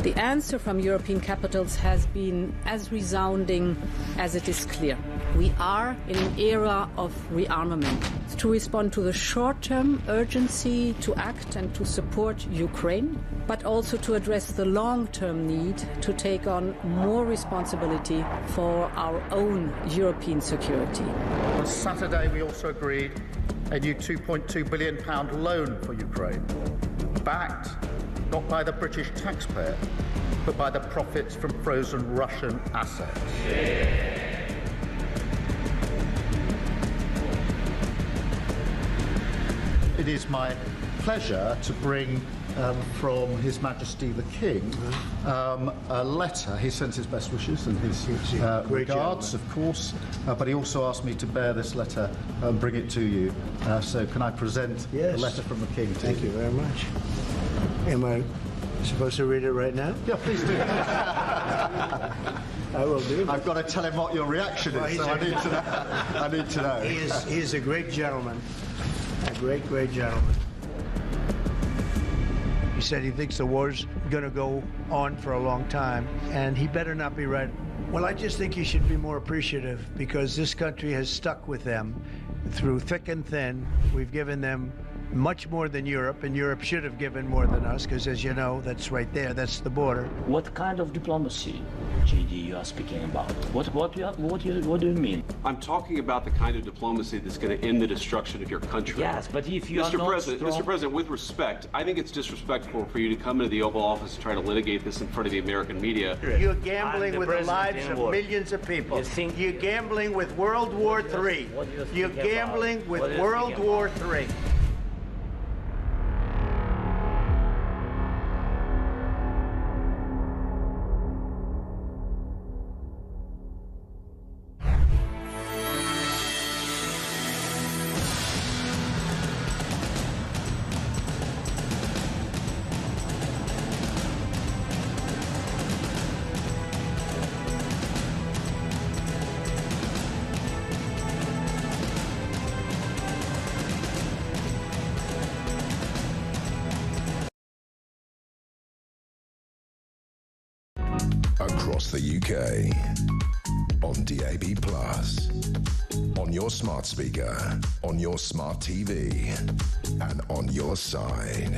The answer from European capitals has been as resounding as it is clear. We are in an era of rearmament to respond to the short-term urgency to act and to support Ukraine, but also to address the long-term need to take on more responsibility for our own European security. On Saturday, we also agreed a new £2.2 billion loan for Ukraine, backed not by the British taxpayer, but by the profits from frozen Russian assets. It is my pleasure to bring from His Majesty the King a letter. He sends his best wishes and his regards, of course, but he also asked me to bear this letter and bring it to you. So can I present the letter from the King to you? Thank you very much. Am I supposed to read it right now? Yeah, please do. I will do. I've got to tell him what your reaction is, so I need to know. I need to know. He is a great gentleman. A great, great gentleman. He said he thinks the war's going to go on for a long time, and he better not be right. Well, I just think he should be more appreciative, because this country has stuck with them through thick and thin. We've given them much more than Europe, and Europe should have given more than us, because as you know, that's right there, that's the border. What kind of diplomacy, JD, you are speaking about? What do you mean? I'm talking about the kind of diplomacy that's going to end the destruction of your country. Yes, but if you are not Mr. President, with respect, I think it's disrespectful for you to come into the Oval Office and try to litigate this in front of the American media. You're gambling with the lives of millions of people. You're gambling with World War III. You're gambling with World War III. Across the UK, on DAB+, on your smart speaker, on your smart TV, and on your side.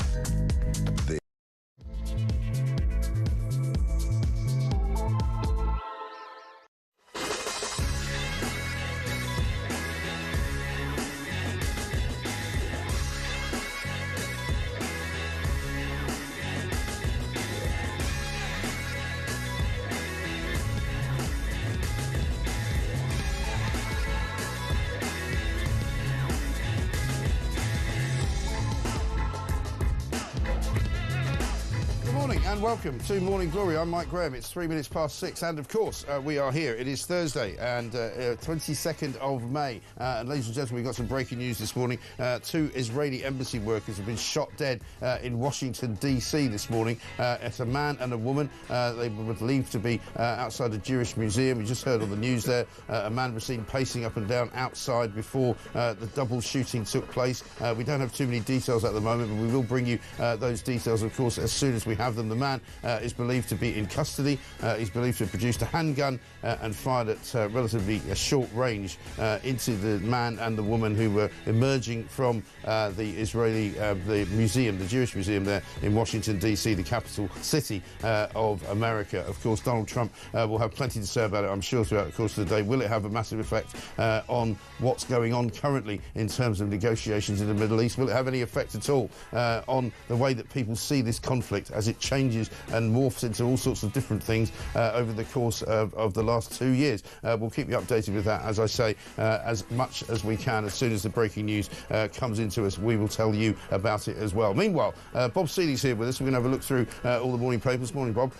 And welcome to Morning Glory. I'm Mike Graham. It's 3 minutes past 6, and of course we are here. It is Thursday, and 22nd of May. And ladies and gentlemen, we've got some breaking news this morning. 2 Israeli embassy workers have been shot dead in Washington, D.C. this morning. It's a man and a woman. They were believed to be outside a Jewish museum. We just heard on the news there, a man was seen pacing up and down outside before the double shooting took place. We don't have too many details at the moment, but we will bring you those details, of course, as soon as we have them. The man is believed to be in custody. He's believed to have produced a handgun and fired at relatively short range into the man and the woman who were emerging from the Israeli the museum, the Jewish museum there in Washington, D.C., the capital city of America. Of course, Donald Trump will have plenty to say about it, I'm sure, throughout the course of the day. Will it have a massive effect on what's going on currently in terms of negotiations in the Middle East? Will it have any effect at all on the way that people see this conflict as it changes and morphs into all sorts of different things over the course of the last 2 years? We'll keep you updated with that, as I say, as much as we can. As soon as the breaking news comes into us, we will tell you about it as well. Meanwhile, Bob Seeley's here with us. We're going to have a look through all the morning papers. Morning, Bob.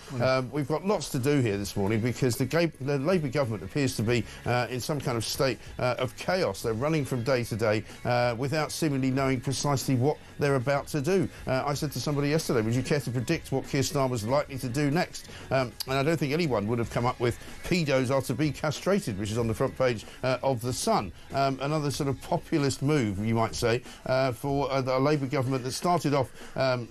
We've got lots to do here this morning because the Labour government appears to be in some kind of state of chaos. They're running from day to day without seemingly knowing precisely what they're about to do. I said to somebody yesterday, would you care to predict what Keir Starmer's likely to do next. And I don't think anyone would have come up with pedos are to be castrated, which is on the front page of The Sun. Another sort of populist move, you might say, for a Labour government that started off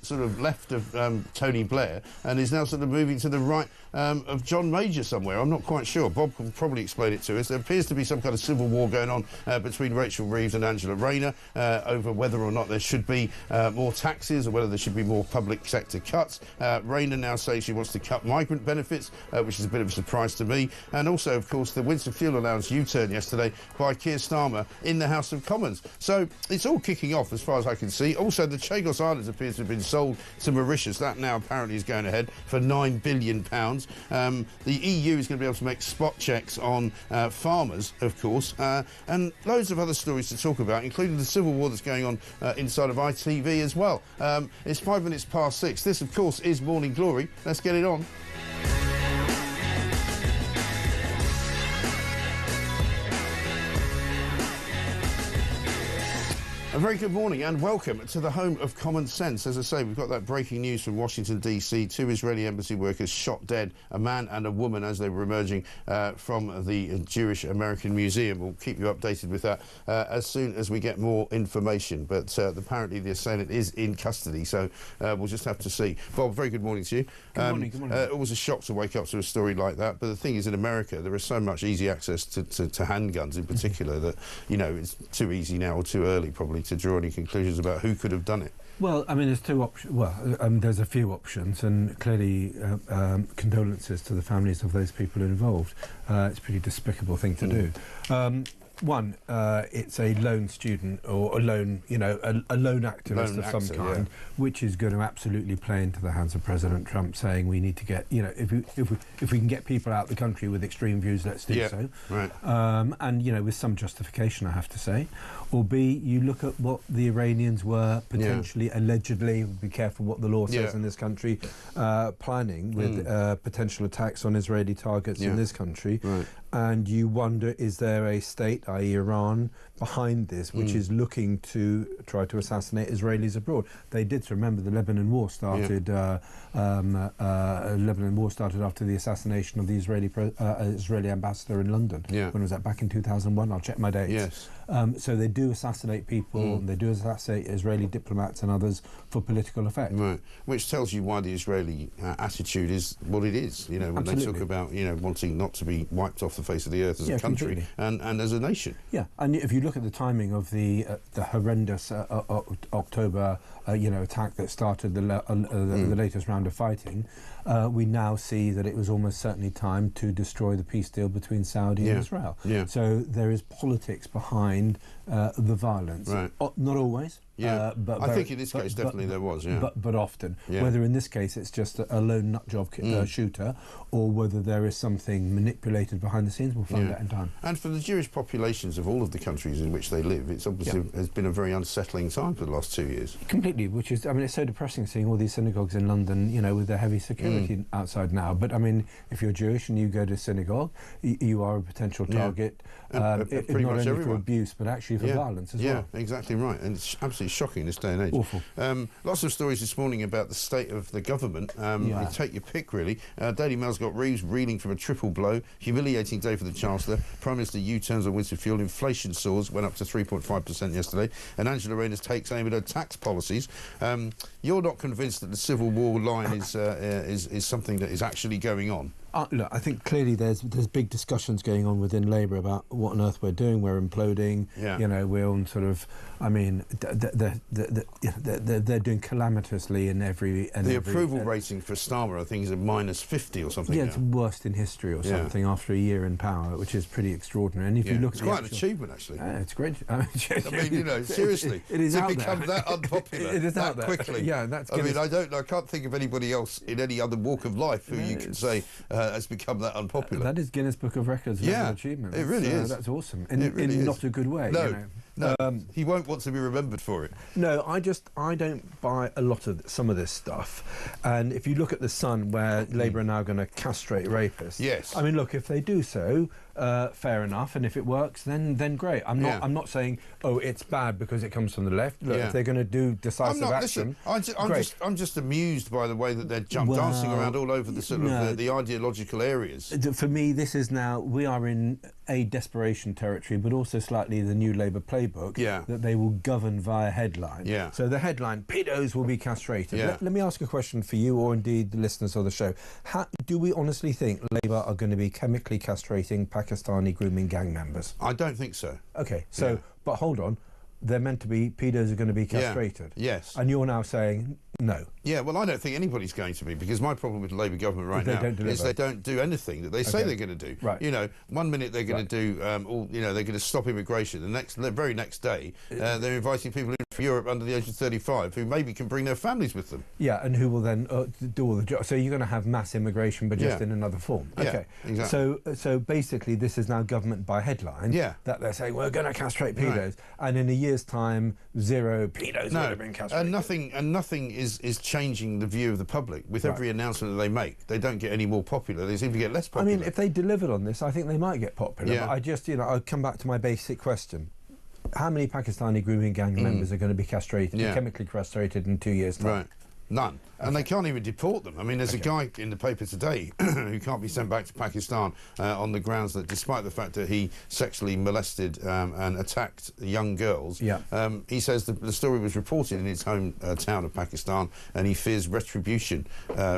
sort of left of Tony Blair and is now sort of moving to the right of John Major somewhere. I'm not quite sure. Bob can probably explain it to us. There appears to be some kind of civil war going on between Rachel Reeves and Angela Rayner over whether or not there should be more taxes or whether there should be more public sector cuts. Rayner now says she wants to cut migrant benefits, which is a bit of a surprise to me. And also, of course, the Windsor Fuel Allowance U-turn yesterday by Keir Starmer in the House of Commons. So it's all kicking off as far as I can see. Also, the Chagos Islands appears to have been sold to Mauritius. That now apparently is going ahead for £9 billion. The EU is going to be able to make spot checks on farmers, of course, and loads of other stories to talk about, including the civil war that's going on inside of ITV as well. It's 5 minutes past 6. This, of course, is Morning Glory. Let's get it on. A very good morning and welcome to the home of common sense. As I say, we've got that breaking news from Washington, D.C. 2 Israeli embassy workers shot dead, a man and a woman, as they were emerging from the Jewish American Museum. We'll keep you updated with that as soon as we get more information. But apparently the assailant is in custody, so we'll just have to see. Bob, very good morning to you. Good morning, good morning. It was a shock to wake up to a story like that. But the thing is, in America, there is so much easy access to handguns in particular that, you know, it's too easy now or too early probably to draw any conclusions about who could have done it. Well, I mean, there's two options. Well, there's a few options, and clearly condolences to the families of those people involved. It's a pretty despicable thing to do. One, it's a lone student or a lone, a lone activist of some kind, which is going to absolutely play into the hands of President Trump, saying we need to get, if we can get people out of the country with extreme views, let's do so. Right. And with some justification, I have to say. Or B, you look at what the Iranians were potentially, allegedly, be careful what the law says in this country, planning with potential attacks on Israeli targets in this country. Right. And you wonder, is there a state, i.e. Iran, behind this, which is looking to try to assassinate Israelis abroad? They did, so remember, the Lebanon War started. Lebanon War started after the assassination of the Israeli ambassador in London. Yeah. When was that? Back in 2001. I'll check my dates. Yes. So they do assassinate people. They do assassinate Israeli diplomats and others for political effect. Right. Which tells you why the Israeli attitude is what it is. When Absolutely. they talk about wanting not to be wiped off the face of the earth as a country and as a nation. Yeah, and if you look at the timing of the horrendous October attack that started the latest round of fighting, we now see that it was almost certainly time to destroy the peace deal between Saudi and Israel. Yeah. So there is politics behind the violence. Right. Not always. Yeah, but I think in this case definitely there was, But often. Yeah. Whether in this case it's just a lone nutjob shooter or whether there is something manipulated behind the scenes, we'll find out in time. And for the Jewish populations of all of the countries in which they live, it's obviously has been a very unsettling time for the last 2 years. Completely, which is, it's so depressing seeing all these synagogues in London, with their heavy security outside now. But, if you're Jewish and you go to synagogue, you are a potential target, not only for abuse, but actually for violence as well. Yeah, exactly right. And it's absolutely shocking this day and age. Awful. Lots of stories this morning about the state of the government. You take your pick, really. Daily Mail's got Reeves reeling from a triple blow. Humiliating day for the Chancellor. Prime Minister U-turns on Windsor Fuel. Inflation soars, went up to 3.5% yesterday. And Angela Rayner's takes aim at her tax policies. You're not convinced that the Civil War line is something that is actually going on? Look, I think clearly there's big discussions going on within Labour about what on earth we're doing. We're imploding. Yeah. We're on sort of. They're doing calamitously in every. The approval rating for Starmer, I think, is a -50 or something. Yeah, it's worst in history or something after a year in power, which is pretty extraordinary. And if you look, it's quite an achievement, actually. It's great. Seriously, it is to out become there. that unpopular it is that out there. quickly. Yeah, that's. I can't think of anybody else in any other walk of life who you can say has become that unpopular. That is Guinness Book of Records level achievement. It really is. That's awesome. In not a good way. No, he won't want to be remembered for it. No, I don't buy a lot of some of this stuff. And if you look at The Sun, where Labour are now going to castrate rapists. Yes. Look, if they do so, fair enough, and if it works, then great. I'm not saying, oh, it's bad because it comes from the left. Look, if they're going to do decisive action, I'm just amused by the way that they're dancing around all over the sort of the ideological areas. For me, this is now, we are in a desperation territory, but also slightly the new Labour playbook, that they will govern via headline. So the headline, pedos will be castrated. Let me ask a question for you, or indeed the listeners of the show. Do we honestly think Labour are going to be chemically castrating Pakistani grooming gang members? I don't think so. Okay, so, but hold on. They're meant to be, pedos are going to be castrated. Yes. And you're now saying no. Yeah, well, I don't think anybody's going to be, because my problem with the Labour government right now is they don't do anything that they say they're going to do. Right. You know, one minute they're going to do, they're going to stop immigration. The very next day, they're inviting people in from Europe under the age of 35 who maybe can bring their families with them. Yeah, and who will then do all the jobs. So you're going to have mass immigration, but just in another form. Okay. Yeah, exactly. So basically, this is now government by headline. That they're saying we're going to castrate pedos, and in a year's time, 0 pedos would have been castrated. And nothing is changing the view of the public with every announcement that they make. They don't get any more popular. They seem to get less popular. I mean, if they delivered on this, I think they might get popular. But I just, I'll come back to my basic question. How many Pakistani grooming gang members are going to be castrated, chemically castrated in 2 years' time? Right. None. And they can't even deport them. I mean, there's a guy in the paper today who can't be sent back to Pakistan on the grounds that, despite the fact that he sexually molested and attacked young girls, he says the story was reported in his home town of Pakistan, and he fears retribution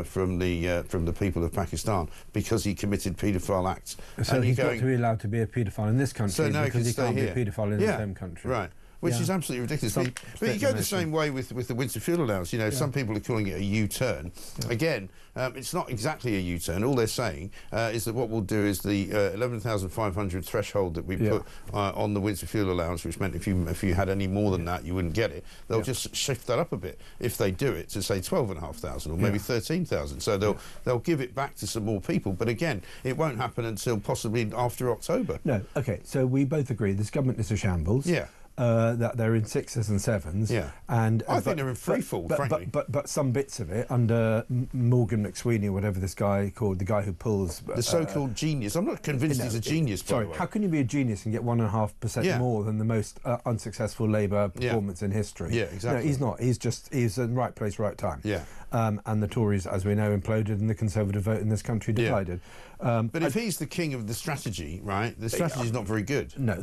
from the people of Pakistan because he committed paedophile acts. So he's got to be allowed to be a paedophile in this country because he can't be a paedophile in his home country. Right. Which is absolutely ridiculous. But you go the same way with the Windsor fuel allowance. You know, some people are calling it a U-turn. Again, it's not exactly a U-turn. All they're saying is that what we'll do is the 11,500 threshold that we put on the Windsor fuel allowance, which meant if you had any more than that, you wouldn't get it. They'll just shift that up a bit if they do it to say 12,500 or maybe 13,000. So they'll give it back to some more people. But again, it won't happen until possibly after October. No. Okay. So we both agree this government is a shambles. Yeah. That they're in 6s and 7s, and I think they're in freefall, frankly. But some bits of it under Morgan McSweeney or whatever this guy called, the guy who pulls the so-called genius. I'm not convinced he's a genius. Sorry, how can you be a genius and get 1.5% more than the most unsuccessful Labour performance in history? Yeah, exactly. No, he's not. He's in right place, right time. Yeah. And the Tories, as we know, imploded, and the Conservative vote in this country divided. But if he's the king of the strategy, right, the strategy's not very good. No,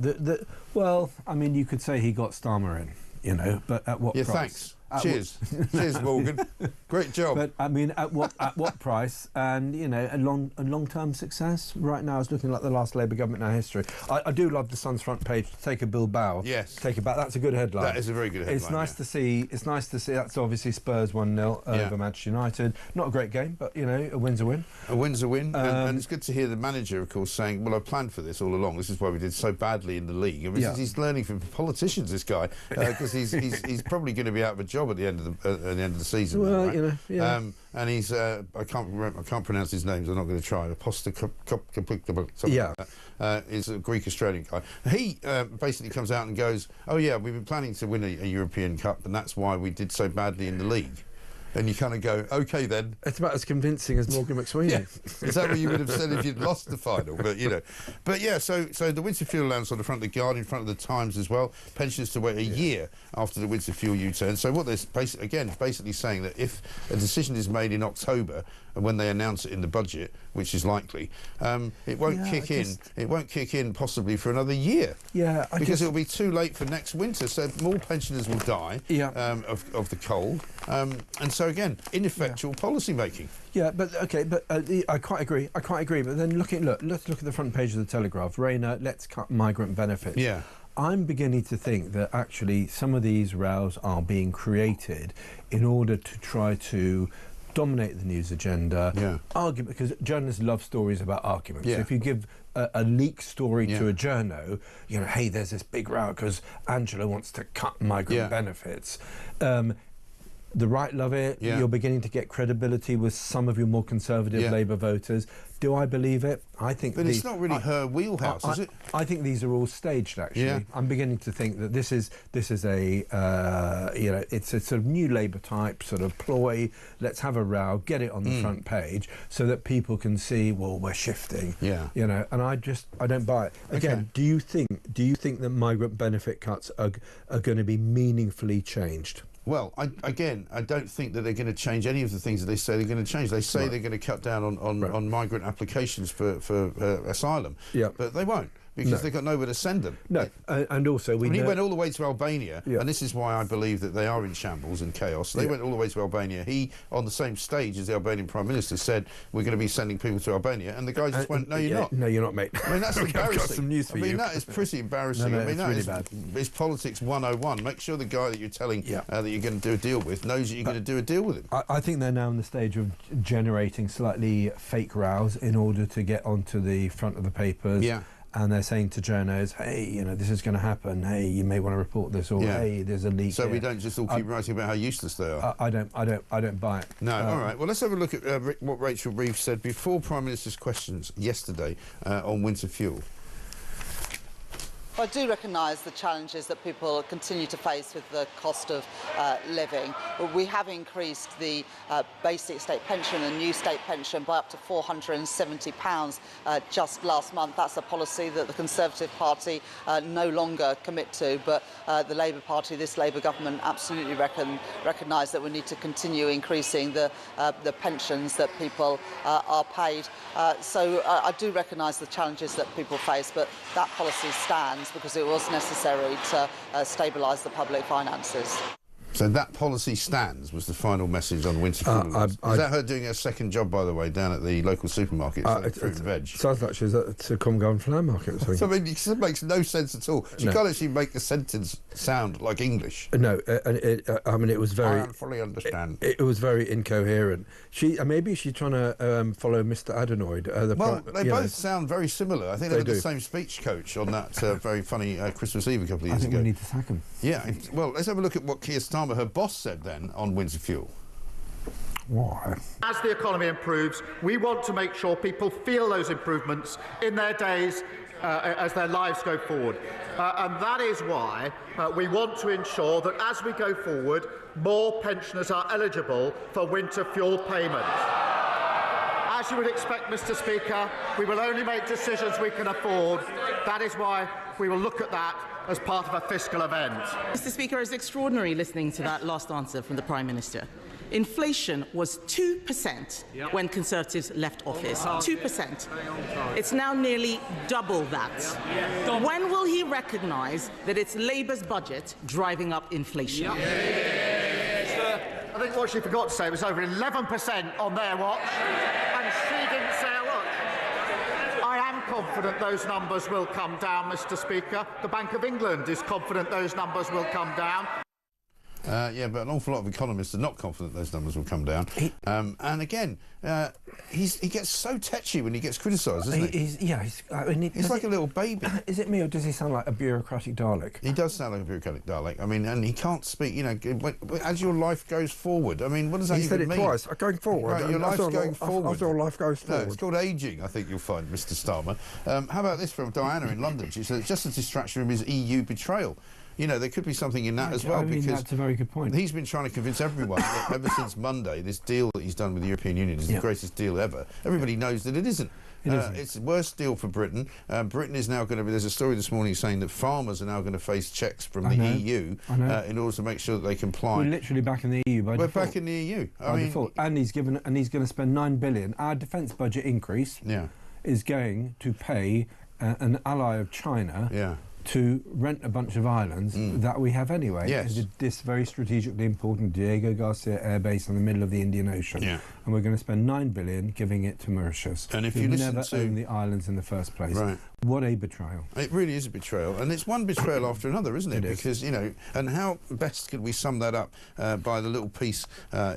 well, I mean, you could say he got Starmer in, but at what price? Thanks. Cheers. Cheers, Morgan. Great job. But I mean, at what price? And a long-term success. Right now, it's looking like the last Labour government in our history. I do love the Sun's front page. Take a Bilbao. Yes. Take it back. That's a good headline. That is a very good headline. It's nice to see. It's nice to see. That's obviously Spurs 1-0 over Manchester United. Not a great game, but a win's a win. A win's a win. And it's good to hear the manager, of course, saying, "Well, I planned for this all along. This is why we did so badly in the league." I mean, he's learning from politicians, this guy, because he's probably going to be out of a job at the end of the season. Well, right? And he's I can't pronounce his name, so I'm not going to try. Is a Greek Australian guy. He basically comes out and goes, "Oh yeah, we've been planning to win a European Cup, and that's why we did so badly in the league." And you kind of go, okay then. It's about as convincing as Morgan McSweeney. Is that what you would have said if you'd lost the final? But yeah, so the Windsor Fuel allowance on the front of the Guardian, in front of the Times as well. Pensioners to wait a year after the Windsor Fuel U-turn. So what they're basically saying that if a decision is made in October and when they announce it in the budget, which is likely, it won't kick in. It won't kick in possibly for another year. Yeah, because it'll be too late for next winter. So more pensioners will die of the cold. And so again, ineffectual policy making. Yeah, but okay, but I quite agree. But then let's look at the front page of the Telegraph. Rayner, let's cut migrant benefits. Yeah. I'm beginning to think that actually some of these rows are being created in order to try to dominate the news agenda. Argument, because journalists love stories about arguments. So if you give a leak story to a journo, hey, there's this big row because Angela wants to cut migrant benefits. The right love it. Yeah. You're beginning to get credibility with some of your more conservative Labour voters. Do I believe it? I think. But it's not really her wheelhouse, is it? I think these are all staged. Actually, Yeah. I'm beginning to think that this is a it's a sort of new Labour type sort of ploy. Let's have a row, get it on the front page, so that people can see. Well, we're shifting. Yeah. And I don't buy it. Again, do you think that migrant benefit cuts are going to be meaningfully changed? Well, I don't think that they're going to change any of the things that they say they're going to change. They say they're going to cut down on migrant applications for asylum, but they won't, because they've got nowhere to send them. No, and also he went all the way to Albania, and this is why I believe that they are in shambles and chaos. They went all the way to Albania. He, on the same stage as the Albanian Prime Minister, said, we're going to be sending people to Albania, and the guy just went, no, you're not. No, you're not, mate. I mean, that's embarrassing. I've got some news for you. That is pretty embarrassing. No, I mean, it's that really is bad. It's politics 101. Make sure the guy that you're telling that you're going to do a deal with knows that you're going to do a deal with him. I think they're now in the stage of generating slightly fake rows in order to get onto the front of the papers. Yeah. And they're saying to journos, hey, this is going to happen. Hey, you may want to report this, or hey, there's a leak. So here. we don't just all keep writing about how useless they are. I don't buy it. No. All right. Well, let's have a look at what Rachel Reeves said before Prime Minister's questions yesterday on winter fuel. I do recognise the challenges that people continue to face with the cost of living. We have increased the basic state pension and new state pension by up to £470 just last month. That's a policy that the Conservative Party no longer commit to, but the Labour Party, this Labour government, absolutely recognise that we need to continue increasing the pensions that people are paid. So I do recognise the challenges that people face, but that policy stands because it was necessary to stabilise the public finances. So that policy stands was the final message on winter fuel. Is that her doing her second job, by the way, down at the local supermarket, fruit and veg? Sounds like she's at a Covent Garden Flower Market or something. So, I mean, it makes no sense at all. She can't actually make the sentence sound like English. No, and it was very... I don't fully understand. It was very incoherent. Maybe she's trying to follow Mr. Adenoid. They both sound very similar. I think they had the same speech coach on that very funny Christmas Eve a couple of years ago. I think we need to sack him. Yeah, well, let's have a look at what Keir Starmer, her boss, said then on winter fuel. Why? As the economy improves, we want to make sure people feel those improvements in their days as their lives go forward. And that is why we want to ensure that as we go forward, more pensioners are eligible for winter fuel payments. As you would expect, Mr. Speaker, we will only make decisions we can afford. That is why we will look at that as part of a fiscal event. Mr. Speaker, it's extraordinary listening to that last answer from the Prime Minister. Inflation was 2% when Conservatives left office. 2%. It's now nearly double that. When will he recognise that it's Labour's budget driving up inflation? I think what she forgot to say was over 11% on their watch, and she didn't say a lot. I am confident those numbers will come down, Mr. Speaker. The Bank of England is confident those numbers will come down. Yeah, but an awful lot of economists are not confident those numbers will come down. And again, he gets so tetchy when he gets criticised, doesn't he? He's like a little baby. Is it me, or does he sound like a bureaucratic Dalek? He does sound like a bureaucratic Dalek. I mean, and he can't speak, as your life goes forward. I mean, what does that even mean? He said it twice, going forward. Right, your life's going forward. After your life goes forward. No, it's called ageing, I think you'll find, Mr. Starmer. How about this from Diana in London? She said, it's just a distraction from his EU betrayal. There could be something in that as well, because that's a very good point. He's been trying to convince everyone that ever since Monday, this deal that he's done with the European Union is the greatest deal ever. Everybody knows that it isn't. It's the worst deal for Britain. Britain is now going to be... There's a story this morning saying that farmers are now going to face checks from the EU in order to make sure that they comply. We're literally back in the EU by default. We're back in the EU. By default. And he's going to spend $9 billion. Our defence budget increase is going to pay an ally of China to rent a bunch of islands that we have anyway. Yes. This very strategically important Diego Garcia Air Base in the middle of the Indian Ocean. Yeah. And we're going to spend $9 billion giving it to Mauritius. And if you never owned the islands in the first place. Right. What a betrayal. It really is a betrayal. And it's one betrayal after another, isn't it? Because, and how best could we sum that up by the little piece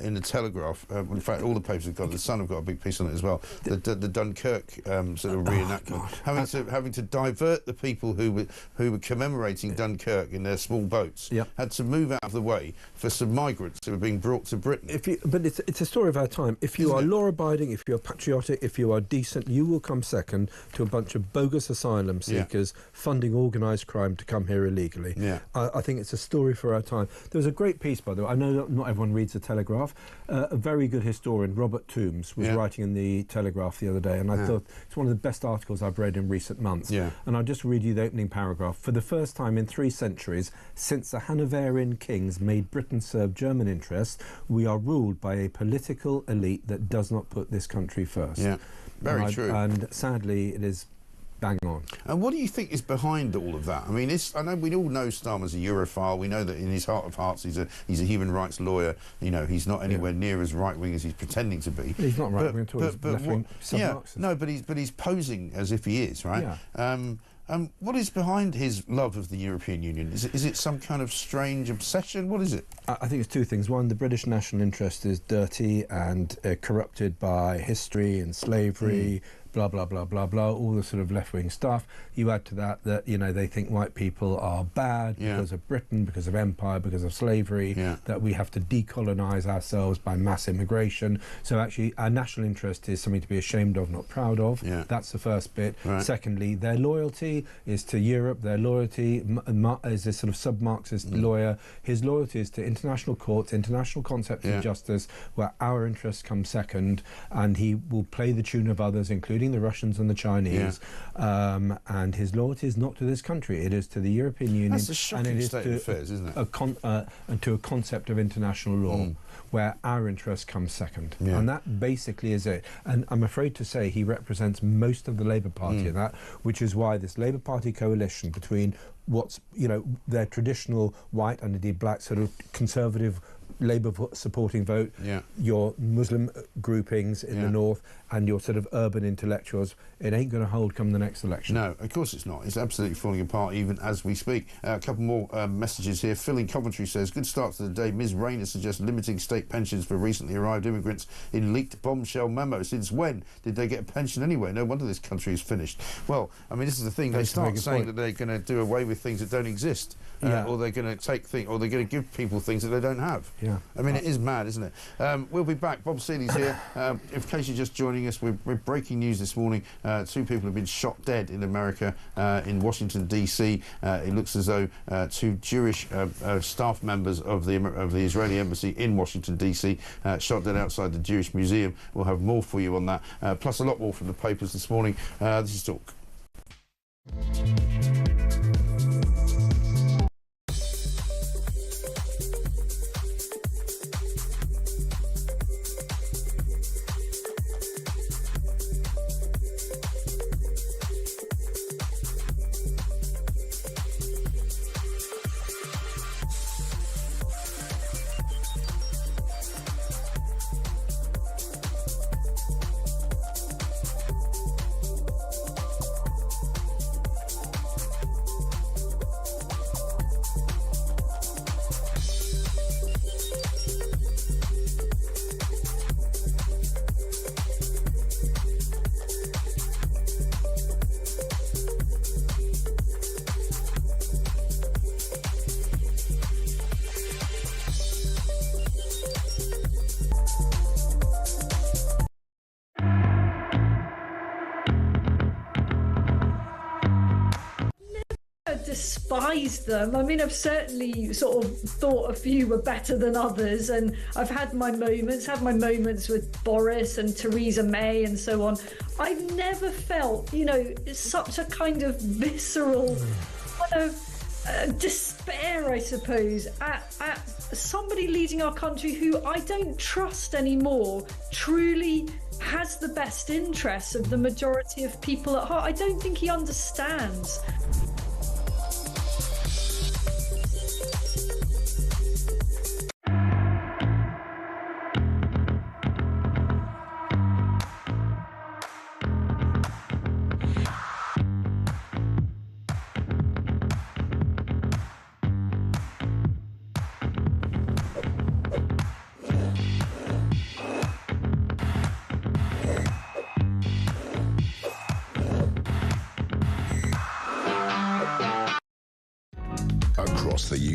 in the Telegraph? In fact, all the papers have got it. The Sun have got a big piece on it as well. The Dunkirk sort of reenactment. Having to divert the people who who were commemorating Dunkirk in their small boats had to move out of the way for some migrants who were being brought to Britain. But it's a story of our time. If you are law-abiding, if you're patriotic, if you are decent, you will come second to a bunch of bogus asylum seekers funding organised crime to come here illegally. I think it's a story for our time. There was a great piece, by the way. I know not everyone reads the Telegraph. A very good historian, Robert Toombs, was writing in the Telegraph the other day, and I thought it's one of the best articles I've read in recent months. And I'll just read you the opening paragraph. For the first time in 3 centuries, since the Hanoverian kings made Britain serve German interests, we are ruled by a political elite that does not put this country first. Very true. And sadly, it is bang on. And what do you think is behind all of that? I mean, I know we all know Starmer's a Europhile. We know that in his heart of hearts he's a human rights lawyer. You know, he's not anywhere near as right-wing as he's pretending to be. He's not right-wing at all. He's left-wing, sub-Marxist. No, but he's posing as if he is, right? What is behind his love of the European Union? Is it some kind of strange obsession? What is it? I think it's two things. One, the British national interest is dirty and corrupted by history and slavery, blah, blah, blah, blah, blah, all the sort of left-wing stuff. You add to that, you know, they think white people are bad because of Britain, because of empire, because of slavery, that we have to decolonise ourselves by mass immigration. So actually, our national interest is something to be ashamed of, not proud of. That's the first bit. Secondly, their loyalty is to Europe. Their loyalty is a sort of sub-Marxist lawyer. His loyalty is to international courts, international concepts of justice, where our interests come second, and he will play the tune of others, including the Russians and the Chinese, and his loyalty is not to this country, it is to the European Union. That's a shocking state of affairs, isn't it? And to a concept of international law where our interests come second. And that basically is it. And I'm afraid to say he represents most of the Labour Party in that, which is why this Labour Party coalition between what's, you know, their traditional white and indeed black sort of conservative Labour supporting vote, your Muslim groupings in the north, and your sort of urban intellectuals, it ain't going to hold come the next election. No, of course it's not. It's absolutely falling apart even as we speak. A couple more messages here. Phil in Coventry says, good start to the day. Ms Rayner suggests limiting state pensions for recently arrived immigrants in leaked bombshell memo. Since when did they get a pension anyway? No wonder this country is finished. Well, I mean, this is the thing. They start saying that they're going to do away with things that don't exist, or they're going to take things, or they're going to give people things that they don't have. I mean, it is mad, isn't it? We'll be back. Bob Seeley's here. In case you're just joining us, we're breaking news this morning. 2 people have been shot dead in America, in Washington, D.C. It looks as though 2 Jewish staff members of the Israeli embassy in Washington, D.C. Shot dead outside the Jewish Museum. We'll have more for you on that, plus a lot more from the papers this morning. This is Talk. Despise them. I mean, I've certainly sort of thought a few were better than others, and I've had my moments with Boris and Theresa May and so on. I've never felt, you know, such a kind of visceral kind of despair, I suppose, at somebody leading our country who I don't trust anymore truly has the best interests of the majority of people at heart. I don't think he understands.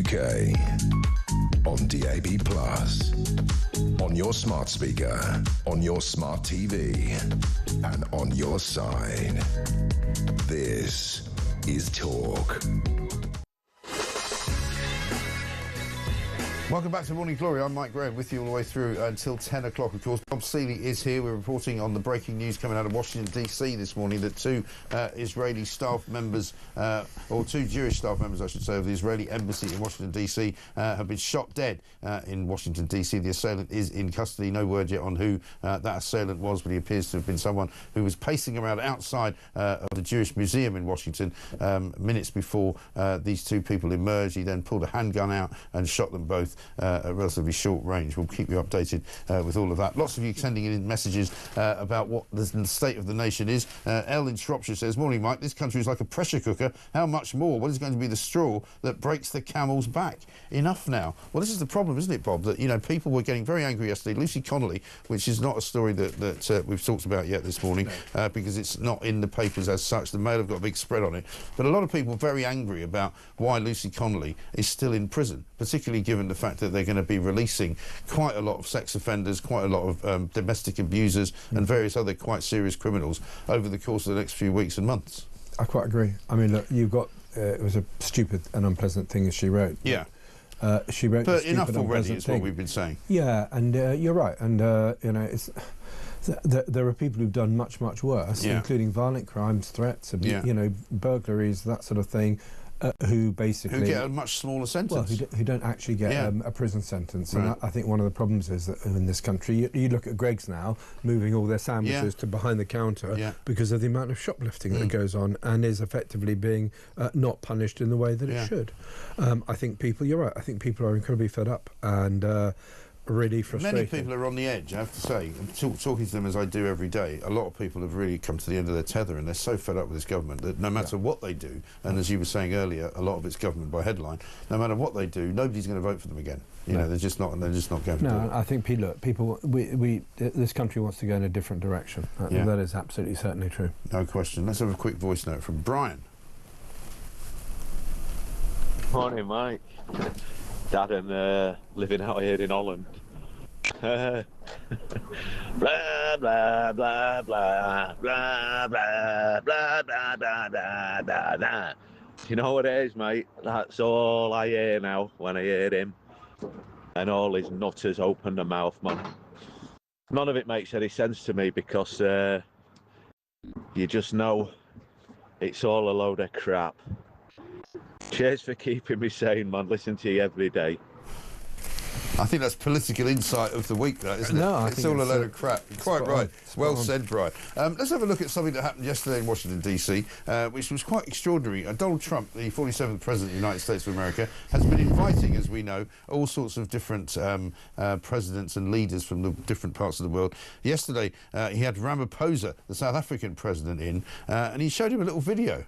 UK. On DAB+, on your smart speaker, on your smart TV, and on your side. This is Talk. Welcome back to Morning Glory. I'm Mike Graham with you all the way through until 10 o'clock. Of course, Bob Seeley is here. We're reporting on the breaking news coming out of Washington, D.C. this morning that two Israeli staff members, or two Jewish staff members, I should say, of the Israeli embassy in Washington, D.C. Have been shot dead in Washington, D.C. The assailant is in custody. No word yet on who that assailant was, but he appears to have been someone who was pacing around outside of the Jewish Museum in Washington minutes before these two people emerged. He then pulled a handgun out and shot them both at relatively short range. We'll keep you updated with all of that. Lots of you sending in messages about what the state of the nation is. Elle in Shropshire says, morning Mike, this country is like a pressure cooker. How much more? What is going to be the straw that breaks the camel's back? Enough now. Well, this is the problem, isn't it, Bob? That, you know, people were getting very angry yesterday. Lucy Connolly, which is not a story that we've talked about yet this morning, because it's not in the papers as such. The Mail have got a big spread on it. But a lot of people are very angry about why Lucy Connolly is still in prison, particularly given the fact that they're going to be releasing quite a lot of sex offenders, quite a lot of domestic abusers and various other quite serious criminals over the course of the next few weeks and months. I quite agree. I mean, look, you've got, it was a stupid and unpleasant thing as she wrote. Yeah. She wrote but enough already is what we've been saying. Yeah, and you're right. And, you know, it's... There are people who've done much, much worse, including violent crimes, threats, you know, burglaries, that sort of thing, who basically... Who get a much smaller sentence. Well, who don't actually get a prison sentence. Right. And I think one of the problems is that in this country, you look at Greggs now, moving all their sandwiches to behind the counter because of the amount of shoplifting that goes on and is effectively being not punished in the way that it should. I think people, you're right, I think people are incredibly fed up and... really frustrated. Many people are on the edge, I have to say. Talking to them as I do every day, a lot of people have really come to the end of their tether and they're so fed up with this government that no matter what they do, and as you were saying earlier, a lot of it's government by headline, no matter what they do, nobody's going to vote for them again. You know, they're just not going to do it. I think, people, this country wants to go in a different direction. That is absolutely certainly true. No question. Let's have a quick voice note from Brian. Morning, Mike. Dad and living out here in Holland. Blah blah blah blah blah blah blah blah blah blah blah blah blah. You know what it is, mate? That's all I hear now when I hear him. And all his nutters open their mouth, man. None of it makes any sense to me because you just know it's all a load of crap. Cheers for keeping me sane, man. Listen to you every day. I think that's political insight of the week, that, isn't it? No, it's all a load of crap. Quite right. Well said, Brian. Let's have a look at something that happened yesterday in Washington, D.C., which was quite extraordinary. Donald Trump, the 47th President of the United States of America, has been inviting, as we know, all sorts of different presidents and leaders from the different parts of the world. Yesterday, he had Ramaphosa, the South African president, in, and he showed him a little video.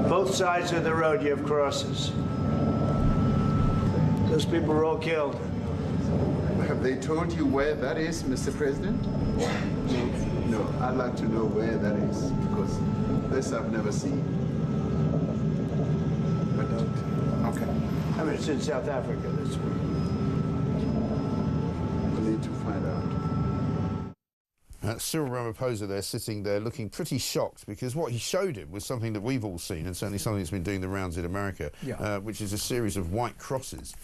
Both sides of the road you have crosses. Those people were all killed. Have they told you where that is, Mr. President? No, I'd like to know where that is, because this I've never seen. But okay. I mean, it's in South Africa, that's where. We need to find out. Cyril Ramaphosa there, sitting there looking pretty shocked, because what he showed him was something that we've all seen, and certainly something that's been doing the rounds in America, which is a series of white crosses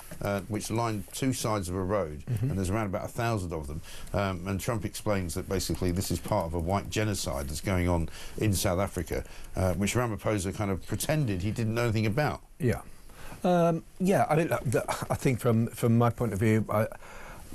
which line two sides of a road, and there's around about 1,000 of them. And Trump explains that basically this is part of a white genocide that's going on in South Africa, which Ramaphosa kind of pretended he didn't know anything about. I mean, I think from my point of view,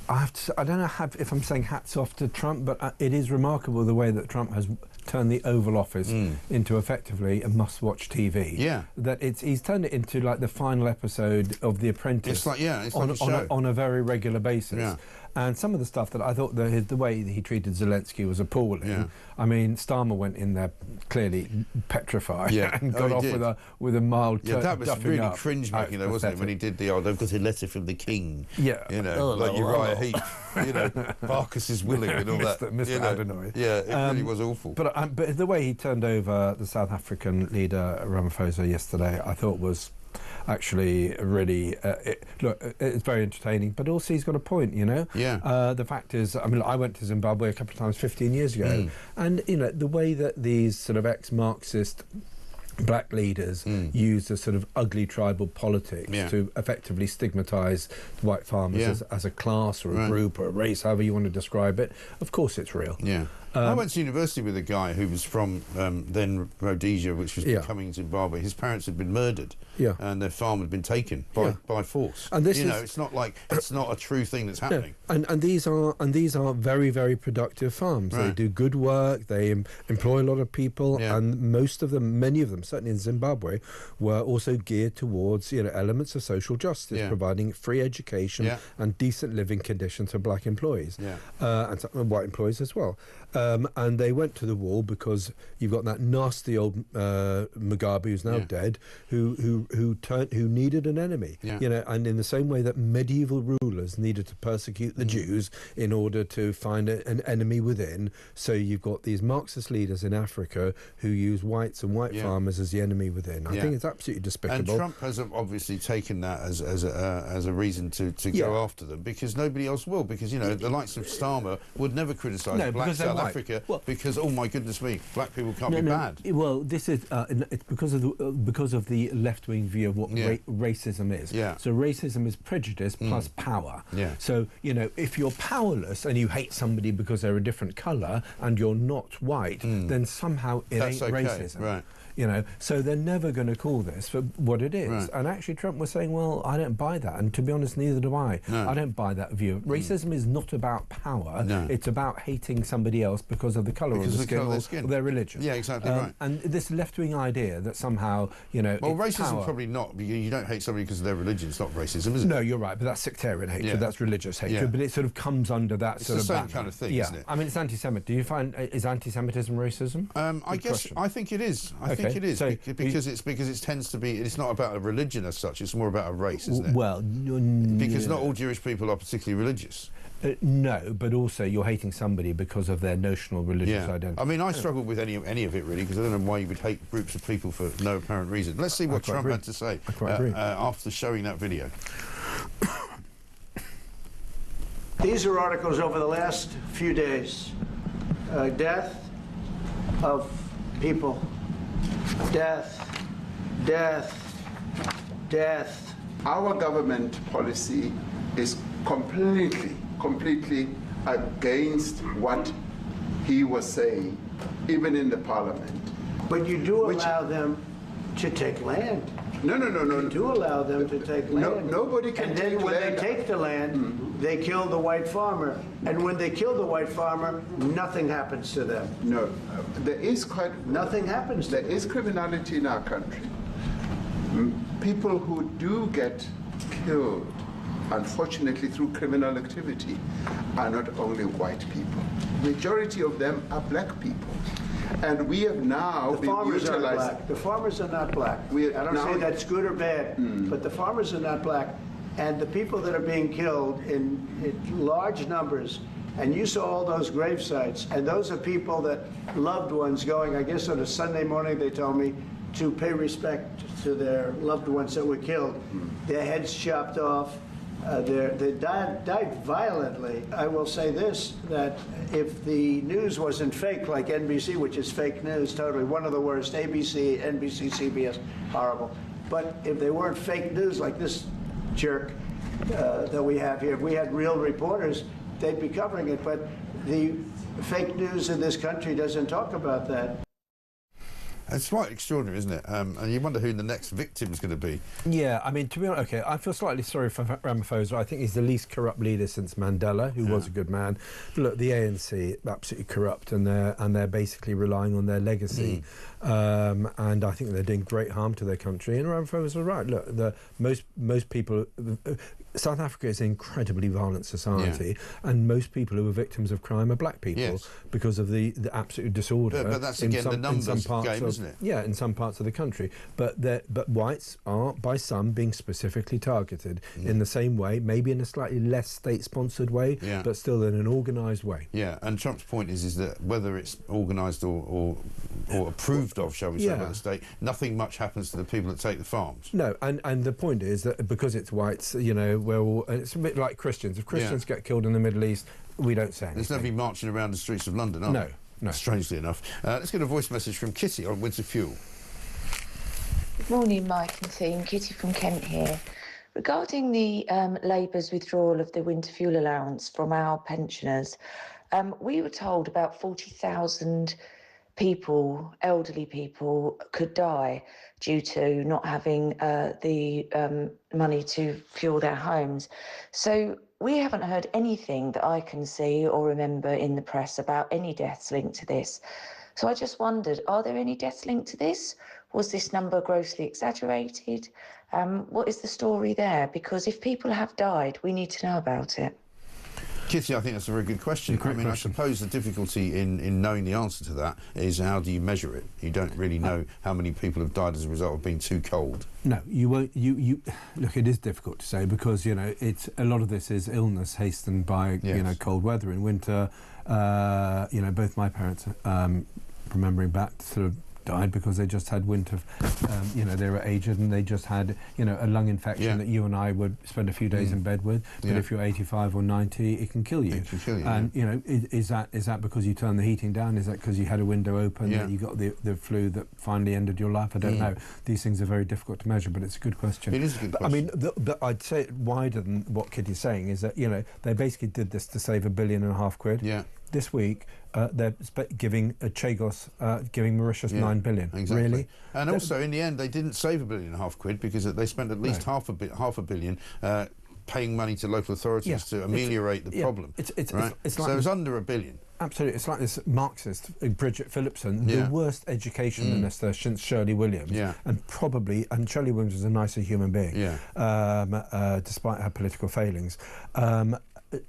I have to say, I don't know if I'm saying hats off to Trump, but it is remarkable the way that Trump has turned the Oval Office into effectively a must-watch TV. Yeah. That he's turned it into like the final episode of The Apprentice. It's like, it's like a show. On a very regular basis. Yeah. And some of the stuff that I thought the way he treated Zelensky was appalling. Yeah. I mean, Starmer went in there clearly petrified and got off with a mild that was really up. cringe-making, though, wasn't it, when he did the I've got a letter from the king. Yeah. You know, like Uriah Heep, you know, Marcus is willing and all that. Mr. Adenoy. Yeah, it really was awful. But the way he turned over the South African leader, Ramaphosa, yesterday, I thought was actually really it's very entertaining, but also he's got a point, you know. The fact is, I mean, I went to Zimbabwe a couple of times 15 years ago, and you know, the way that these sort of ex-Marxist black leaders use a sort of ugly tribal politics to effectively stigmatise white farmers as a class or a group or a race, however you want to describe it. Of course it's real. I went to university with a guy who was from then Rhodesia, which was becoming Zimbabwe. His parents had been murdered, and their farm had been taken by force. And this, it's not like it's not a true thing that's happening. And these are very, very productive farms. They do good work. They employ a lot of people, and most of them, many of them, certainly in Zimbabwe, were also geared towards elements of social justice, providing free education and decent living conditions for black employees, and white employees as well. And they went to the wall because you've got that nasty old Mugabe, who's now dead, who needed an enemy. And in the same way that medieval rulers needed to persecute the Jews in order to find an enemy within, so you've got these Marxist leaders in Africa who use whites and white farmers as the enemy within. I think it's absolutely despicable. And Trump has obviously taken that as a reason to go after them, because nobody else will. Because the likes of Starmer would never criticise black South Africa because, oh my goodness me, black people can't be bad. Well, this is it's because of the left-wing view of what racism is. So racism is prejudice plus power. So if you're powerless and you hate somebody because they're a different colour and you're not white, then somehow that's ain't racism. Right. So they're never going to call this for what it is. Right. And actually Trump was saying, well, I don't buy that. And to be honest, neither do I. I don't buy that view. Racism is not about power. It's about hating somebody else because of the colour of the skin or their religion. Yeah, exactly right. And this left-wing idea that somehow, well, racism probably not. You don't hate somebody because of their religion. It's not racism, is it? No, you're right. But that's sectarian hatred. That's religious hatred. But it sort of comes under that it's sort the of same kind of thing, isn't it? I mean, it's anti-Semitic. Do you find is anti-Semitism racism? I think it is. I think it is. So because it tends to be. It's not about a religion as such. It's more about a race, isn't it? Well, because not all Jewish people are particularly religious. No, but also you're hating somebody because of their notional religious identity. I mean, I struggle with any of it really, because I don't know why you would hate groups of people for no apparent reason. Let's see what Trump had to say after showing that video. These are articles over the last few days. Death of people. Death. Our government policy is completely against what he was saying, even in the parliament. But you do allow them to take land. No. You do allow them to take land. No, nobody can take land. And then when they take the land, they kill the white farmer. And when they kill the white farmer, nothing happens to them. No, there is nothing happens to them. There is criminality in our country. People who do get killed, unfortunately, through criminal activity, are not only white people. Majority of them are black people. And we have now the farmers are black. The farmers are not black. I don't say that's good or bad, but the farmers are not black. And the people that are being killed in large numbers, and you saw all those grave sites, and those are people that loved ones going, I guess on a Sunday morning, they told me, to pay respect to their loved ones that were killed. Their heads chopped off. They died violently. I will say this, that if the news wasn't fake, like NBC, which is fake news, totally, one of the worst, ABC, NBC, CBS, horrible. But if they weren't fake news like this jerk that we have here, if we had real reporters, they'd be covering it. But the fake news in this country doesn't talk about that. It's quite extraordinary, isn't it? And you wonder who the next victim's going to be. Yeah, I mean, to be honest, I feel slightly sorry for Ramaphosa. I think he's the least corrupt leader since Mandela, who was a good man. But look, the ANC absolutely corrupt, and they're basically relying on their legacy. and I think they're doing great harm to their country. And Ramaphosa's are right. Look, most people. South Africa is an incredibly violent society, and most people who are victims of crime are black people because of the absolute disorder. But that's again the numbers game, isn't it? Yeah, in some parts of the country. But whites are, by some, being specifically targeted in the same way, maybe in a slightly less state-sponsored way, but still in an organised way. Yeah, and Trump's point is that whether it's organised or approved of, shall we say, by the state, nothing much happens to the people that take the farms. No, and the point is that because it's whites, it's a bit like Christians. If Christians get killed in the Middle East, we don't say anything. There's nobody marching around the streets of London, are there? No. Strangely enough. Let's get a voice message from Kitty on Winter Fuel. Good morning, Mike and team. Kitty from Kent here. Regarding the Labour's withdrawal of the winter fuel allowance from our pensioners, we were told about 40,000 people, elderly people, could die due to not having the money to fuel their homes. So we haven't heard anything that I can see or remember in the press about any deaths linked to this. So I just wondered, are there any deaths linked to this? Was this number grossly exaggerated? What is the story there? Because if people have died, we need to know about it. Kitty, I think that's a very good question. I suppose the difficulty in knowing the answer to that is how do you measure it? You don't really know how many people have died as a result of being too cold. No, you won't. Look, it is difficult to say because it's a lot of this is illness hastened by cold weather in winter. Both my parents, remembering back, sort of died because they just had winter. They were aged and they just had a lung infection that you and I would spend a few days in bed with. But if you're 85 or 90, it can kill you. It can kill you. And is that because you turned the heating down? Is that because you had a window open that you got the flu that finally ended your life? I don't know. These things are very difficult to measure, but it's a good question. It is a good question. I mean, I'd say it wider than what Kitty's saying is that they basically did this to save £1.5 billion. Yeah. This week, they're giving Chagos, giving Mauritius £9 billion. Exactly. Really? And also, in the end, they didn't save £1.5 billion because they spent at least half a billion paying money to local authorities to ameliorate the problem. It's right? like it was under £1 billion. Absolutely. It's like this Marxist, Bridget Phillipson, the worst education minister since Shirley Williams. And Shirley Williams was a nicer human being, despite her political failings.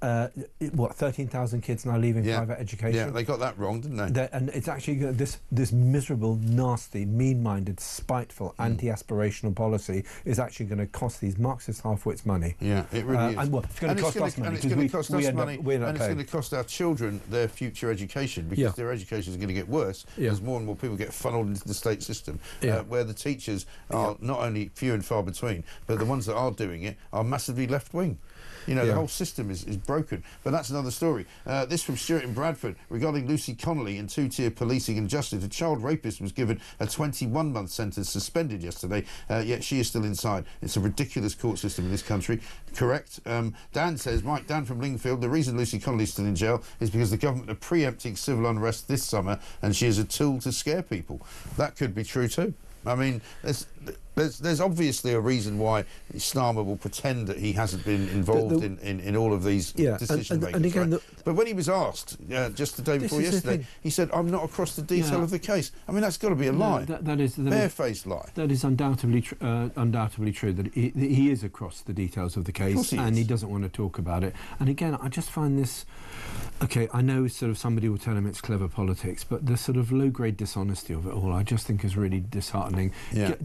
13,000 kids now leaving private education? Yeah, they got that wrong, didn't they? And it's actually this miserable, nasty, mean-minded, spiteful, anti-aspirational policy is actually going to cost these Marxist half-wits money. Yeah, it really is. And it's going to cost us money. And it's going to cost us money, and it's going to cost our children their future education because their education is going to get worse as more and more people get funneled into the state system, where the teachers are not only few and far between, but the ones that are doing it are massively left-wing. The whole system is broken. But that's another story. This from Stuart in Bradford. Regarding Lucy Connolly and two-tier policing and justice, a child rapist was given a 21-month sentence, suspended yesterday, yet she is still inside. It's a ridiculous court system in this country. Correct. Dan says, Dan from Lingfield, the reason Lucy Connolly is still in jail is because the government are preempting civil unrest this summer and she is a tool to scare people. That could be true too. I mean, there's obviously a reason why Starmer will pretend that he hasn't been involved in all of these decision making. Right? But when he was asked just the day before yesterday, he said, "I'm not across the detail of the case." I mean, that's got to be a lie. That is barefaced lie. That is undoubtedly true. That he is across the details of the case, and he doesn't want to talk about it. And again, I just find this. Okay, I know sort of somebody will tell him it's clever politics, but the sort of low-grade dishonesty of it all, I just think is really disheartening.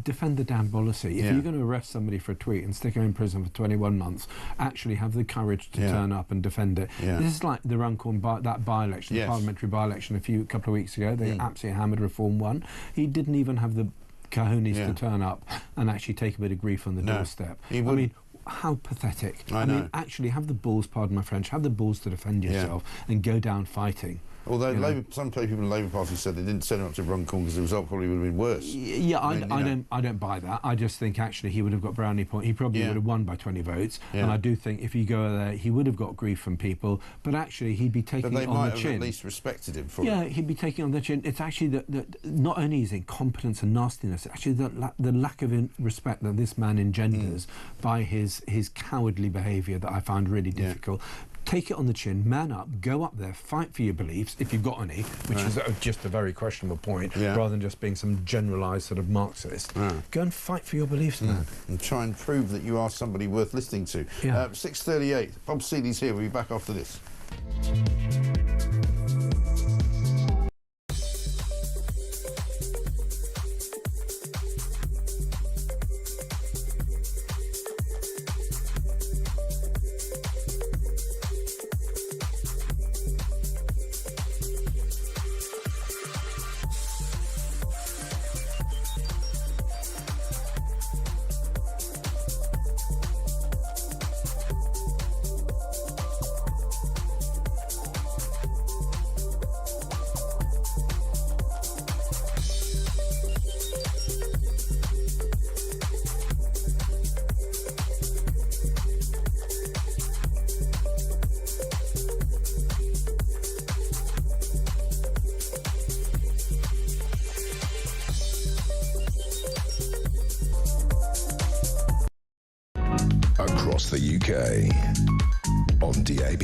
Defend the damn policy. If you're going to arrest somebody for a tweet and stick him in prison for 21 months, actually have the courage to turn up and defend it. This is like the Runcorn by-election, the parliamentary by-election a couple of weeks ago. They absolutely hammered Reform 1. He didn't even have the cojones to turn up and actually take a bit of grief on the doorstep. I mean, how pathetic. I mean, actually have the balls, pardon my French, have the balls to defend yourself and go down fighting. Although some people in the Labour Party said they didn't send him up to Runcorn because the result probably would have been worse. Yeah, I don't buy that. I just think actually he would have got brownie points. He probably would have won by 20 votes. And I do think if you go there, he would have got grief from people. But actually, he'd be taking it on the chin. But they might have at least respected him for it. Yeah, he'd be taking it on the chin. It's actually that not only his incompetence and nastiness, actually the lack of respect that this man engenders by his cowardly behaviour that I find really difficult. take it on the chin, man up, go up there, fight for your beliefs, if you've got any, which is just a very questionable point, rather than just being some generalised sort of Marxist. Go and fight for your beliefs, man. And try and prove that you are somebody worth listening to. 6:38, Bob Seeley's here. We'll be back after this. Across the UK, on DAB+,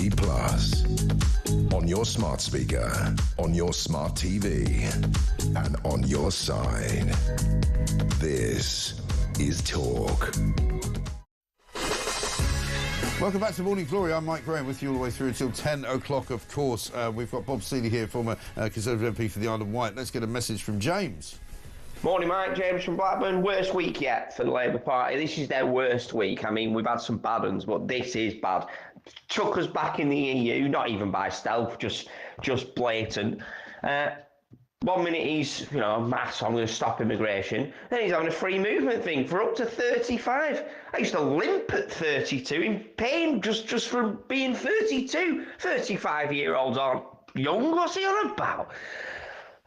on your smart speaker, on your smart TV, and on your side. This is Talk. Welcome back to Morning Glory. I'm Mike Graham with you all the way through until 10 o'clock, of course. We've got Bob Seeley here, former Conservative MP for the Isle of Wight. Let's get a message from James. Morning, Mike. James from Blackburn. Worst week yet for the Labour Party. This is their worst week. I mean, we've had some bad ones, but this is bad. Chuck us back in the EU, not even by stealth, just blatant. 1 minute he's, mass, I'm going to stop immigration. Then he's having a free movement thing for up to 35. I used to limp at 32 in pain just for being 32. 35-year-olds aren't young. What's he on about?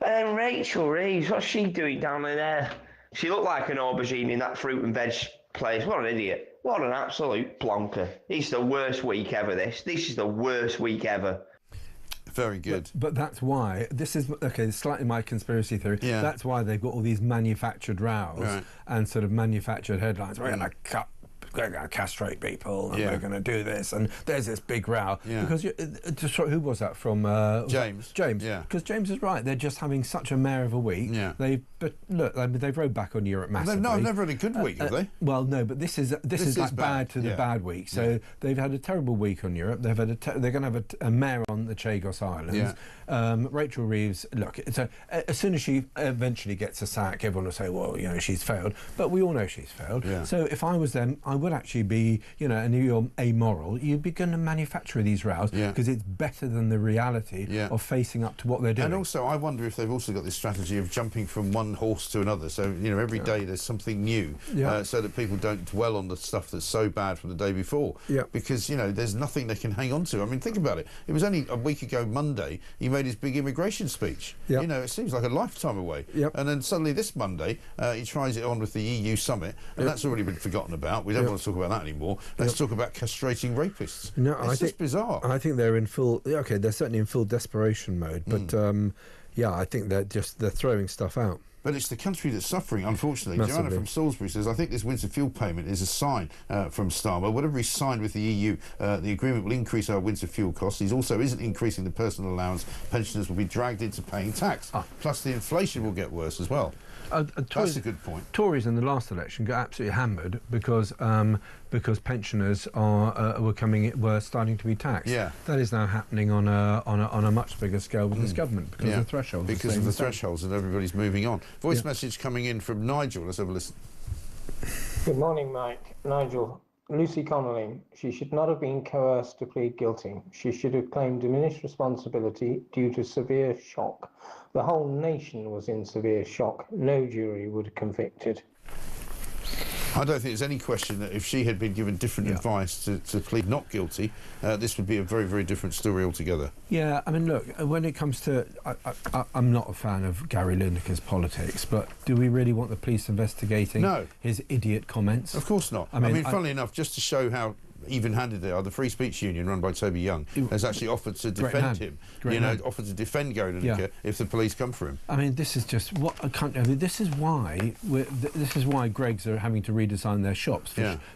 Rachel Reeves, what's she doing down there? She looked like an aubergine in that fruit and veg place. What an idiot. What an absolute plonker. It's the worst week ever, this. This is the worst week ever. Very good. But that's why, this is, okay, slightly my conspiracy theory, that's why they've got all these manufactured rows and sort of manufactured headlines. We're going to castrate people and we're going to do this, and there's this big row. Because who was that from? James. James. Because James is right. They're just having such a mare of a week. But look, I mean, they've rode back on Europe massively. They've never had a good week, have they? Well, no, but this is like bad to the bad week. So they've had a terrible week on Europe. They've had they're going to have a mare on the Chagos Islands. Rachel Reeves. Look, as soon as she eventually gets a sack, everyone will say, well, she's failed. But we all know she's failed. So if I was them, I would actually be, and you're amoral, you'd be going to manufacture these rows because it's better than the reality of facing up to what they're doing. And also, I wonder if they've also got this strategy of jumping from one horse to another. So, every day there's something new so that people don't dwell on the stuff that's so bad from the day before. Because, there's nothing they can hang on to. I mean, think about it. It was only a week ago Monday he made his big immigration speech. It seems like a lifetime away. And then suddenly this Monday he tries it on with the EU summit, and that's already been forgotten about. We don't want to talk about that anymore. Let's talk about castrating rapists. No, it's just bizarre. I think they're in full. Okay, they're certainly in full desperation mode. But I think they're throwing stuff out. But it's the country that's suffering, unfortunately. Massively. Joanna from Salisbury says, I think this winter fuel payment is a sign from Starmer. Whatever he's signed with the EU, the agreement will increase our winter fuel costs. He also isn't increasing the personal allowance. Pensioners will be dragged into paying tax. Plus, the inflation will get worse as well. That's a good point. Tories in the last election got absolutely hammered because pensioners were starting to be taxed. That is now happening on a much bigger scale with this government because of the thresholds. Because of the thresholds, and everybody's moving on. Voice message coming in from Nigel. Let's have a listen. Good morning, Mike. Nigel. Lucy Connolly. She should not have been coerced to plead guilty. She should have claimed diminished responsibility due to severe shock. The whole nation was in severe shock. No jury would have convicted. I don't think there's any question that if she had been given different advice to plead not guilty, this would be a very, very different story altogether. Yeah, I mean, look, when it comes to... I'm not a fan of Gary Lineker's politics, but do we really want the police investigating his idiot comments? Of course not. I mean, funnily enough, just to show how even-handed they are. The Free Speech Union, run by Toby Young, has actually offered to defend him. Offered to defend Gary Lineker if the police come for him. I mean, this is just what I can't. I mean, this is why Greggs are having to redesign their shops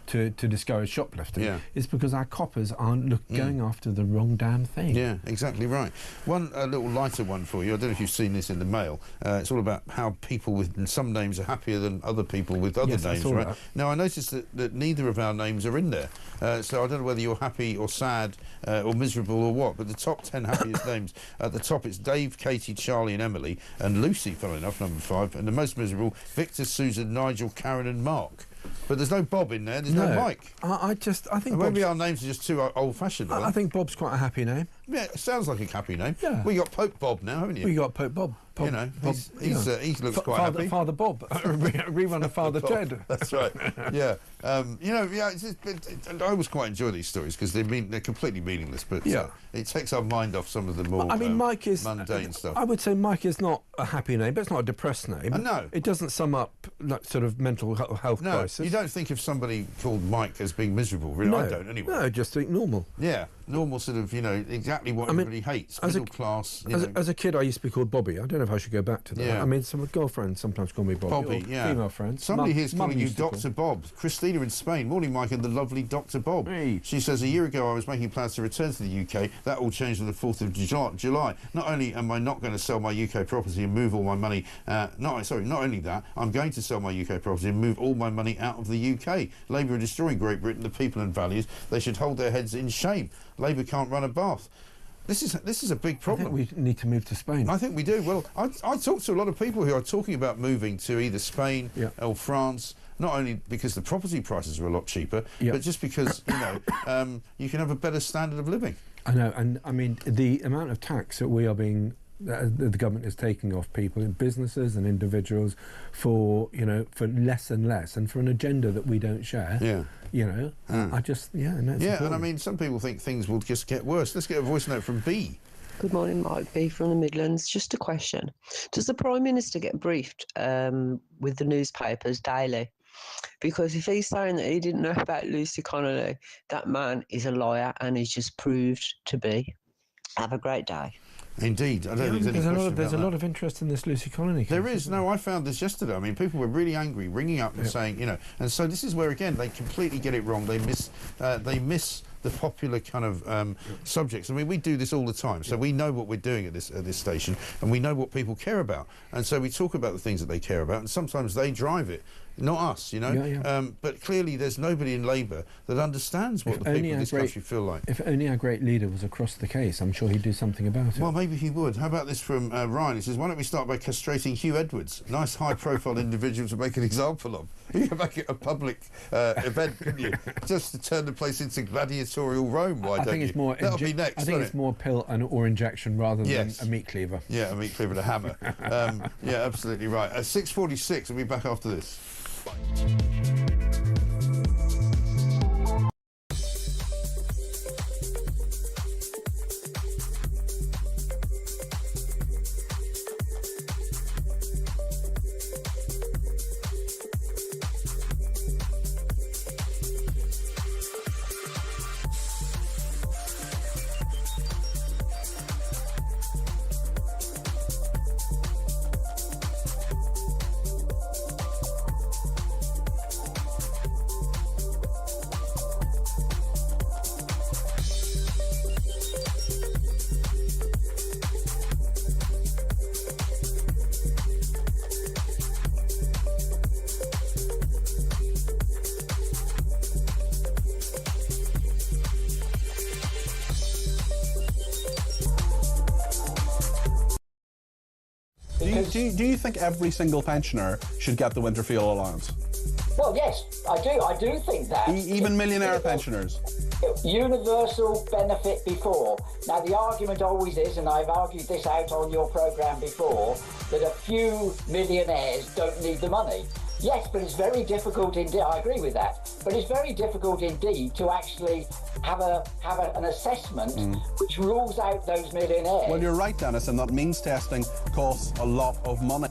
to discourage shoplifting. Yeah. It's because our coppers aren't going after the wrong damn thing. Yeah, exactly right. One little lighter one for you. I don't know if you've seen this in the Mail. It's all about how people with some names are happier than other people with other names, right? Now, I noticed that neither of our names are in there. So I don't know whether you're happy or sad or miserable or what, but the top 10 happiest names, at the top it's Dave, Katie, Charlie and Emily, and Lucy, funnily enough, number 5, and the most miserable, Victor, Susan, Nigel, Karen and Mark. But there's no Bob in there, there's no Mike. I think maybe our names are just too old-fashioned. I think Bob's quite a happy name. Yeah, it sounds like a happy name. Yeah. We got Pope Bob now, haven't you? We got Pope Bob. You know, he looks quite happy. Father Bob, rerun of Father Ted. That's right. Yeah, I always quite enjoy these stories because they're completely meaningless, but it takes our mind off some of the more Mike is mundane stuff. I would say Mike is not a happy name, but it's not a depressed name. No, it doesn't sum up like sort of mental health crisis. You don't think of somebody called Mike as being miserable, really? No, I don't anyway. No, just think normal. Yeah, normal sort of, exactly what everybody hates. Middle class. As a kid, I used to be called Bobby. I don't know if I should go back to that. Yeah. I mean, some girlfriends sometimes call me Bobby. Female friends. Somebody here's calling you Dr. Bob. Christina in Spain. Morning, Mike, and the lovely Dr. Bob. Hey. She says, a year ago I was making plans to return to the UK. That all changed on the 4th of July. Not only am I not going to sell my UK property and move all my money, not only that, I'm going to sell my UK property and move all my money out of the UK. Labour are destroying Great Britain, the people and values. They should hold their heads in shame. Labour can't run a bath. This is a big problem. I think we need to move to Spain. I think we do. Well, I talk to a lot of people who are talking about moving to either Spain or France, not only because the property prices are a lot cheaper, but just because, you can have a better standard of living. I know, and I mean, the amount of tax that we are being the government is taking off people, businesses and individuals for less and less, and for an agenda that we don't share. I just and I mean, some people think things will just get worse. Let's get a voice note from B. Good morning, Mike. B from the Midlands. Just a question: does the Prime Minister get briefed with the newspapers daily? Because if he's saying that he didn't know about Lucy Connolly, that man is a liar and he's just proved to be. Have a great day. Indeed, I don't think there's any question there's a about lot of interest in this Lucy Connolly case. There is. No, I found this yesterday. I mean, people were really angry, ringing up and saying, and so this is where again they completely get it wrong. They miss the popular kind of subjects. I mean, we do this all the time, so we know what we're doing at this station, and we know what people care about, and so we talk about the things that they care about, and sometimes they drive it. Not us, but clearly there's nobody in Labour that understands what the people in this country feel like. If only our great leader was across the case, I'm sure he'd do something about it. Well, maybe he would. How about this from Ryan? He says, why don't we start by castrating Hugh Edwards? Nice high-profile individual to make an example of. You can make it a public event, couldn't you? Just to turn the place into gladiatorial Rome, why don't you? That'll be next, I think it's more pill or injection rather than a meat cleaver. Yeah, a meat cleaver and a hammer. Yeah, absolutely right. At 6:46, we'll be back after this. Do you think every single pensioner should get the winter fuel allowance? Well, yes, I do. I do think that. Even millionaire pensioners? Universal benefit before. Now, the argument always is, and I've argued this out on your programme before, that a few millionaires don't need the money. Yes, but it's very difficult indeed. I agree with that. But it's very difficult indeed to actually have an assessment which rules out those millionaires. Well, you're right, Dennis, and that means testing costs a lot of money.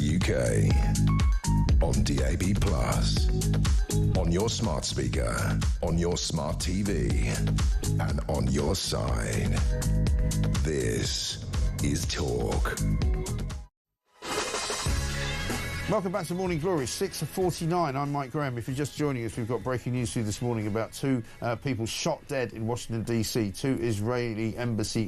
the UK. On DAB+, on your smart speaker, on your smart TV, and on your side. This is Talk. Welcome back to Morning Glory, 6:49. I'm Mike Graham. If you're just joining us, we've got breaking news for you this morning about two people shot dead in Washington, D.C., two Israeli embassy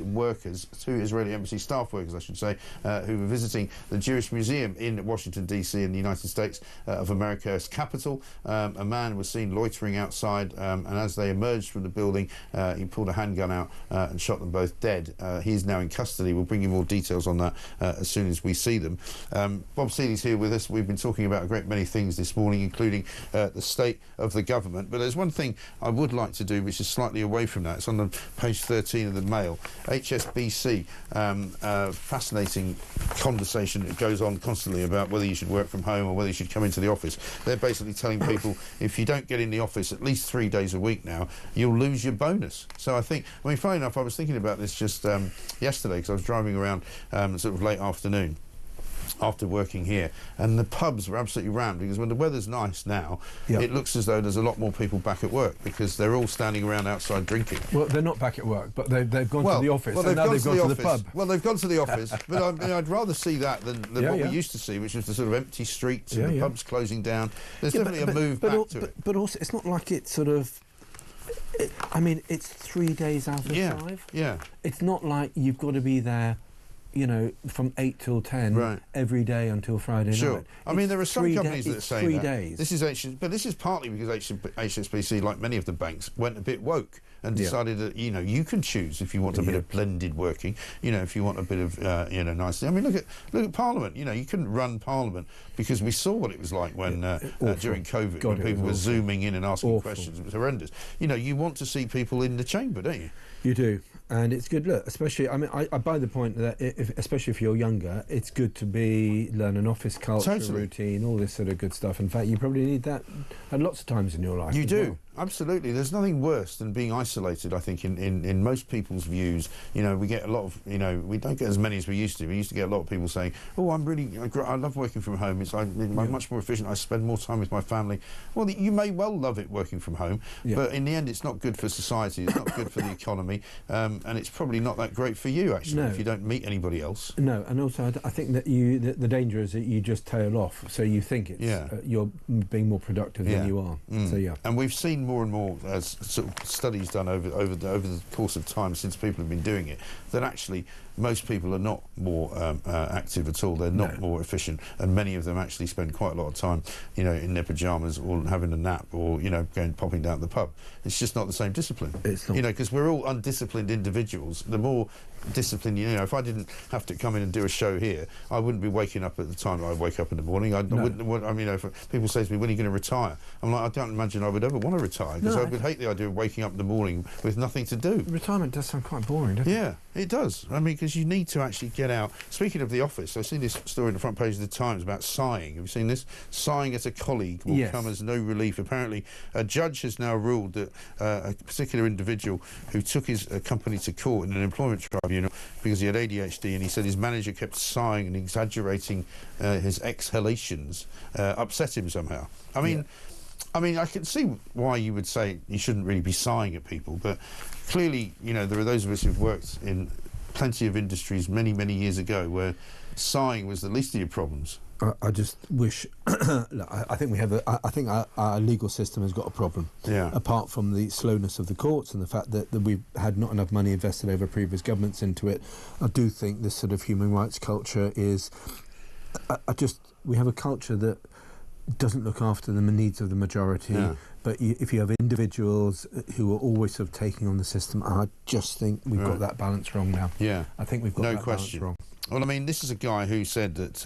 staff workers, I should say, who were visiting the Jewish Museum in Washington, D.C. in the United States of America's capital. A man was seen loitering outside, and as they emerged from the building, he pulled a handgun out and shot them both dead. He is now in custody. We'll bring you more details on that as soon as we see them. Bob Seeley's here with us. We've been talking about a great many things this morning, including the state of the government. But there's one thing I would like to do, which is slightly away from that. It's on the page 13 of the Mail. HSBC, fascinating conversation that goes on constantly about whether you should work from home or whether you should come into the office. They're basically telling people if you don't get in the office at least 3 days a week now, you'll lose your bonus. So I mean, funny enough, I was thinking about this just yesterday because I was driving around sort of late afternoon after working here, and the pubs were absolutely rammed because when the weather's nice now, it looks as though there's a lot more people back at work because they're all standing around outside drinking. Well, they're not back at work, but they've gone to the office, and now they've gone to the pub. Well, they've gone to the office, but I'd rather see that than what we used to see, which was the sort of empty streets and the pubs closing down. There's definitely a move back to it. But also, it's not like it's sort of... I mean, it's 3 days out of 5. Yeah. It's not like you've got to be there, you know, from 8 till 10 every day until Friday night. I mean, there are some companies that say 3 that. days. But this is partly because HSBC, like many of the banks, went a bit woke and decided that, you know, you can choose if you want a bit of blended working, you know, if you want a bit of, nice. I mean, look at Parliament. You know, you couldn't run Parliament because we saw what it was like when during COVID, when people were zooming in and asking questions. It was horrendous. You know, you want to see people in the chamber, don't you? You do. And it's good, look, especially, I mean, I buy the point that, especially if you're younger, it's good to learn an office culture, routine, all this sort of good stuff. In fact, you probably need that at lots of times in your life. You do. Absolutely. There's nothing worse than being isolated, I think, in most people's views. You know, we get a lot of, you know, we don't get as many as we used to. We used to get a lot of people saying, oh, I love working from home. I'm much more efficient. I spend more time with my family. Well, you may well love it working from home, but in the end, it's not good for society. It's not good for the economy. And it's probably not that great for you, actually, if you don't meet anybody else. No, and also I think that the danger is that you just tail off. So you think it's you're being more productive than you are. So, and we've seen more and more sort of studies done over the course of time since people have been doing it, that actually most people are not more active at all. They're not more efficient, and many of them actually spend quite a lot of time, you know, in their pyjamas or having a nap or, you know, popping down to the pub. It's just not the same discipline. It's not. You know, because we're all undisciplined individuals. The more discipline, you know, if I didn't have to come in and do a show here, I wouldn't be waking up at the time I wake up in the morning. I mean, you know, if people say to me, when are you going to retire? I'm like, I don't imagine I would ever want to retire, because I would hate the idea of waking up in the morning with nothing to do. Retirement does sound quite boring, doesn't it? Yeah, it does. I mean, because you need to actually get out. Speaking of the office, I've seen this story on the front page of the Times about sighing. Have you seen this? Sighing at a colleague will come as no relief. Apparently, a judge has now ruled that a particular individual who took his company to court in an employment tribunal because he had ADHD, and he said his manager kept sighing and exaggerating his exhalations, upset him somehow. I mean, I can see why you would say you shouldn't really be sighing at people, but clearly, you know, there are those of us who've worked in plenty of industries many, many years ago where sighing was the least of your problems. I just wish. Look, I think we have. I think our legal system has got a problem. Yeah. Apart from the slowness of the courts and the fact that we've had not enough money invested over previous governments into it, I do think this sort of human rights culture is. We have a culture that doesn't look after the needs of the majority. Yeah. But if you have individuals who are always sort of taking on the system, I just think we've got that balance wrong now. Yeah. I think we've got that balance wrong. Well, I mean, this is a guy who said that,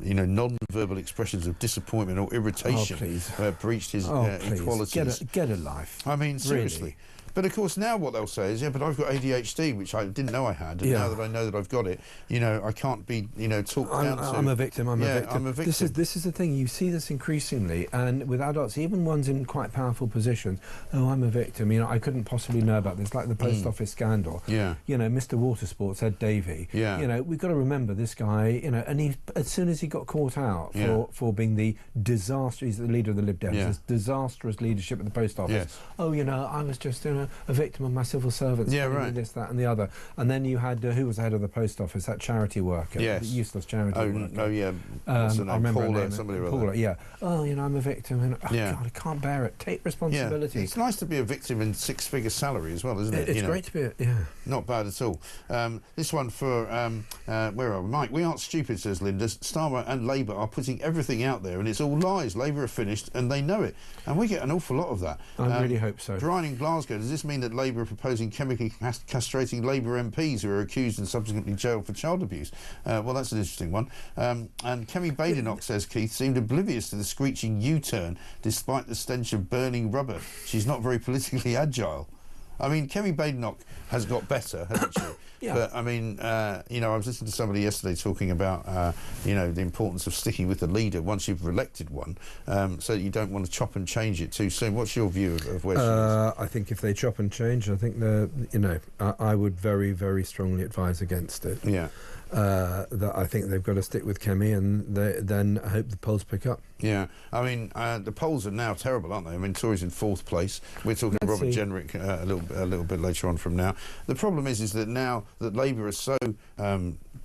you know, non-verbal expressions of disappointment or irritation breached his equalities. Get a life. I mean, seriously. But of course now what they'll say is, yeah, but I've got ADHD, which I didn't know I had, and now that I know that I've got it, you know, I can't be, you know, talked down to. I'm a victim. I'm a victim. I'm a victim. This is the thing. You see this increasingly, and with adults, even ones in quite powerful positions. Oh, I'm a victim. You know, I couldn't possibly know about this, like the post office scandal. Yeah. You know, Mr. Watersports, Ed Davey. Yeah. You know, we've got to remember this guy. You know, and he, as soon as he got caught out for being the disaster, he's the leader of the Lib Dems. This disastrous leadership at the post office. Yes. Oh, you know, I was just a victim of my civil servants. Yeah, right. This, that, and the other. And then you had who was the head of the post office? That charity worker. Yes. The useless charity worker. Oh, yeah. What's her name? I remember her Paula, name. somebody or Paula, other. yeah. Oh, you know, I'm a victim. And, God, I can't bear it. Take responsibility. Yeah. It's nice to be a victim in six-figure salary as well, isn't it? It's great to be, Not bad at all. This one for, where are we? Mike, we aren't stupid, says Linda. Starmer and Labour are putting everything out there, and it's all lies. Labour are finished, and they know it. And we get an awful lot of that. I really hope so. Brian in Glasgow, does this mean that Labour are proposing chemically castrating Labour MPs who are accused and subsequently jailed for child abuse? Well, that's an interesting one. And Kemi Badenoch, says Keith, seemed oblivious to the screeching U-turn despite the stench of burning rubber. She's not very politically agile. I mean, Kemi Badenoch has got better, hasn't she? Yeah. But, I mean, you know, I was listening to somebody yesterday talking about, you know, the importance of sticking with the leader once you've elected one, so that you don't want to chop and change it too soon. What's your view of where she is? I think if they chop and change, I think you know, I would very, very strongly advise against it. Yeah. That I think they've got to stick with Kemi, and then I hope the polls pick up. Yeah, I mean, the polls are now terrible, aren't they? I mean, Tories in 4th place. We're talking to Robert Jenrick a little bit later on from now. The problem is that now that Labour is so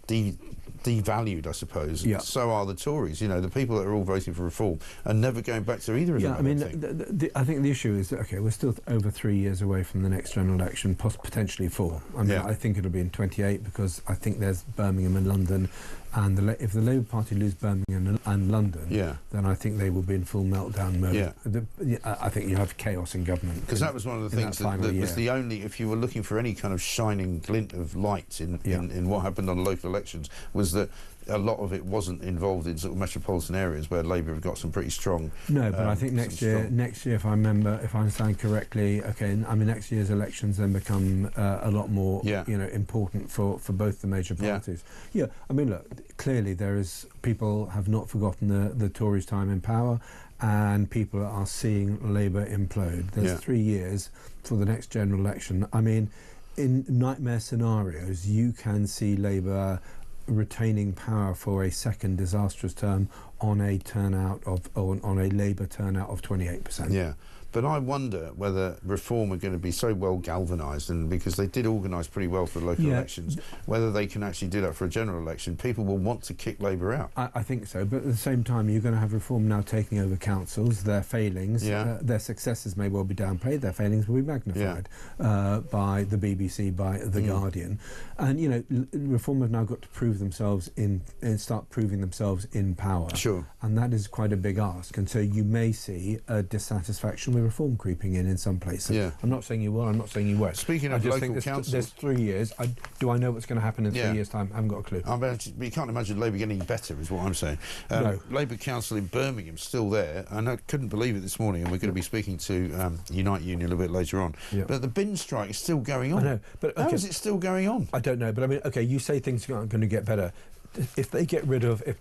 devalued, I suppose, so are the Tories. You know, the people that are all voting for reform are never going back to either of them. I mean, I think the issue is that, OK, we're still over 3 years away from the next general election, potentially 4. I mean, I think it'll be in 28 because I think there's Birmingham and London, and if the Labour Party lose Birmingham and London, then I think they will be in full meltdown mode. I think you have chaos in government. Because that was one of the things that was the only, if you were looking for any kind of shining glint of light in what happened on local elections, was that a lot of it wasn't involved in sort of metropolitan areas where Labour have got some pretty strong. No, but I think next year, if I understand correctly, OK, I mean, next year's elections then become a lot more, you know, important for both the major parties. Yeah, I mean, look, clearly people have not forgotten the Tories' time in power, and people are seeing Labour implode. There's 3 years for the next general election. I mean, in nightmare scenarios, you can see Labour retaining power for a second disastrous term on a Labour turnout of 28%. Yeah. But I wonder whether Reform are going to be so well galvanised, and because they did organise pretty well for the local elections, whether they can actually do that for a general election. People will want to kick Labour out. I think so, but at the same time, you're going to have Reform now taking over councils. Their failings, their successes may well be downplayed. Their failings will be magnified by the BBC, by the Guardian, and you know, Reform have now got to prove themselves start proving themselves in power. Sure, and that is quite a big ask. And so you may see a dissatisfaction with Reform creeping in some places. Yeah. I'm not saying you will, I'm not saying you won't. Speaking of local councils, there's 3 years. Do I know what's going to happen in 3 years' time? I haven't got a clue. You can't imagine Labour getting better, is what I'm saying. No. Labour Council in Birmingham's still there, and I couldn't believe it this morning, and we're going to be speaking to Unite Union a little bit later on. Yeah. But the bin strike is still going on. I know, but how is it still going on? I don't know, but I mean, OK, you say things aren't going to get better. If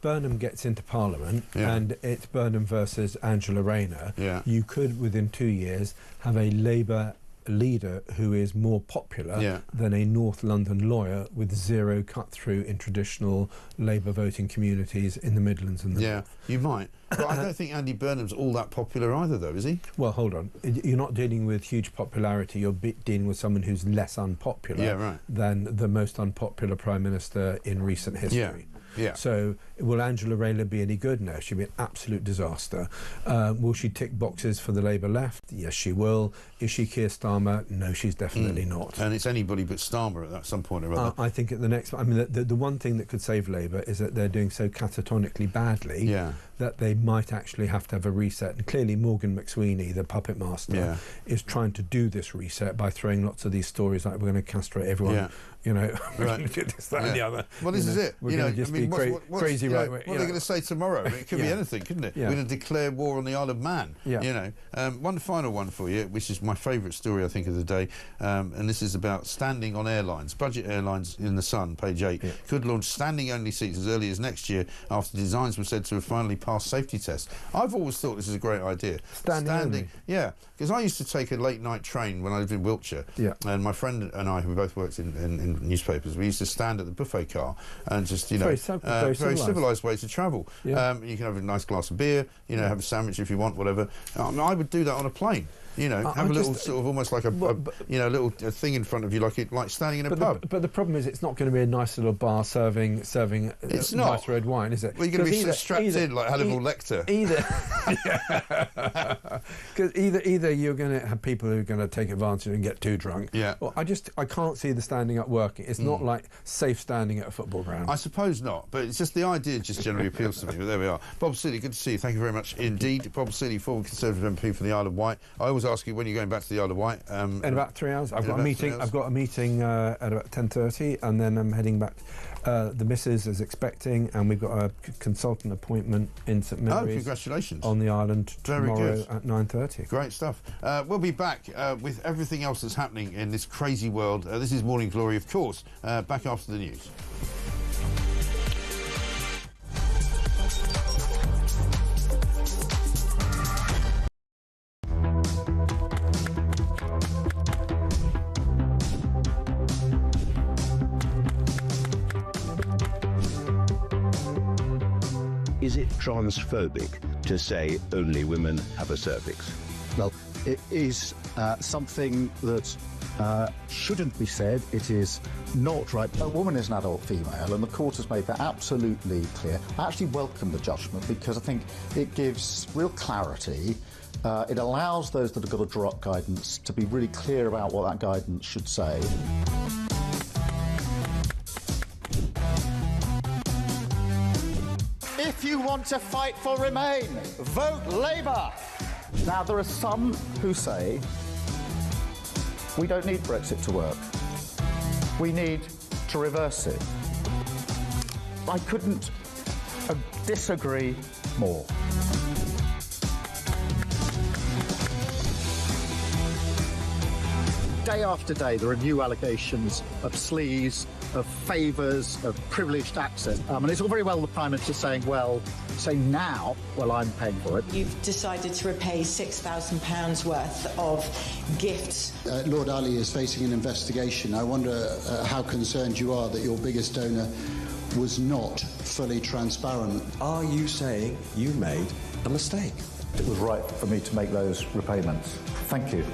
Burnham gets into Parliament and it's Burnham versus Angela Rayner, you could, within 2 years, have a Labour leader who is more popular than a North London lawyer with zero cut-through in traditional Labour voting communities in the Midlands and the North. You might. But I don't think Andy Burnham's all that popular either, though, is he? Well, hold on. You're not dealing with huge popularity. You're dealing with someone who's less unpopular than the most unpopular Prime Minister in recent history. Yeah. So, will Angela Rayner be any good? No, she'll be an absolute disaster. Will she tick boxes for the Labour left? Yes, she will. Is she Keir Starmer? No, she's definitely not. And it's anybody but Starmer at some point or other. I think at the next... I mean, the one thing that could save Labour is that they're doing so catatonically badly that they might actually have to have a reset. And clearly Morgan McSweeney, the puppet master, is trying to do this reset by throwing lots of these stories like we're going to castrate everyone. You know, we're going to do this, that and the other. Well, this is it. We're going to just be crazy right way. What are they going to say tomorrow? It could be anything, couldn't it? Yeah. We're going to declare war on the Isle of Man. Yeah. You know, one final one for you, which is my favourite story, I think, of the day, and this is about standing on airlines. Budget Airlines in the Sun, page 8, could launch standing-only seats as early as next year after designs were said to have finally passed safety tests. I've always thought this is a great idea. Standing. Yeah, because I used to take a late-night train when I lived in Wiltshire, and my friend and I, who both worked in newspapers, we used to stand at the buffet car and just, you know, very civilised way to travel. You can have a nice glass of beer, you know, have a sandwich if you want, whatever. I would do that on a plane. You know, have a little sort of almost like a little thing in front of you, like standing in a pub. But the problem is, it's not going to be a nice little bar serving it's nice red wine, is it? Well, you're going to be strapped in like Hannibal Lecter. Because either you're going to have people who are going to take advantage and get too drunk. Yeah. Well, I can't see the standing up working. It's not like safe standing at a football ground. I suppose not, but it's just the idea just generally appeals to me. But there we are. Bob Seeley, good to see you. Thank you very much indeed. Bob Seeley, former Conservative MP for the Isle of Wight. I always ask you when you're going back to the Isle of Wight. In about 3 hours. I've got a meeting at about 10:30, and then I'm heading back. The missus is expecting, and we've got a consultant appointment in St Mary's. Oh, congratulations. On the island tomorrow at 9:30. Great stuff. We'll be back with everything else that's happening in this crazy world. This is Morning Glory, of course, back after the news. Is it transphobic to say only women have a cervix? Well, it is something that shouldn't be said. It is not right. A woman is an adult female, and the court has made that absolutely clear. I actually welcome the judgment because I think it gives real clarity. It allows those that have got to draw up guidance to be really clear about what that guidance should say. If you want to fight for Remain, vote Labour. Now, there are some who say we don't need Brexit to work. We need to reverse it. I couldn't disagree more. Day after day, there are new allegations of sleaze, of favours, of privileged access. And it's all very well the Prime Minister saying, well, say now, well, I'm paying for it. You've decided to repay £6,000 worth of gifts. Lord Ali is facing an investigation. I wonder how concerned you are that your biggest donor was not fully transparent. Are you saying you made a mistake? It was right for me to make those repayments. Thank you.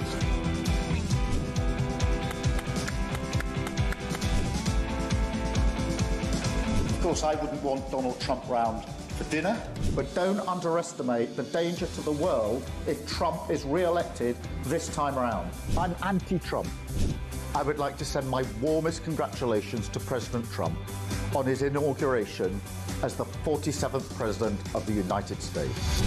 Of course, I wouldn't want Donald Trump round for dinner, but don't underestimate the danger to the world if Trump is re-elected this time around. I'm anti-Trump. I would like to send my warmest congratulations to President Trump on his inauguration as the 47th President of the United States.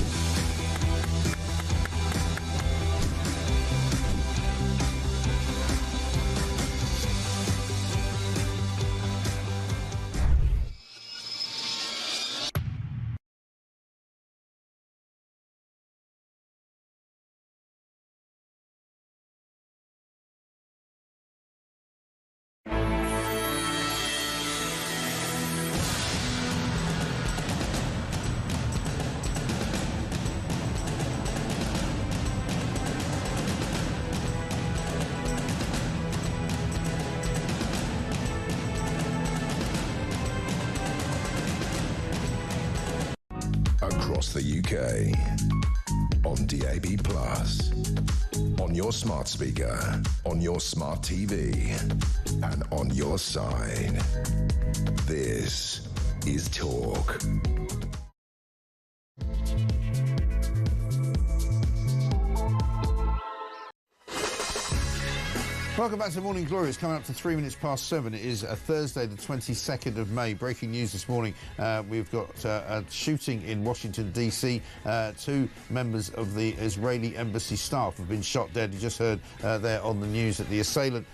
Across the UK, on DAB+, on your smart speaker, on your smart TV, and on your side. This is Talk. Welcome back to Morning Glory. It's coming up to 3 minutes past 7. It is Thursday, the 22nd of May. Breaking news this morning. We've got a shooting in Washington, D.C. 2 members of the Israeli embassy staff have been shot dead. You just heard there on the news that the assailant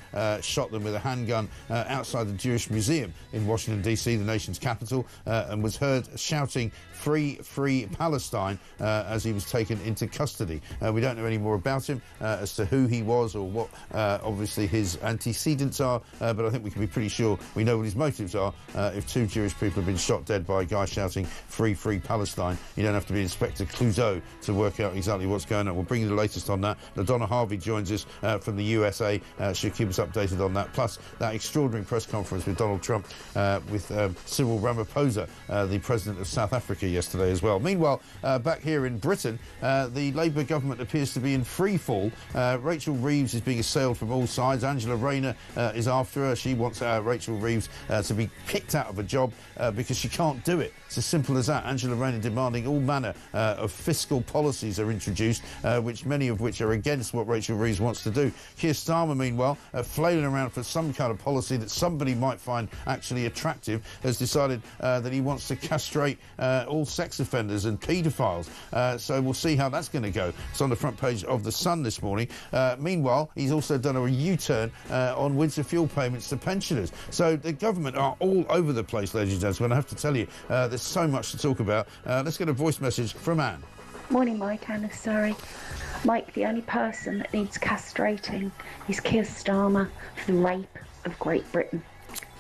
shot them with a handgun outside the Jewish Museum in Washington, D.C., the nation's capital, and was heard shouting, "Free, free Palestine," as he was taken into custody. We don't know any more about him as to who he was or what, obviously, his antecedents are, but I think we can be pretty sure we know what his motives are. If 2 Jewish people have been shot dead by a guy shouting "Free, free Palestine," you don't have to be Inspector Clouseau to work out exactly what's going on. We'll bring you the latest on that. LaDonna Harvey joins us from the USA. She'll keep us updated on that, plus that extraordinary press conference with Donald Trump, with Cyril Ramaphosa, the president of South Africa, yesterday as well. Meanwhile, back here in Britain, the Labour government appears to be in free fall. Rachel Reeves is being assailed from all sides. Angela Rayner is after her. She wants Rachel Reeves to be kicked out of a job because she can't do it. It's as simple as that. Angela Rayner demanding all manner of fiscal policies are introduced, many of which are against what Rachel Reeves wants to do. Keir Starmer, meanwhile, flailing around for some kind of policy that somebody might find actually attractive, has decided that he wants to castrate all sex offenders and paedophiles. So we'll see how that's going to go. It's on the front page of The Sun this morning. Meanwhile, he's also done a U-turn on winter fuel payments to pensioners. So the government are all over the place, ladies and gentlemen. I have to tell you, there's so much to talk about. Let's get a voice message from Anne. Morning, Mike. Anna, sorry. Mike, the only person that needs castrating is Keir Starmer for the rape of Great Britain.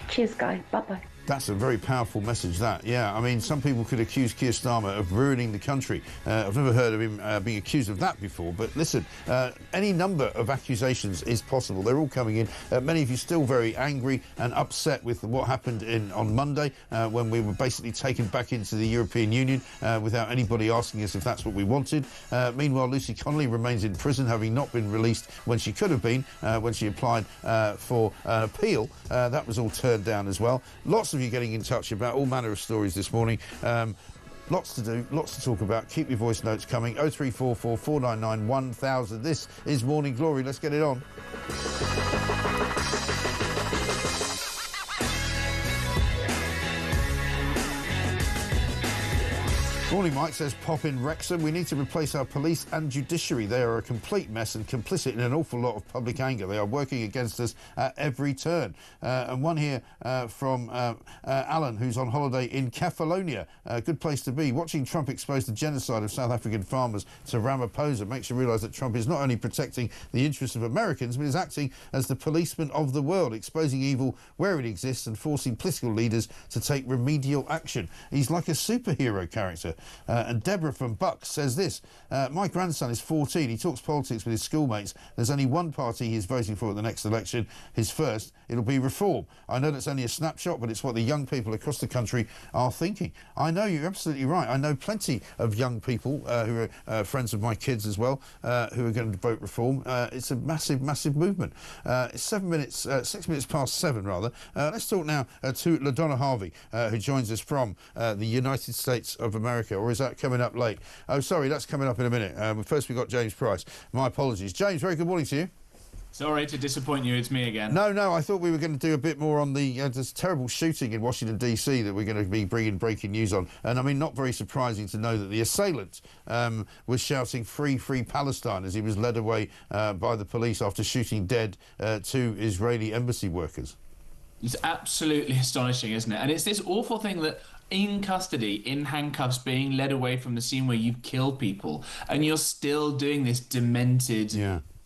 Cheers, guys. Bye-bye. That's a very powerful message, that. Yeah, I mean, some people could accuse Keir Starmer of ruining the country. I've never heard of him being accused of that before. But listen, any number of accusations is possible. They're all coming in. Many of you still very angry and upset with what happened on Monday when we were basically taken back into the European Union without anybody asking us if that's what we wanted. Meanwhile, Lucy Connolly remains in prison, having not been released when she could have been, when she applied for an appeal. That was all turned down as well. Lots of you getting in touch about all manner of stories this morning. Lots to do, lots to talk about. Keep your voice notes coming. 0344 499 1000. This is Morning Glory. Let's get it on. Morning, Mike, says Pop in Wrexham. We need to replace our police and judiciary. They are a complete mess and complicit in an awful lot of public anger. They are working against us at every turn. And one here from Alan, who's on holiday in Catalonia. Good place to be. Watching Trump expose the genocide of South African farmers to Ramaphosa makes you realise that Trump is not only protecting the interests of Americans, but is acting as the policeman of the world, exposing evil where it exists and forcing political leaders to take remedial action. He's like a superhero character. And Deborah from Bucks says this: my grandson is 14. He talks politics with his schoolmates. There's only one party he's voting for at the next election, his first. It'll be Reform. I know that's only a snapshot, but it's what the young people across the country are thinking. I know, you're absolutely right. I know plenty of young people who are friends of my kids as well, who are going to vote Reform. It's a massive, massive movement. It's 6 minutes past 7, rather. Let's talk now to LaDonna Harvey, who joins us from the United States of America. Or is that coming up late? Oh, sorry, that's coming up in a minute. First, we've got James Price. My apologies. James, very good morning to you. Sorry to disappoint you, it's me again. No, I thought we were going to do a bit more on the this terrible shooting in Washington, D.C. that we're going to be bringing breaking news on. And I mean, not very surprising to know that the assailant was shouting "Free, free Palestine" as he was led away by the police after shooting dead 2 Israeli embassy workers. It's absolutely astonishing, isn't it? And it's this awful thing that in custody, in handcuffs, being led away from the scene where you've killed people, and you're still doing this demented,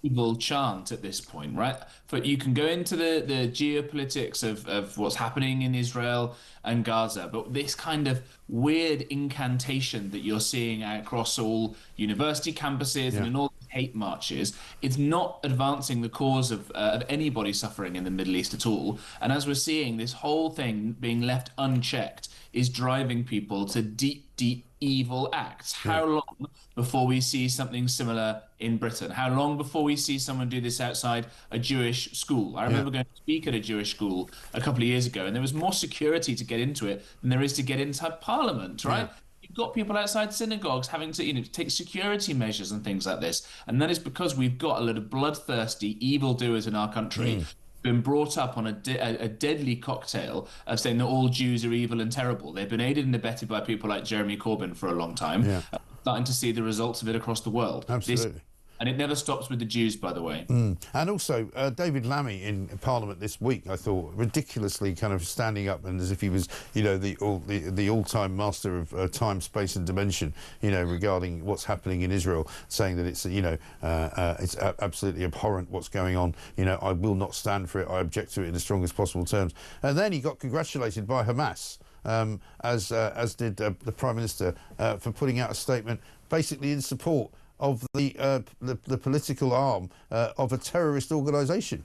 evil chant at this point, right? But you can go into the geopolitics of what's happening in Israel and Gaza, but this kind of weird incantation that you're seeing across all university campuses and in all hate marches, it's not advancing the cause of anybody suffering in the Middle East at all. And as we're seeing, this whole thing being left unchecked is driving people to deep, deep evil acts. How long before we see something similar in Britain? How long before we see someone do this outside a Jewish school? I remember going to speak at a Jewish school a couple of years ago, and there was more security to get into it than there is to get inside Parliament, right? You've got people outside synagogues having to, take security measures and things like this. And that is because we've got a lot of bloodthirsty evildoers in our country been brought up on a deadly cocktail of saying that all Jews are evil and terrible. They've been aided and abetted by people like Jeremy Corbyn for a long time. Yeah. Starting to see the results of it across the world. Absolutely. And it never stops with the Jews, by the way. And also, David Lammy in Parliament this week, I thought, ridiculously kind of standing up and as if he was, the all-time master of time, space and dimension, regarding what's happening in Israel, saying that it's, it's absolutely abhorrent what's going on. I will not stand for it. I object to it in the strongest possible terms. And then he got congratulated by Hamas, as did the Prime Minister, for putting out a statement basically in support of the political arm of a terrorist organisation.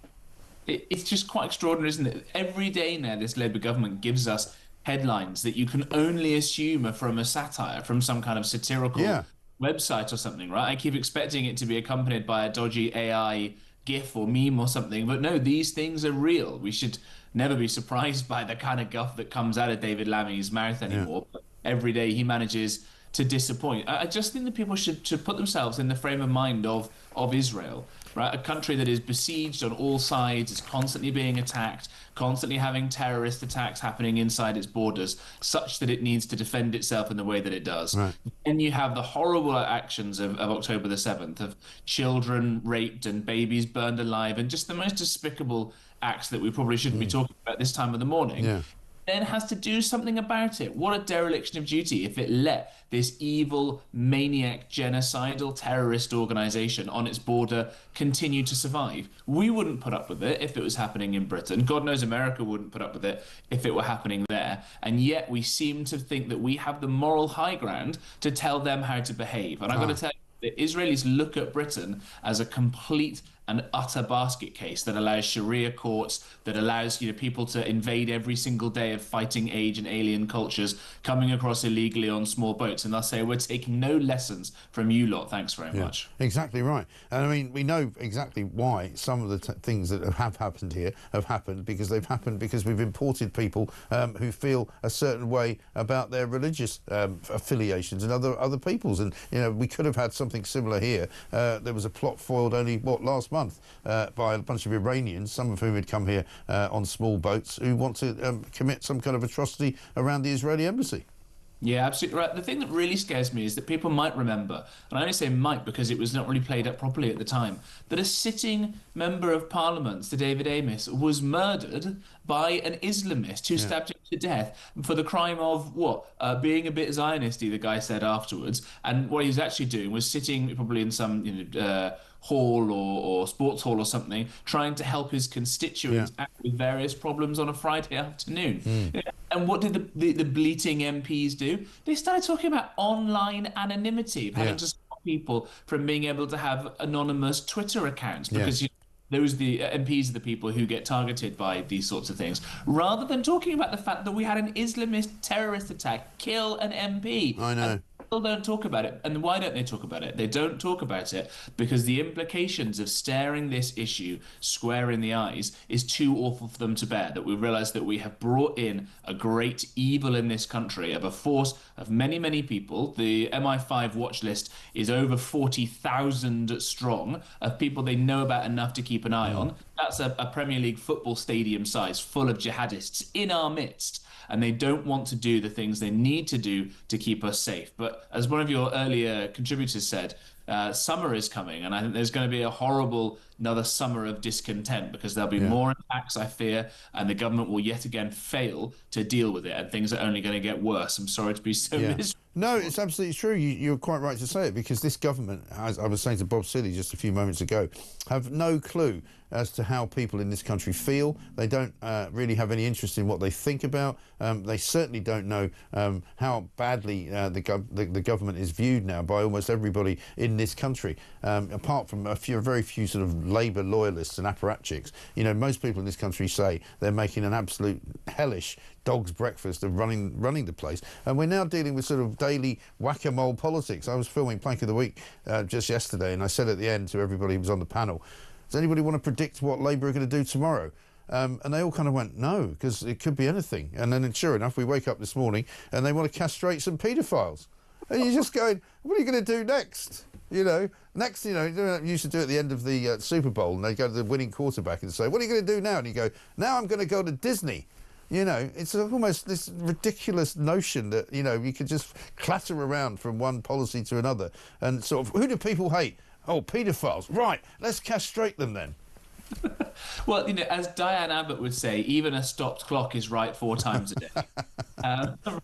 It's just quite extraordinary, isn't it? Every day now, this Labour government gives us headlines that you can only assume are from a satire, from some kind of satirical website or something, right? I keep expecting it to be accompanied by a dodgy AI GIF or meme or something, but no, these things are real. We should never be surprised by the kind of guff that comes out of David Lammy's mouth anymore. But every day he manages to disappoint. I just think that people should put themselves in the frame of mind of Israel, right? A country that is besieged on all sides, is constantly being attacked, constantly having terrorist attacks happening inside its borders, such that it needs to defend itself in the way that it does. Right. And you have the horrible actions of October the 7th, of children raped and babies burned alive, and just the most despicable acts that we probably shouldn't be talking about this time of the morning. Yeah. Then has to do something about it. What a dereliction of duty if it let this evil, maniac, genocidal terrorist organisation on its border continue to survive. We wouldn't put up with it if it was happening in Britain. God knows America wouldn't put up with it if it were happening there. And yet we seem to think that we have the moral high ground to tell them how to behave. And I've got to tell you, the Israelis look at Britain as a complete and utter basket case that allows Sharia courts, that allows people to invade every single day of fighting age and alien cultures, coming across illegally on small boats, and they'll say, we're taking no lessons from you lot, thanks very much. Exactly right. And I mean, we know exactly why some of the things that have happened here have happened, because they've happened because we've imported people who feel a certain way about their religious affiliations and other peoples. And we could have had something similar here. There was a plot foiled only last month by a bunch of Iranians, some of whom had come here on small boats, who want to commit some kind of atrocity around the Israeli embassy. Yeah, absolutely right. The thing that really scares me is that people might remember, and I only say might because it was not really played up properly at the time, that a sitting member of Parliament, Sir David Amess, was murdered by an Islamist who stabbed him to death for the crime of being a bit Zionisty, the guy said afterwards. And what he was actually doing was sitting probably in some hall or sports hall or something, trying to help his constituents out with various problems on a Friday afternoon. And what did the bleating MPs do? They started talking about online anonymity, of having to stop people from being able to have anonymous Twitter accounts, because the MPs are the people who get targeted by these sorts of things, rather than talking about the fact that we had an Islamist terrorist attack kill an MP. I know. People don't talk about it. And why don't they talk about it? They don't talk about it because the implications of staring this issue square in the eyes is too awful for them to bear, that we realise that we have brought in a great evil in this country of a force of many, many people. The MI5 watch list is over 40,000 strong, of people they know about enough to keep an eye on. That's a Premier League football stadium size full of jihadists in our midst. And they don't want to do the things they need to do to keep us safe. But as one of your earlier contributors said, summer is coming, and I think there's going to be another summer of discontent, because there'll be more attacks, I fear, and the government will yet again fail to deal with it, and things are only going to get worse. I'm sorry to be so miserable. No, it's absolutely true. You're quite right to say it, because this government, as I was saying to Bob Seeley just a few moments ago, have no clue as to how people in this country feel. They don't really have any interest in what they think about. They certainly don't know how badly the government is viewed now by almost everybody in this country, apart from very few sort of Labour loyalists and apparatchiks. Most people in this country say they're making an absolute hellish dog's breakfast of running the place, and we're now dealing with sort of daily whack-a-mole politics. I was filming Plank of the Week just yesterday, and I said at the end to everybody who was on the panel, does anybody want to predict what Labour are going to do tomorrow? And they all kind of went, no, because it could be anything. And then sure enough, we wake up this morning and they want to castrate some paedophiles. And you're just going, what are you going to do next? You know, next, you know, you used to do it at the end of the Super Bowl, and they go to the winning quarterback and say, what are you going to do now? And you go, now I'm going to go to Disney. You know, it's almost this ridiculous notion that, you know, you could just clatter around from one policy to another. And sort of, who do people hate? Oh, paedophiles. Right, let's castrate them then. Well, you know, as Diane Abbott would say, even a stopped clock is right 4 times a day.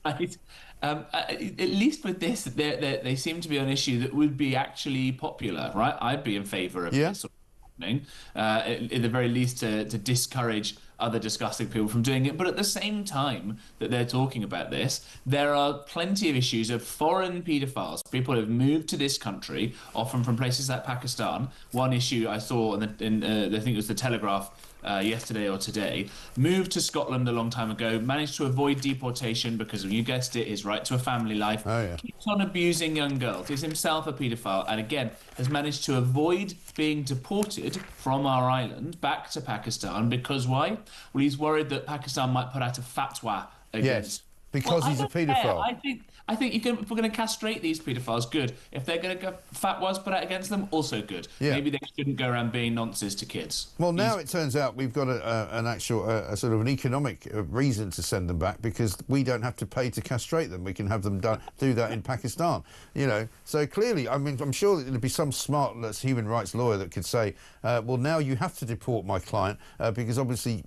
Right. At least with this, they seem to be an issue that would be actually popular, right? I'd be in favour of this sort of happening, at the very least to discourage other disgusting people from doing it. But at the same time that they're talking about this, there are plenty of issues of foreign paedophiles, people who have moved to this country, often from places like Pakistan. One issue I saw I think it was the Telegraph yesterday or today, moved to Scotland a long time ago, managed to avoid deportation because, you guessed it, his right to a family life, keeps on abusing young girls, is himself a paedophile, and again has managed to avoid being deported from our island back to Pakistan. Because why? Well, he's worried that Pakistan might put out a fatwa against... Yes, because he's a paedophile. I think if we're going to castrate these paedophiles, good. If they're going to go fatwas put out against them, also good. Yeah. Maybe they shouldn't go around being nonsense to kids. Well, now it turns out we've got an actual sort of an economic reason to send them back, because we don't have to pay to castrate them. We can have them do that in Pakistan. You know, so clearly, I mean, I'm sure that there'd be some smart human rights lawyer that could say, well, now you have to deport my client because obviously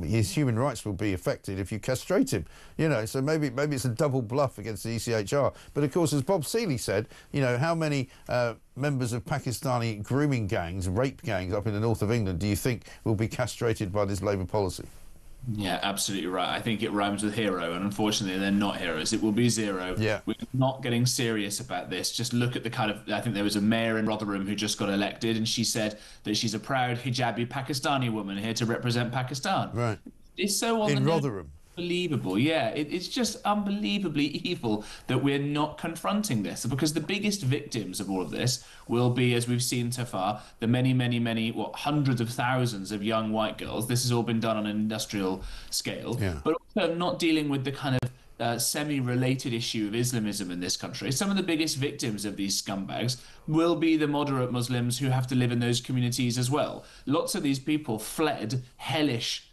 his human rights will be affected if you castrate him. You know, so maybe it's a double bluff against the ECHR. But of course, as Bob Seeley said, you know, how many members of Pakistani grooming gangs, rape gangs up in the north of England do you think will be castrated by this Labour policy? Yeah, absolutely right. I think it rhymes with hero, and unfortunately they're not heroes. It will be zero. Yeah. We're not getting serious about this. Just look at the kind of... I think there was a mayor in Rotherham who just got elected, and she said that she's a proud hijabi Pakistani woman here to represent Pakistan. Right. It's so on in the Rotherham. Unbelievable, yeah. It's just unbelievably evil that we're not confronting this, because the biggest victims of all of this will be, as we've seen so far, the many, many, many, hundreds of thousands of young white girls. This has all been done on an industrial scale, but also not dealing with the kind of semi-related issue of Islamism in this country. Some of the biggest victims of these scumbags will be the moderate Muslims who have to live in those communities as well. Lots of these people fled hellish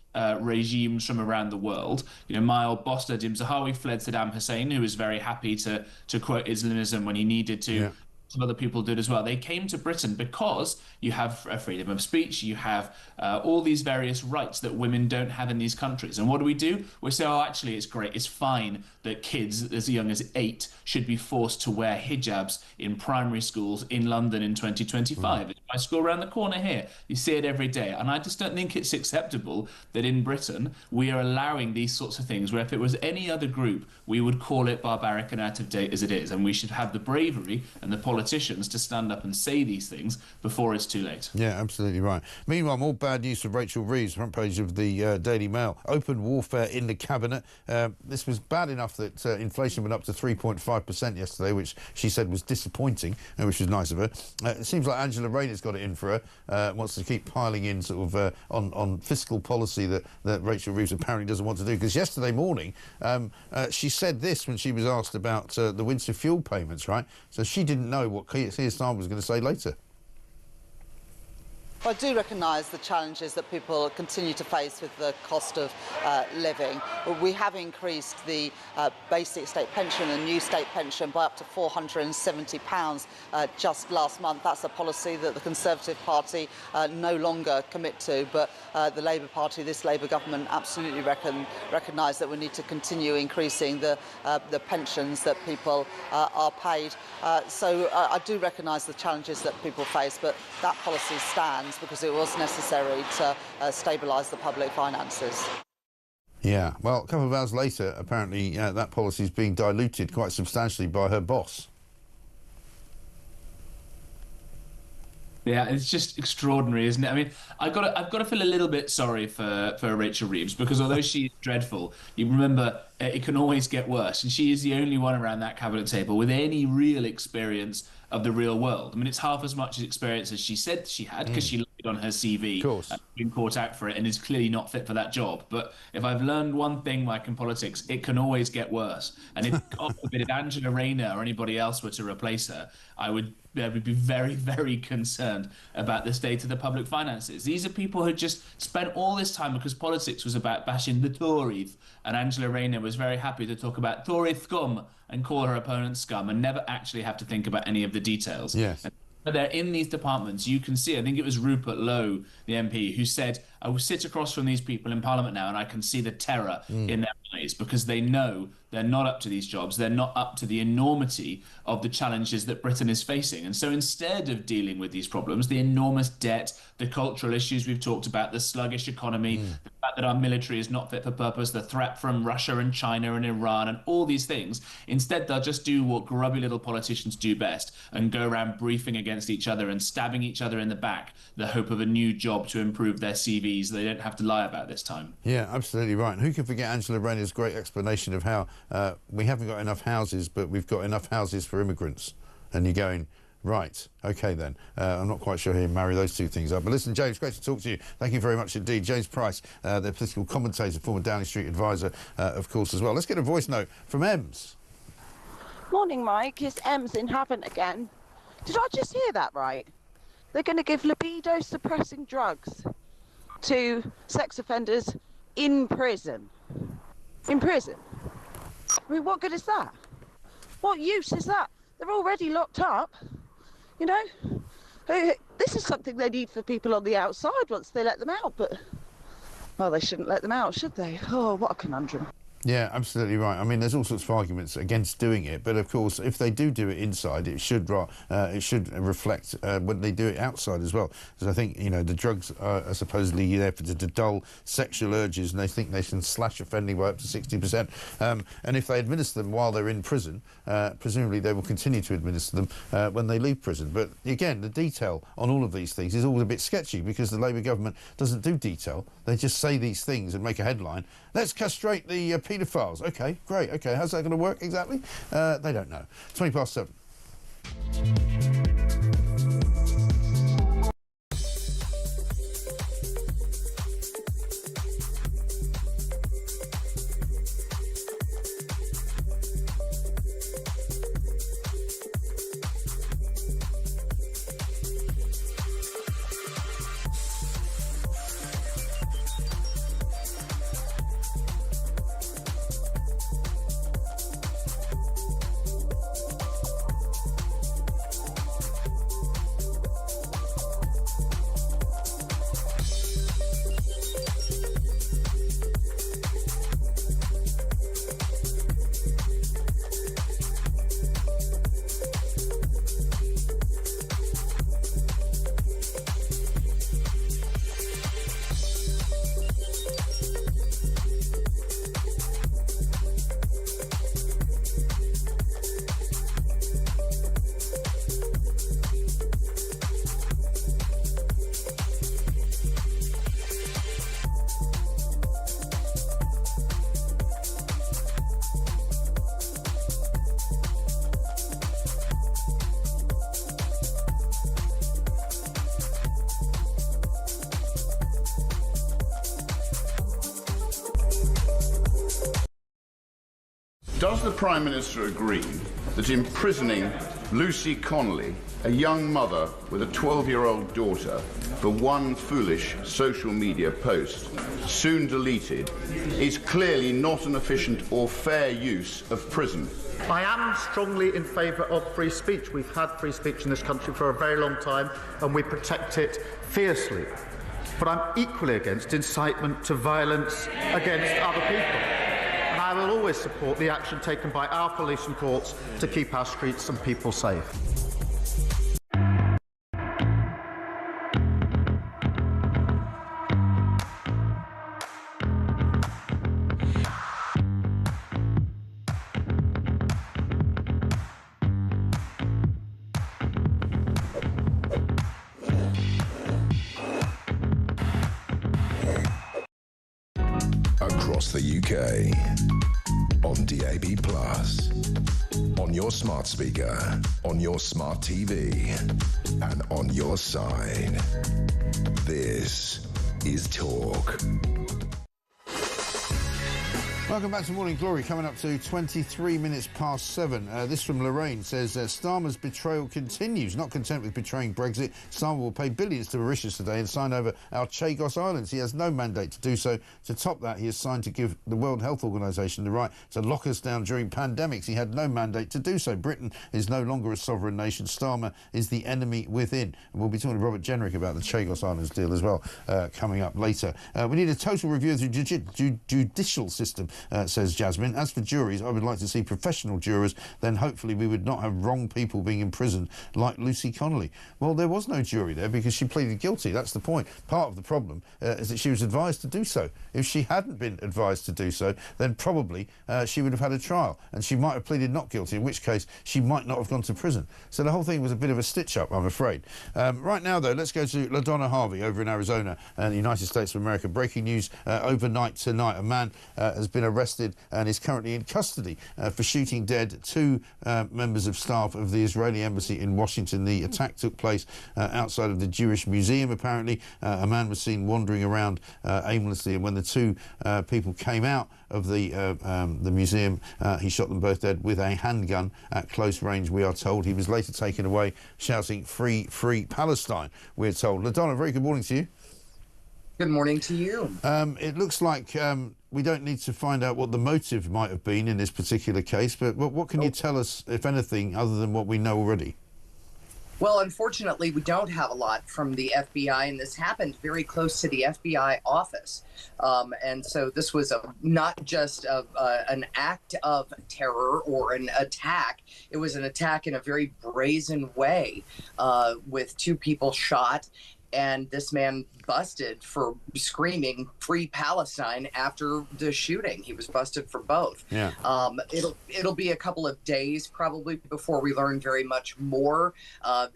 regimes from around the world. You know, my old boss, Nadim Zahawi, fled Saddam Hussein, who was very happy to quote Islamism when he needed to. Yeah. Some other people did as well. They came to Britain because you have freedom of speech, you have all these various rights that women don't have in these countries. And what do? We say, oh, actually, it's great, it's fine that kids as young as 8 should be forced to wear hijabs in primary schools in London in 2025. It's my school around the corner here. You see it every day. And I just don't think it's acceptable that in Britain we are allowing these sorts of things, where if it was any other group, we would call it barbaric and out of date as it is. And we should have the bravery and the politicians to stand up and say these things before it's too late. Yeah, absolutely right. Meanwhile, more bad news for Rachel Reeves, front page of the Daily Mail. Open warfare in the cabinet. This was bad enough that inflation went up to 3.5% yesterday, which she said was disappointing, which was nice of her. It seems like Angela Rayner's got it in for her, wants to keep piling in sort of on fiscal policy that Rachel Reeves apparently doesn't want to do. Because yesterday morning, she said this when she was asked about the winter fuel payments, right? So she didn't know what Keir Starmer was going to say later. I do recognise the challenges that people continue to face with the cost of living. We have increased the basic state pension and new state pension by up to £470 just last month. That's a policy that the Conservative Party no longer commit to, but the Labour Party, this Labour government, absolutely recognise that we need to continue increasing the pensions that people are paid. So I do recognise the challenges that people face, but that policy stands because it was necessary to stabilise the public finances. Yeah, well, a couple of hours later, apparently that policy is being diluted quite substantially by her boss. Yeah, it's just extraordinary, isn't it? I mean, I've got to feel a little bit sorry for Rachel Reeves, because although she's dreadful, you remember it can always get worse, and she is the only one around that cabinet table with any real experience of the real world. I mean, it's half as much experience as she said she had, because she lied on her CV, of course, and been caught out for it, and is clearly not fit for that job. But if I've learned one thing, like in politics, it can always get worse. And if God forbid, if Angela Rayner or anybody else were to replace her, I would be very, very concerned about the state of the public finances. These are people who just spent all this time, because politics was about bashing the Tories, and Angela Rayner was very happy to talk about Tory scum and call her opponent scum, and never actually have to think about any of the details. Yes. But they're in these departments. You can see, I think it was Rupert Lowe, the MP, who said, I will sit across from these people in Parliament now and I can see the terror in their eyes, because they know they're not up to these jobs. They're not up to the enormity of the challenges that Britain is facing. And so instead of dealing with these problems, the enormous debt, the cultural issues we've talked about, the sluggish economy, the fact that our military is not fit for purpose, the threat from Russia and China and Iran and all these things, instead they'll just do what grubby little politicians do best and go around briefing against each other and stabbing each other in the back, the hope of a new job to improve their CVs they don't have to lie about this time. Yeah, absolutely right. And who can forget Angela Rayner's great explanation of how we haven't got enough houses, but we've got enough houses for immigrants. And you're going, right, OK then. I'm not quite sure how you marry those two things up. But listen, James, great to talk to you. Thank you very much indeed. James Price, the political commentator, former Downing Street advisor, of course, as well. Let's get a voice note from Ems. Morning, Mike. It's Ems in Havant again. Did I just hear that right? They're going to give libido-suppressing drugs to sex offenders in prison. In prison? I mean, what good is that? What use is that? They're already locked up, you know? This is something they need for people on the outside once they let them out, but... well, they shouldn't let them out, should they? Oh, what a conundrum. Yeah, absolutely right. I mean, there's all sorts of arguments against doing it, but of course, if they do it inside, it should reflect when they do it outside as well. Because I think, you know, the drugs are supposedly there to dull sexual urges, and they think they can slash offending by up to 60%. And if they administer them while they're in prison, presumably they will continue to administer them when they leave prison. But again, the detail on all of these things is always a bit sketchy, because the Labour government doesn't do detail. They just say these things and make a headline. Let's castrate the paedophiles. OK, great. OK, how's that going to work exactly? They don't know. 7:20. Does the Prime Minister agree that imprisoning Lucy Connolly, a young mother with a 12-year-old daughter, for one foolish social media post, soon deleted, is clearly not an efficient or fair use of prison? I am strongly in favour of free speech. We've had free speech in this country for a very long time, and we protect it fiercely. But I'm equally against incitement to violence against other people. And I will always support the action taken by our police and courts to keep our streets and people safe. across the UK. On DAB+, on your smart speaker, on your smart TV, and on your side. This is Talk. Welcome back to Morning Glory, coming up to 23 minutes past 7. This from Lorraine says, Starmer's betrayal continues. Not content with betraying Brexit, Starmer will pay billions to Mauritius today and sign over our Chagos Islands. He has no mandate to do so. To top that, he has signed to give the World Health Organization the right to lock us down during pandemics. He had no mandate to do so. Britain is no longer a sovereign nation. Starmer is the enemy within. And we'll be talking to Robert Jenrick about the Chagos Islands deal as well, coming up later. We need a total review of the judicial system, says Jasmine. As for juries, I would like to see professional jurors. Then hopefully we would not have wrong people being imprisoned like Lucy Connolly. Well, there was no jury there because she pleaded guilty. That's the point. Part of the problem is that she was advised to do so. If she hadn't been advised to do so, then probably she would have had a trial and she might have pleaded not guilty, in which case she might not have gone to prison. So the whole thing was a bit of a stitch-up, I'm afraid. Right now, though, let's go to LaDonna Harvey over in Arizona, the United States of America. Breaking news overnight tonight. A man has been arrested and is currently in custody for shooting dead two members of staff of the Israeli embassy in Washington. The attack took place outside of the Jewish Museum, apparently. A man was seen wandering around aimlessly, and when the two people came out of the museum, he shot them both dead with a handgun at close range, we are told. He was later taken away shouting, "Free, free Palestine," we're told. LaDonna, very good morning to you. Good morning to you. It looks like we don't need to find out what the motive might have been in this particular case, but what can you tell us, if anything, other than what we know already? Well, unfortunately, we don't have a lot from the FBI, and this happened very close to the FBI office. And so this was not just an act of terror or an attack. It was an attack in a very brazen way, with two people shot. And this man busted for screaming "Free Palestine" after the shooting. He was busted for both. Yeah. It'll be a couple of days probably before we learn very much more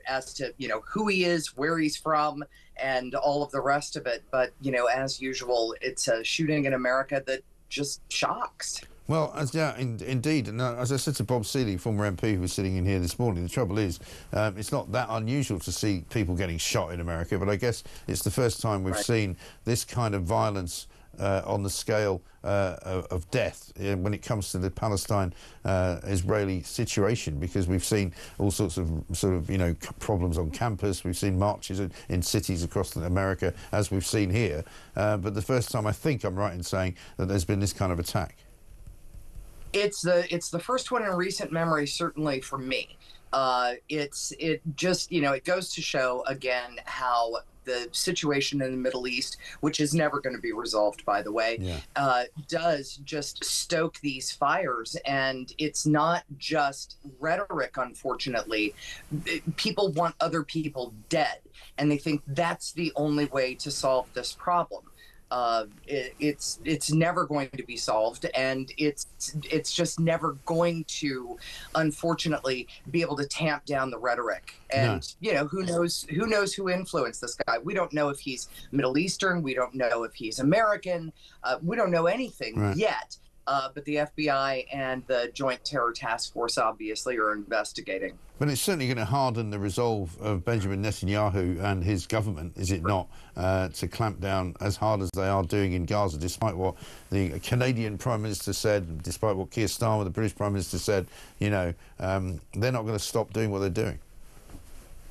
as to who he is, where he's from, and all of the rest of it. But as usual, it's a shooting in America that just shocks. Well, indeed. And as I said to Bob Seeley, former MP who was sitting in here this morning, the trouble is it's not that unusual to see people getting shot in America, but I guess it's the first time we've seen this kind of violence on the scale of death when it comes to the Palestine-Israeli situation, because we've seen all sorts of problems on campus. We've seen marches in cities across America, as we've seen here. But the first time, I think I'm right in saying, that there's been this kind of attack. It's the first one in recent memory, certainly for me. It goes to show again how the situation in the Middle East, which is never going to be resolved, by the way, does just stoke these fires. And it's not just rhetoric, unfortunately. People want other people dead, and they think that's the only way to solve this problem. It's never going to be solved, and it's just never going to, unfortunately, be able to tamp down the rhetoric. And who knows who influenced this guy? We don't know if he's Middle Eastern. We don't know if he's American. We don't know anything yet. But the FBI and the Joint Terror Task Force obviously are investigating. But it's certainly going to harden the resolve of Benjamin Netanyahu and his government, is it not, to clamp down as hard as they are doing in Gaza, despite what the Canadian Prime Minister said, despite what Keir Starmer, the British Prime Minister, said. They're not going to stop doing what they're doing.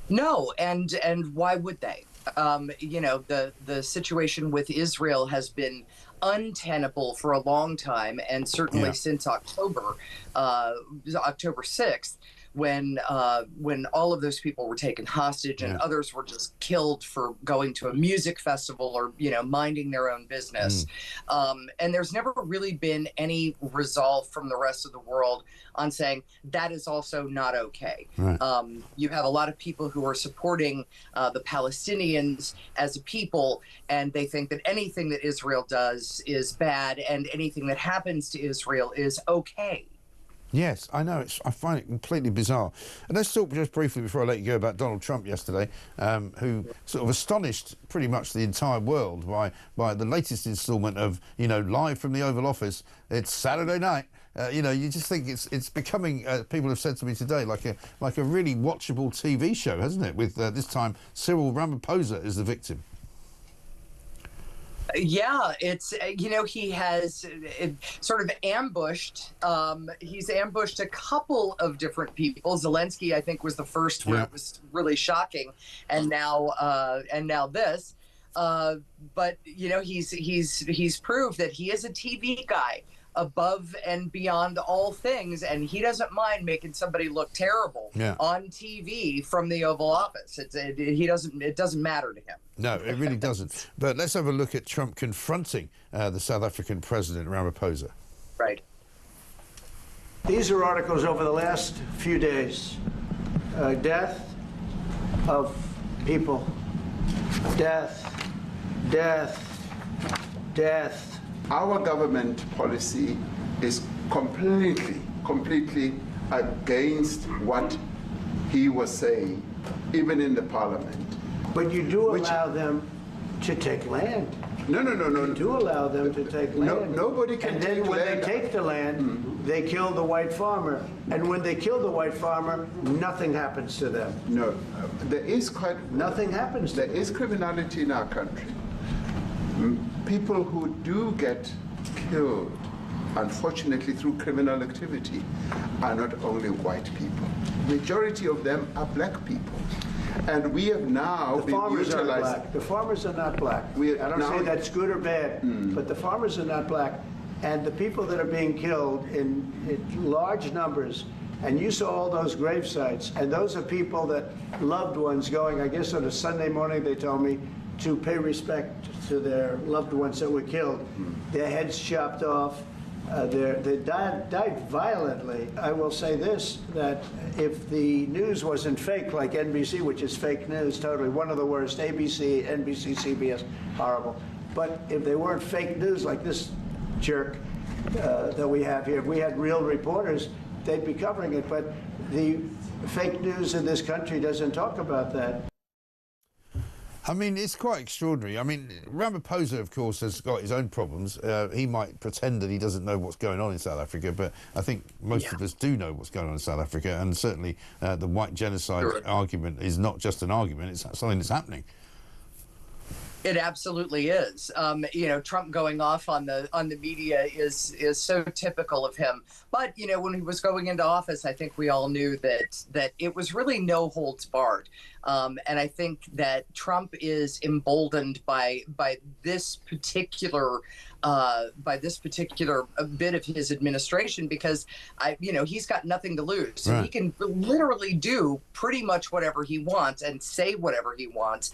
No, and why would they? The situation with Israel has been untenable for a long time, and certainly since October 6th, when all of those people were taken hostage and others were just killed for going to a music festival or minding their own business. And there's never really been any resolve from the rest of the world on saying that is also not okay. You have a lot of people who are supporting the Palestinians as a people, and they think that anything that Israel does is bad and anything that happens to Israel is okay. Yes, I know. I find it completely bizarre. And let's talk just briefly before I let you go about Donald Trump yesterday, who sort of astonished pretty much the entire world by the latest instalment of, live from the Oval Office. It's Saturday night. You just think it's becoming, people have said to me today, like a really watchable TV show, hasn't it? With this time Cyril Ramaphosa as the victim. Yeah, it's, he has sort of ambushed, he's ambushed a couple of different people. Zelensky, I think, was the first where it was really shocking. And now this, but he's proved that he is a TV guy above and beyond all things, and he doesn't mind making somebody look terrible on TV from the Oval Office. It doesn't matter to him. No, it really doesn't. But let's have a look at Trump confronting the South African president, Ramaphosa. Right. These are articles over the last few days. Death of people. Death. Death. Death. Our government policy is completely against what he was saying, even in the parliament. But you do allow them to take land. No. You do allow them to take land. Nobody can take land. And then when they take the land, they kill the white farmer. And when they kill the white farmer, nothing happens to them. No, nothing happens to them. There is criminality in our country. People who do get killed, unfortunately, through criminal activity, are not only white people. Majority of them are black people. And we have now the farmers are black. The farmers are not black. I don't say that's good or bad, but the farmers are not black. And the people that are being killed in large numbers, and you saw all those grave sites, and those are people that loved ones going, I guess on a Sunday morning, they told me, to pay respect to their loved ones that were killed. Their heads chopped off. They died violently. I will say this, that if the news wasn't fake, like NBC, which is fake news, totally, one of the worst, ABC, NBC, CBS, horrible. But if they weren't fake news like this jerk that we have here, if we had real reporters, they'd be covering it. But the fake news in this country doesn't talk about that. I mean, it's quite extraordinary. I mean, Ramaphosa, of course, has got his own problems. He might pretend that he doesn't know what's going on in South Africa, but I think most of us do know what's going on in South Africa, and certainly the white genocide argument is not just an argument, it's something that's happening. It absolutely is. Trump going off on the media is so typical of him. But when he was going into office, I think we all knew that it was really no holds barred. And I think that Trump is emboldened by this particular bit of his administration, because he's got nothing to lose. So he can literally do pretty much whatever he wants and say whatever he wants.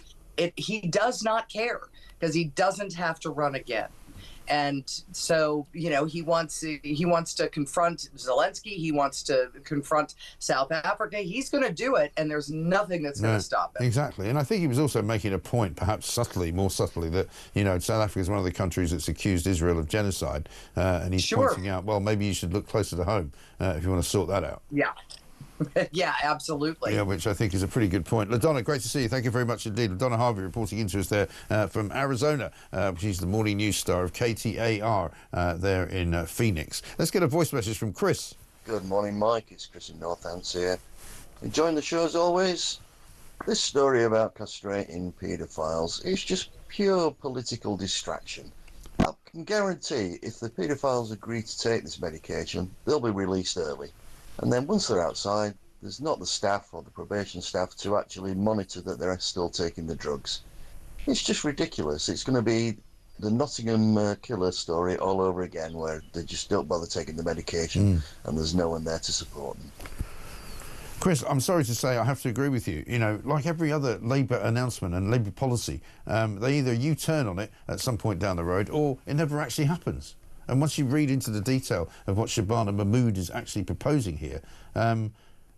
He does not care, because he doesn't have to run again. And so, he wants to confront Zelensky. He wants to confront South Africa. He's going to do it, and there's nothing that's going to stop him. Exactly. And I think he was also making a point, perhaps more subtly, that, South Africa is one of the countries that's accused Israel of genocide. And he's pointing out, well, maybe you should look closer to home if you want to sort that out. Yeah. Yeah, absolutely. Yeah, which I think is a pretty good point. LaDonna, great to see you. Thank you very much indeed. LaDonna Harvey reporting into us there from Arizona. She's the morning news star of KTAR there in Phoenix. Let's get a voice message from Chris. Good morning, Mike. It's Chris in Northants here. Enjoying the show as always. This story about castrating paedophiles is just pure political distraction. I can guarantee if the paedophiles agree to take this medication, they'll be released early. And then once they're outside, there's not the staff or the probation staff to actually monitor that they're still taking the drugs. It's just ridiculous. It's going to be the Nottingham killer story all over again, where they just don't bother taking the medication and there's no one there to support them. Chris, I'm sorry to say I have to agree with you. Like every other Labour announcement and Labour policy, they either U-turn on it at some point down the road, or it never actually happens. And once you read into the detail of what Shabana Mahmood is actually proposing here,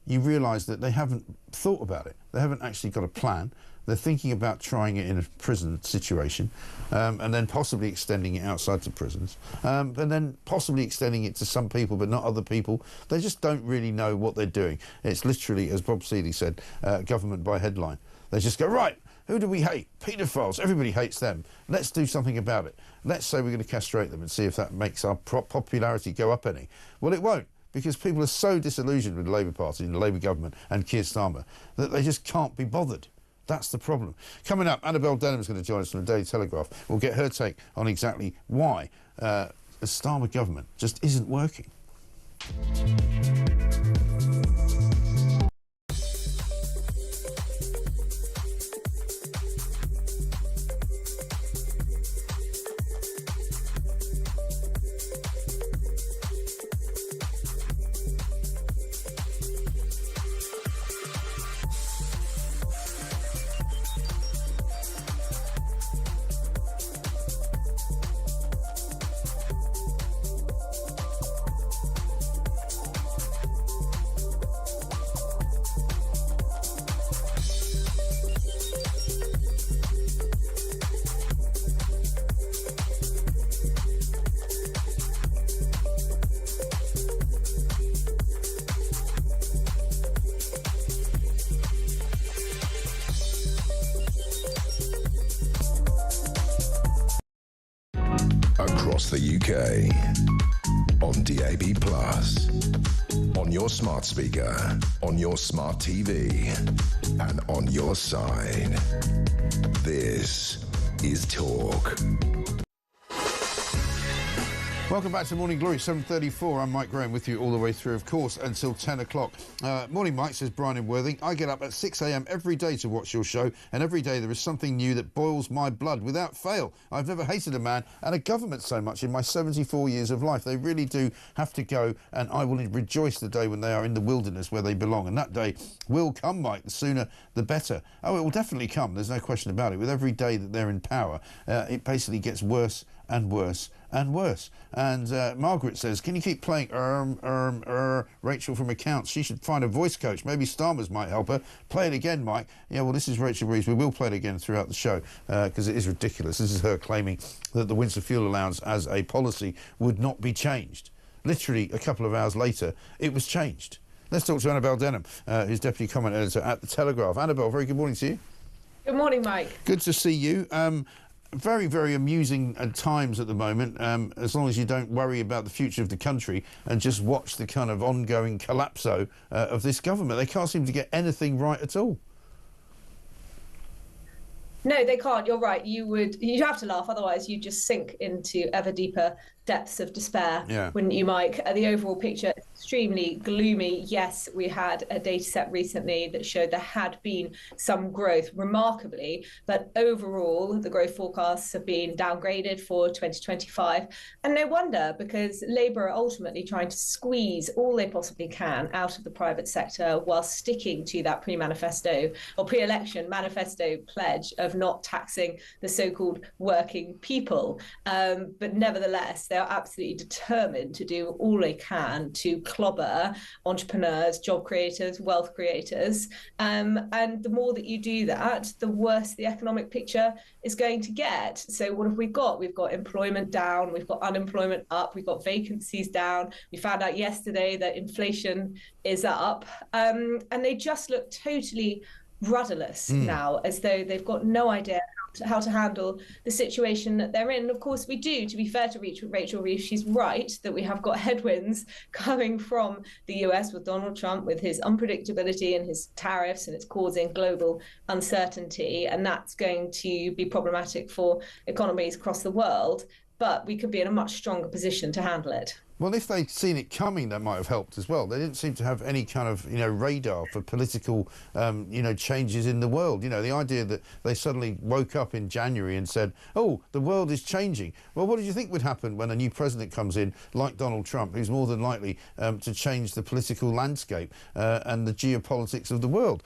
you realise that they haven't thought about it. They haven't actually got a plan. They're thinking about trying it in a prison situation, and then possibly extending it outside the prisons, and then possibly extending it to some people but not other people. They just don't really know what they're doing. It's literally, as Bob Seeley said, government by headline. They just go, right, who do we hate? Paedophiles. Everybody hates them. Let's do something about it. Let's say we're going to castrate them and see if that makes our popularity go up any. Well, it won't, because people are so disillusioned with the Labour Party and the Labour government and Keir Starmer that they just can't be bothered. That's the problem. Coming up, Annabelle Denham's going to join us from the Daily Telegraph. We'll get her take on exactly why the Starmer government just isn't working. Across the UK, on DAB+, on your smart speaker, on your smart TV, and on your side. This is Talk. Welcome back to Morning Glory, 7:34. I'm Mike Graham with you all the way through, of course, until 10 o'clock. Morning, Mike, says Brian in Worthing. I get up at 6 a.m. every day to watch your show, and every day there is something new that boils my blood without fail. I've never hated a man and a government so much in my 74 years of life. They really do have to go, and I will rejoice the day when they are in the wilderness where they belong. And that day will come, Mike. The sooner, the better. Oh, it will definitely come. There's no question about it. With every day that they're in power, it basically gets worse and worse and worse. And Margaret says, can you keep playing Rachel from Accounts? She should find a voice coach. Maybe Starmer's might help her. Play it again, Mike. Yeah, well, this is Rachel Reeves. We will play it again throughout the show because it is ridiculous. This is her claiming that the winter fuel allowance as a policy would not be changed. Literally a couple of hours later, it was changed. Let's talk to Annabelle Denham, who's Deputy Comment Editor at The Telegraph. Annabelle, very good morning to you. Good morning, Mike. Good to see you. Very, very amusing at times at the moment, as long as you don't worry about the future of the country and just watch the kind of ongoing collapso of this government. They can't seem to get anything right at all. No, they can't. You're right. You'd have to laugh, otherwise you'd just sink into ever deeper depths of despair, wouldn't you, Mike? The overall picture is extremely gloomy. Yes, we had a data set recently that showed there had been some growth, remarkably, but overall the growth forecasts have been downgraded for 2025. And no wonder, because Labour are ultimately trying to squeeze all they possibly can out of the private sector while sticking to that pre-manifesto or pre-election manifesto pledge of not taxing the so-called working people. But nevertheless, they are absolutely determined to do all they can to clobber entrepreneurs, job creators, wealth creators. And the more that you do that, the worse the economic picture is going to get. So what have we got? We've got employment down, we've got unemployment up, we've got vacancies down. We found out yesterday that inflation is up. And they just look totally rudderless now, as though they've got no idea how to handle the situation that they're in. And of course we do, to be fair to Rachel Reeves, she's right that we have got headwinds coming from the US with Donald Trump, with his unpredictability and his tariffs, and it's causing global uncertainty, and that's going to be problematic for economies across the world, but we could be in a much stronger position to handle it. Well, if they'd seen it coming, that might have helped as well. They didn't seem to have any kind of, radar for political, changes in the world. The idea that they suddenly woke up in January and said, oh, the world is changing. Well, what did you think would happen when a new president comes in, like Donald Trump, who's more than likely to change the political landscape and the geopolitics of the world?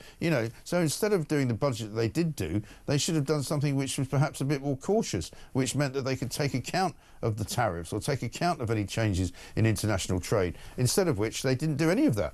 So instead of doing the budget that they did do, they should have done something which was perhaps a bit more cautious, which meant that they could take account of the tariffs or take account of any changes in international trade, instead of which they didn't do any of that.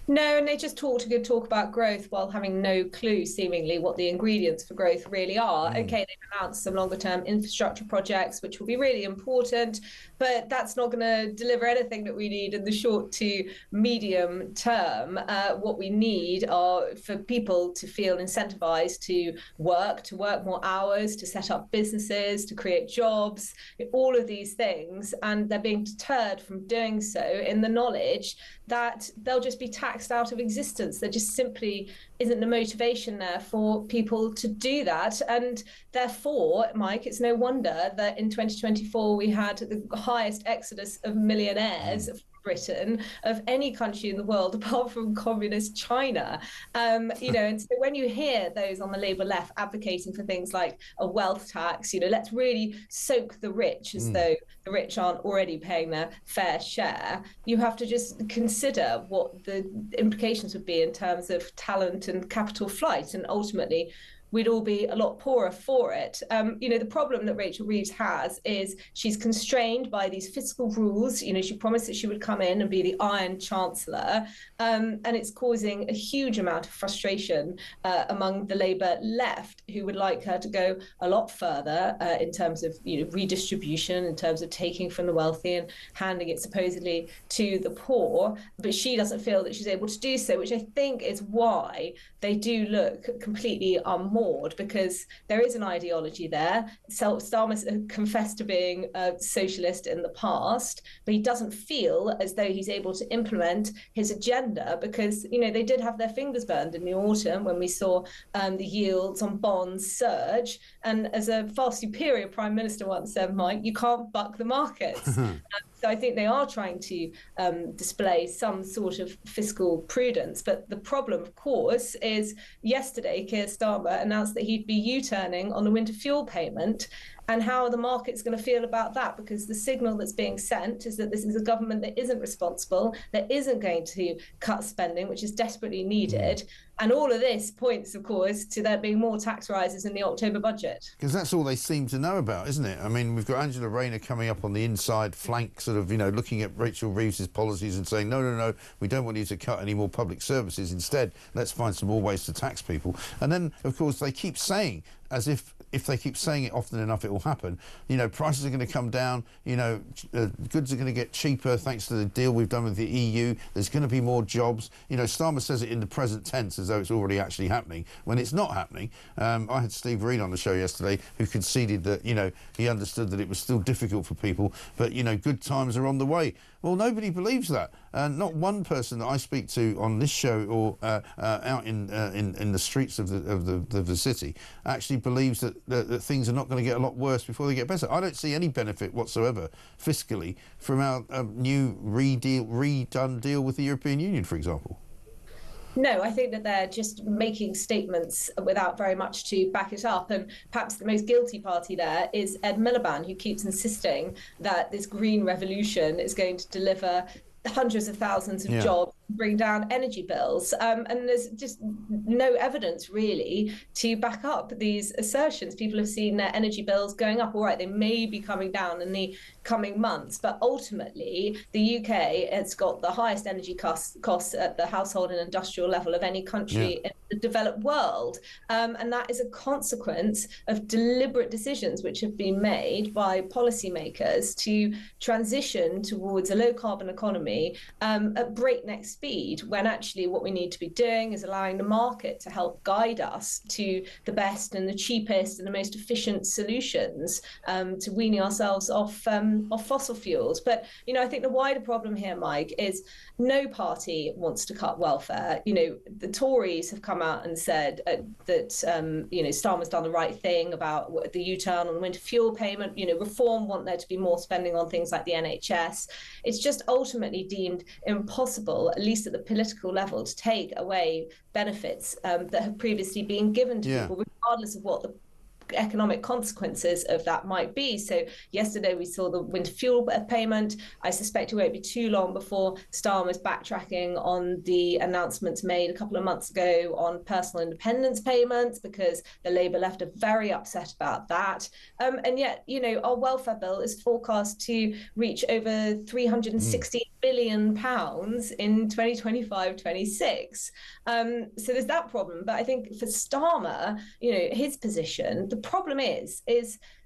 No, and they just talk about growth while having no clue, seemingly, what the ingredients for growth really are. Okay, they've announced some longer-term infrastructure projects, which will be really important, but that's not going to deliver anything that we need in the short to medium term. What we need are for people to feel incentivized to work more hours, to set up businesses, to create jobs, all of these things, and they're being deterred from doing so in the knowledge that they'll just be taxed out of existence. There just simply isn't the motivation there for people to do that. And therefore, Mike, it's no wonder that in 2024 we had the highest exodus of millionaires from Britain of any country in the world apart from communist China. And so when you hear those on the Labour left advocating for things like a wealth tax, let's really soak the rich as though the rich aren't already paying their fair share, you have to just consider what the implications would be in terms of talent and capital flight, and ultimately we'd all be a lot poorer for it. The problem that Rachel Reeves has is she's constrained by these fiscal rules. She promised that she would come in and be the Iron Chancellor, and it's causing a huge amount of frustration among the Labour left, who would like her to go a lot further in terms of redistribution, in terms of taking from the wealthy and handing it supposedly to the poor. But she doesn't feel that she's able to do so, which I think is why they do look completely unmoored, because there is an ideology there. Starmer confessed to being a socialist in the past, but he doesn't feel as though he's able to implement his agenda, because they did have their fingers burned in the autumn when we saw the yields on bonds surge. And as a far superior Prime Minister once said, Mike, you can't buck the markets. So I think they are trying to display some sort of fiscal prudence. But the problem, of course, is yesterday Keir Starmer announced that he'd be U-turning on the winter fuel payment. And how are the markets going to feel about that? Because the signal that's being sent is that this is a government that isn't responsible, that isn't going to cut spending, which is desperately needed. And all of this points, of course, to there being more tax rises in the October budget. Because that's all they seem to know about, isn't it? I mean, we've got Angela Rayner coming up on the inside flank, sort of, looking at Rachel Reeves' policies and saying, no, we don't want you to cut any more public services. Instead, let's find some more ways to tax people. And then, of course, they keep saying, as if they keep saying it often enough, it will happen. Prices are going to come down. Goods are going to get cheaper thanks to the deal we've done with the EU. There's going to be more jobs. Starmer says it in the present tense as though it's already actually happening, when it's not happening. I had Steve Reed on the show yesterday, who conceded that, he understood that it was still difficult for people, but, good times are on the way. Well, nobody believes that. Not one person that I speak to on this show or out in the streets of the city actually believes that things are not going to get a lot worse before they get better. I don't see any benefit whatsoever fiscally from our new redone deal with the European Union, for example. No, I think that they're just making statements without very much to back it up. And perhaps the most guilty party there is Ed Miliband, who keeps insisting that this green revolution is going to deliver hundreds of thousands of jobs, bring down energy bills. And there's just no evidence really to back up these assertions. People have seen their energy bills going up. All right, they may be coming down in the coming months, but ultimately the UK has got the highest energy costs at the household and industrial level of any country in the developed world. And that is a consequence of deliberate decisions which have been made by policymakers to transition towards a low carbon economy at breakneck speed, when actually what we need to be doing is allowing the market to help guide us to the best and the cheapest and the most efficient solutions to weaning ourselves off fossil fuels. But, I think the wider problem here, Mike, is no party wants to cut welfare. The Tories have come out and said that, Starmer's done the right thing about the U-turn on the winter fuel payment. Reform want there to be more spending on things like the NHS. It's just ultimately deemed impossible, at least at the political level, to take away benefits that have previously been given to people, regardless of what the economic consequences of that might be. So yesterday we saw the winter fuel payment. I suspect it won't be too long before Starmer's backtracking on the announcements made a couple of months ago on personal independence payments, because the Labour left are very upset about that. And yet, our welfare bill is forecast to reach over £360 billion in 2025-26. So there's that problem. But I think for Starmer, his position, the problem is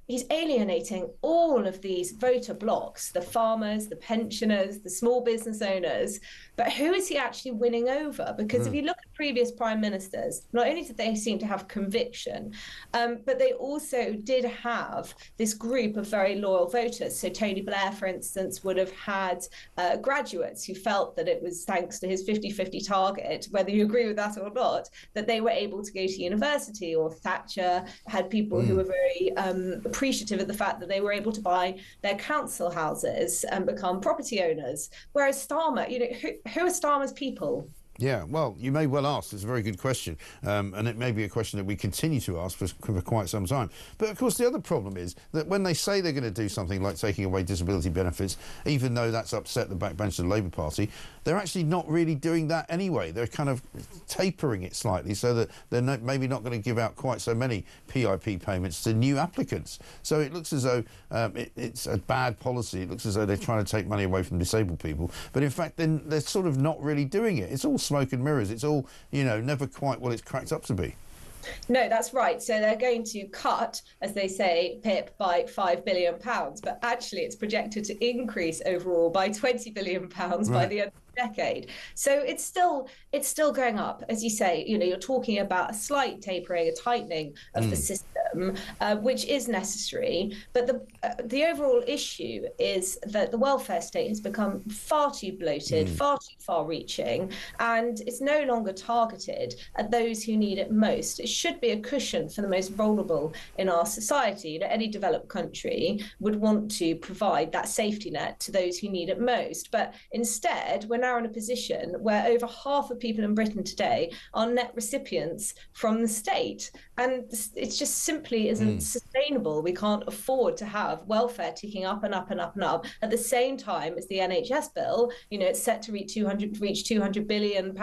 he's alienating all of these voter blocks, the farmers, the pensioners, the small business owners. But who is he actually winning over? Because if you look at previous prime ministers, not only did they seem to have conviction, but they also did have this group of very loyal voters. So Tony Blair, for instance, would have had graduates who felt that it was thanks to his 50-50 target, whether you agree with that or not, that they were able to go to university. Or Thatcher had people who were very appreciative of the fact that they were able to buy their council houses and become property owners. Whereas Starmer, who are Starmer's people? Yeah, well, you may well ask. It's a very good question. And it may be a question that we continue to ask for quite some time. But, of course, the other problem is that when they say they're going to do something like taking away disability benefits, even though that's upset the backbench of the Labour Party, they're actually not really doing that anyway. They're kind of tapering it slightly so that they're maybe not going to give out quite so many PIP payments to new applicants. So it looks as though it's a bad policy. It looks as though they're trying to take money away from disabled people. But, in fact, then they're sort of not really doing it. It's all smoke and mirrors. It's all, never quite what it's cracked up to be. No, that's right. So they're going to cut, as they say, PIP by £5 billion, but actually it's projected to increase overall by £20 billion by the end of the decade. So it's still going up, as you say. You're talking about a slight tapering, a tightening of the system, which is necessary. But the overall issue is that the welfare state has become far too bloated, far too far-reaching, and it's no longer targeted at those who need it most. It should be a cushion for the most vulnerable in our society. Any developed country would want to provide that safety net to those who need it most. But instead, we're now in a position where over half of people in Britain today are net recipients from the state. And it just simply isn't sustainable. We can't afford to have welfare ticking up and up and up and up at the same time as the NHS bill. It's set to reach £200 billion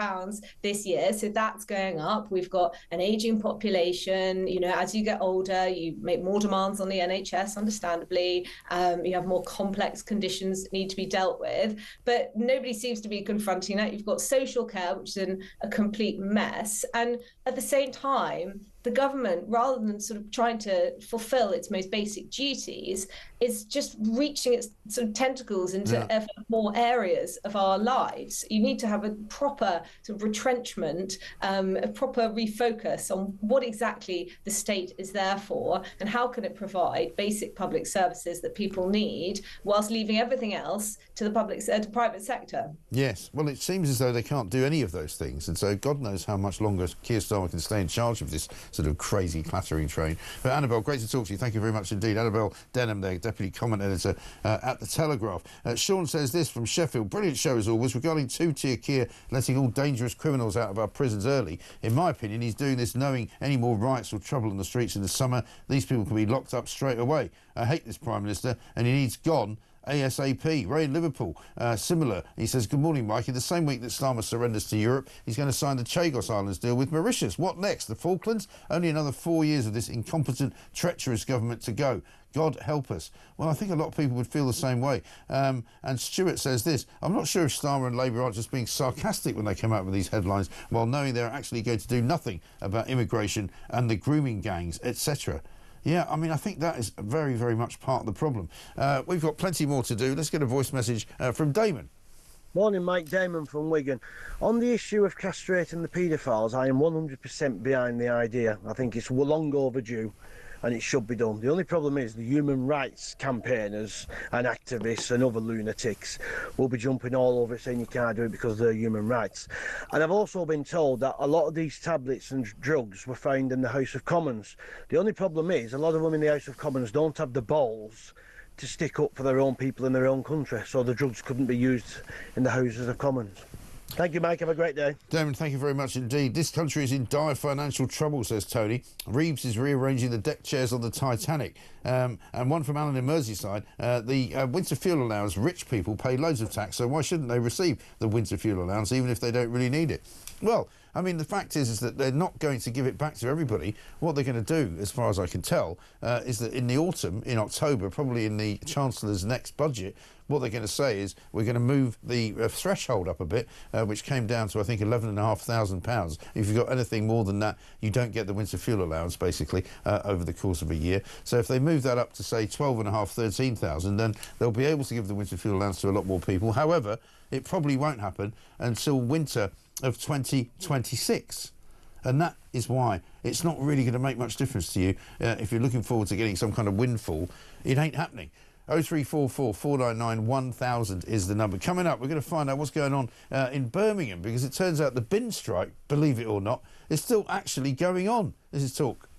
this year. So that's going up. We've got an aging population. As you get older, you make more demands on the NHS, understandably. You have more complex conditions that need to be dealt with. But nobody seems to be confronting that. You've got social care, which is in a complete mess. And at the same time, the government, rather than sort of trying to fulfill its most basic duties, is just reaching its sort of tentacles into ever more areas of our lives. You need to have a proper sort of retrenchment, a proper refocus on what exactly the state is there for and how can it provide basic public services that people need whilst leaving everything else to the private sector. Yes, well, it seems as though they can't do any of those things, and so God knows how much longer Keir Starmer can stay in charge of this sort of crazy clattering train. But Annabelle, great to talk to you. Thank you very much indeed. Annabelle Denham, there, Deputy Comment Editor at The Telegraph. Sean says this from Sheffield. Brilliant show as always. Regarding two-tier Keir letting all dangerous criminals out of our prisons early, in my opinion, he's doing this knowing any more riots or trouble in the streets in the summer, these people can be locked up straight away. I hate this Prime Minister, and he needs gone ASAP. Ray in Liverpool, similar. He says, good morning, Mike. In the same week that Starmer surrenders to Europe, he's going to sign the Chagos Islands deal with Mauritius. What next? The Falklands? Only another 4 years of this incompetent, treacherous government to go. God help us. Well, I think a lot of people would feel the same way. And Stuart says this, I'm not sure if Starmer and Labour aren't just being sarcastic when they come out with these headlines, while knowing they're actually going to do nothing about immigration and the grooming gangs, etc. Yeah, I mean, I think that is very, very much part of the problem. We've got plenty more to do. Let's get a voice message from Damon. Morning, Mike. Damon from Wigan. On the issue of castrating the paedophiles, I am 100% behind the idea. I think it's long overdue and it should be done. The only problem is the human rights campaigners and activists and other lunatics will be jumping all over it saying you can't do it because of their human rights. And I've also been told that a lot of these tablets and drugs were found in the House of Commons. The only problem is a lot of them in the House of Commons don't have the balls to stick up for their own people in their own country, so the drugs couldn't be used in the Houses of Commons. Thank you, Mike. Have a great day. Damon, thank you very much indeed. This country is in dire financial trouble, says Tony. Reeves is rearranging the deck chairs on the Titanic. And one from Alan in Merseyside, the winter fuel allowance, rich people pay loads of tax, so why shouldn't they receive the winter fuel allowance even if they don't really need it? Well, I mean, the fact is that they're not going to give it back to everybody. What they're going to do, as far as I can tell, is that in the autumn, in October, probably in the Chancellor's next budget, what they're going to say is we're going to move the threshold up a bit, which came down to, I think, £11,500. If you've got anything more than that, you don't get the winter fuel allowance, basically, over the course of a year. So if they move that up to, say, 12,500, 13,000, then they'll be able to give the winter fuel allowance to a lot more people. However, it probably won't happen until winter of 2026. And that is why it's not really going to make much difference to you if you're looking forward to getting some kind of windfall. It ain't happening. 0344 499 1000 is the number. Coming up, we're going to find out what's going on in Birmingham, because it turns out the bin strike, believe it or not, is still actually going on. This is Talk.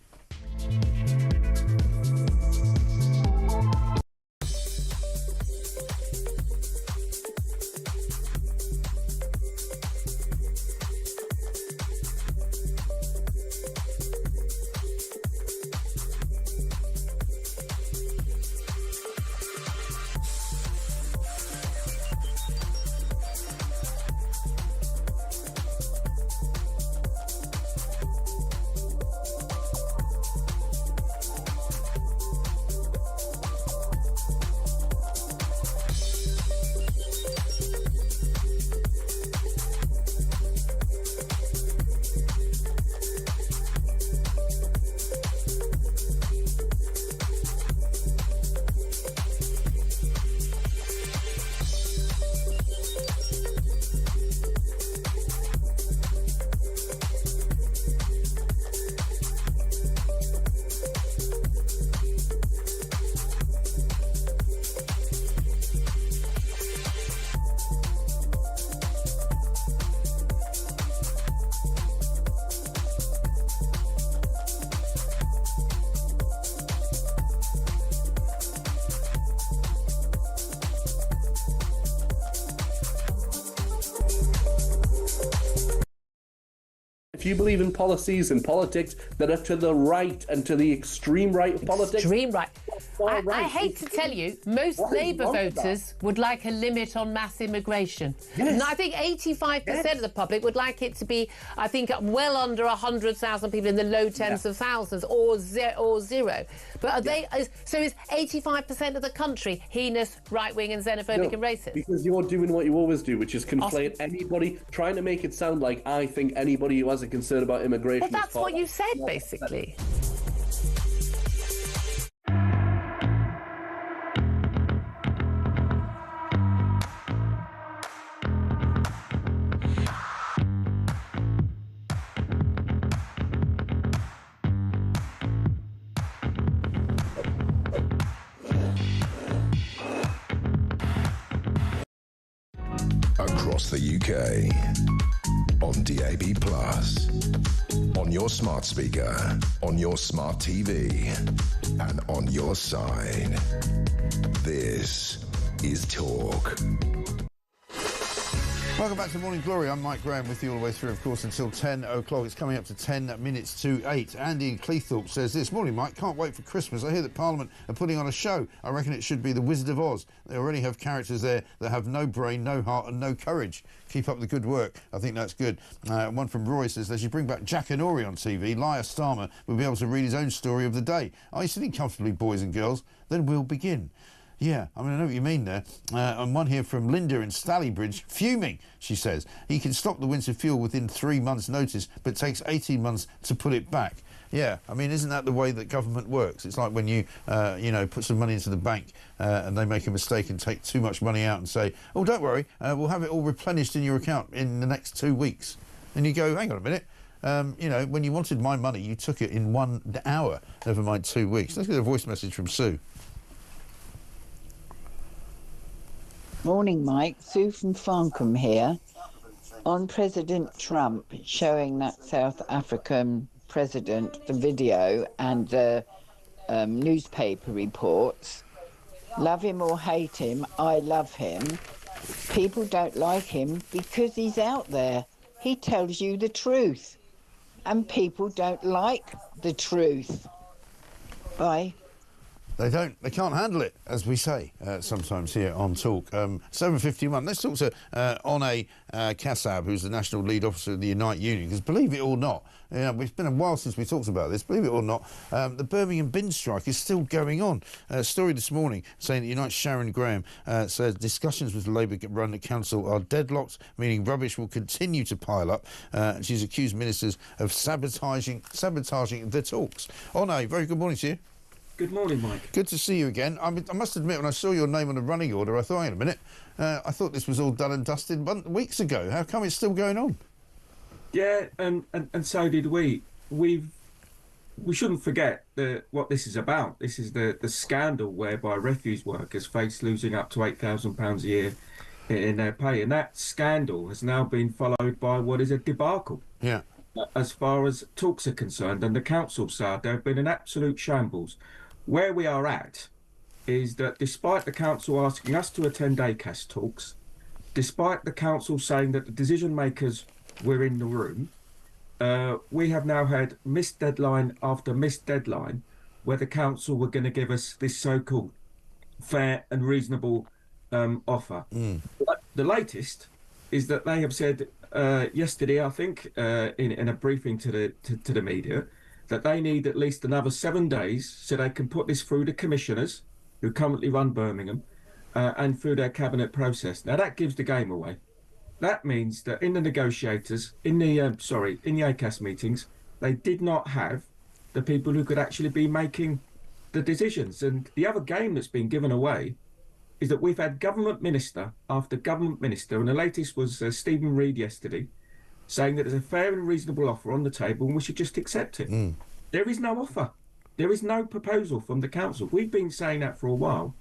If you believe in policies and politics that are to the right and to the extreme right of politics... Extreme right. I hate to tell you, most Labour voters would like a limit on mass immigration. Yes. And I think 85% of the public would like it to be, I think, well under 100,000 people in the low tens of thousands, or zero. But are they? So is 85% of the country heinous, right-wing and xenophobic and racist? Because you're doing what you always do, which is conflate anybody, trying to make it sound like I think anybody who has a concern about immigration... Well, that's what you said, basically. Across the UK, on DAB+, on your smart speaker, on your smart TV, and on your side. This is Talk. Welcome back to Morning Glory. I'm Mike Graham with you all the way through, of course, until 10 o'clock. It's coming up to 10 minutes to 8. Andy in Cleethorpes says this: morning, Mike. Can't wait for Christmas. I hear that Parliament are putting on a show. I reckon it should be The Wizard of Oz. They already have characters there that have no brain, no heart and no courage. Keep up the good work. I think that's good. One from Roy says, they should bring back Jack and Ori on TV. Liar Starmer will be able to read his own story of the day. Are you sitting comfortably, boys and girls? Then we'll begin. Yeah, I mean, I know what you mean there. And one here from Linda in Stalybridge, fuming, she says. He can stop the winter fuel within 3 months' notice, but takes 18 months to put it back. Yeah, I mean, isn't that the way that government works? It's like when you, put some money into the bank and they make a mistake and take too much money out and say, oh, don't worry, we'll have it all replenished in your account in the next 2 weeks. And you go, hang on a minute. When you wanted my money, you took it in 1 hour, never mind 2 weeks. Let's get a voice message from Sue. Morning, Mike. Sue from Farncombe here. On President Trump showing that South African president the video and the newspaper reports, love him or hate him, I love him. People don't like him because he's out there. He tells you the truth. And people don't like the truth. Bye. They don't. They can't handle it, as we say sometimes here on Talk. 7:51. Let's talk to Onay Kassab, who's the National Lead Officer of the Unite Union, because believe it or not, it's been a while since we talked about this. Believe it or not, the Birmingham bin strike is still going on. A story this morning saying that Unite's Sharon Graham says discussions with the Labour-run council are deadlocked, meaning rubbish will continue to pile up. She's accused ministers of sabotaging the talks. Onay, very good morning to you. Good morning, Mike. Good to see you again. I must admit, when I saw your name on the running order, I thought, hang on a minute, I thought this was all done and dusted weeks ago. How come it's still going on? Yeah, and so did we. We shouldn't forget what this is about. This is the scandal whereby refuse workers face losing up to £8,000 a year in their pay. And that scandal has now been followed by what is a debacle. Yeah. As far as talks are concerned, and the council side, there have been an absolute shambles. Where we are at is that despite the council asking us to attend ACAS talks, despite the council saying that the decision makers were in the room, we have now had missed deadline after missed deadline where the council were going to give us this so-called fair and reasonable offer. But the latest is that they have said yesterday, I think, in a briefing to the media, that they need at least another 7 days so they can put this through the commissioners who currently run Birmingham and through their cabinet process. Now that gives the game away. That means that in the negotiators, in the ACAS meetings, they did not have the people who could actually be making the decisions. And the other game that's been given away is that we've had government minister after government minister, and the latest was Stephen Reid yesterday, saying that there's a fair and reasonable offer on the table and we should just accept it. There is no offer. There is no proposal from the council. We've been saying that for a while,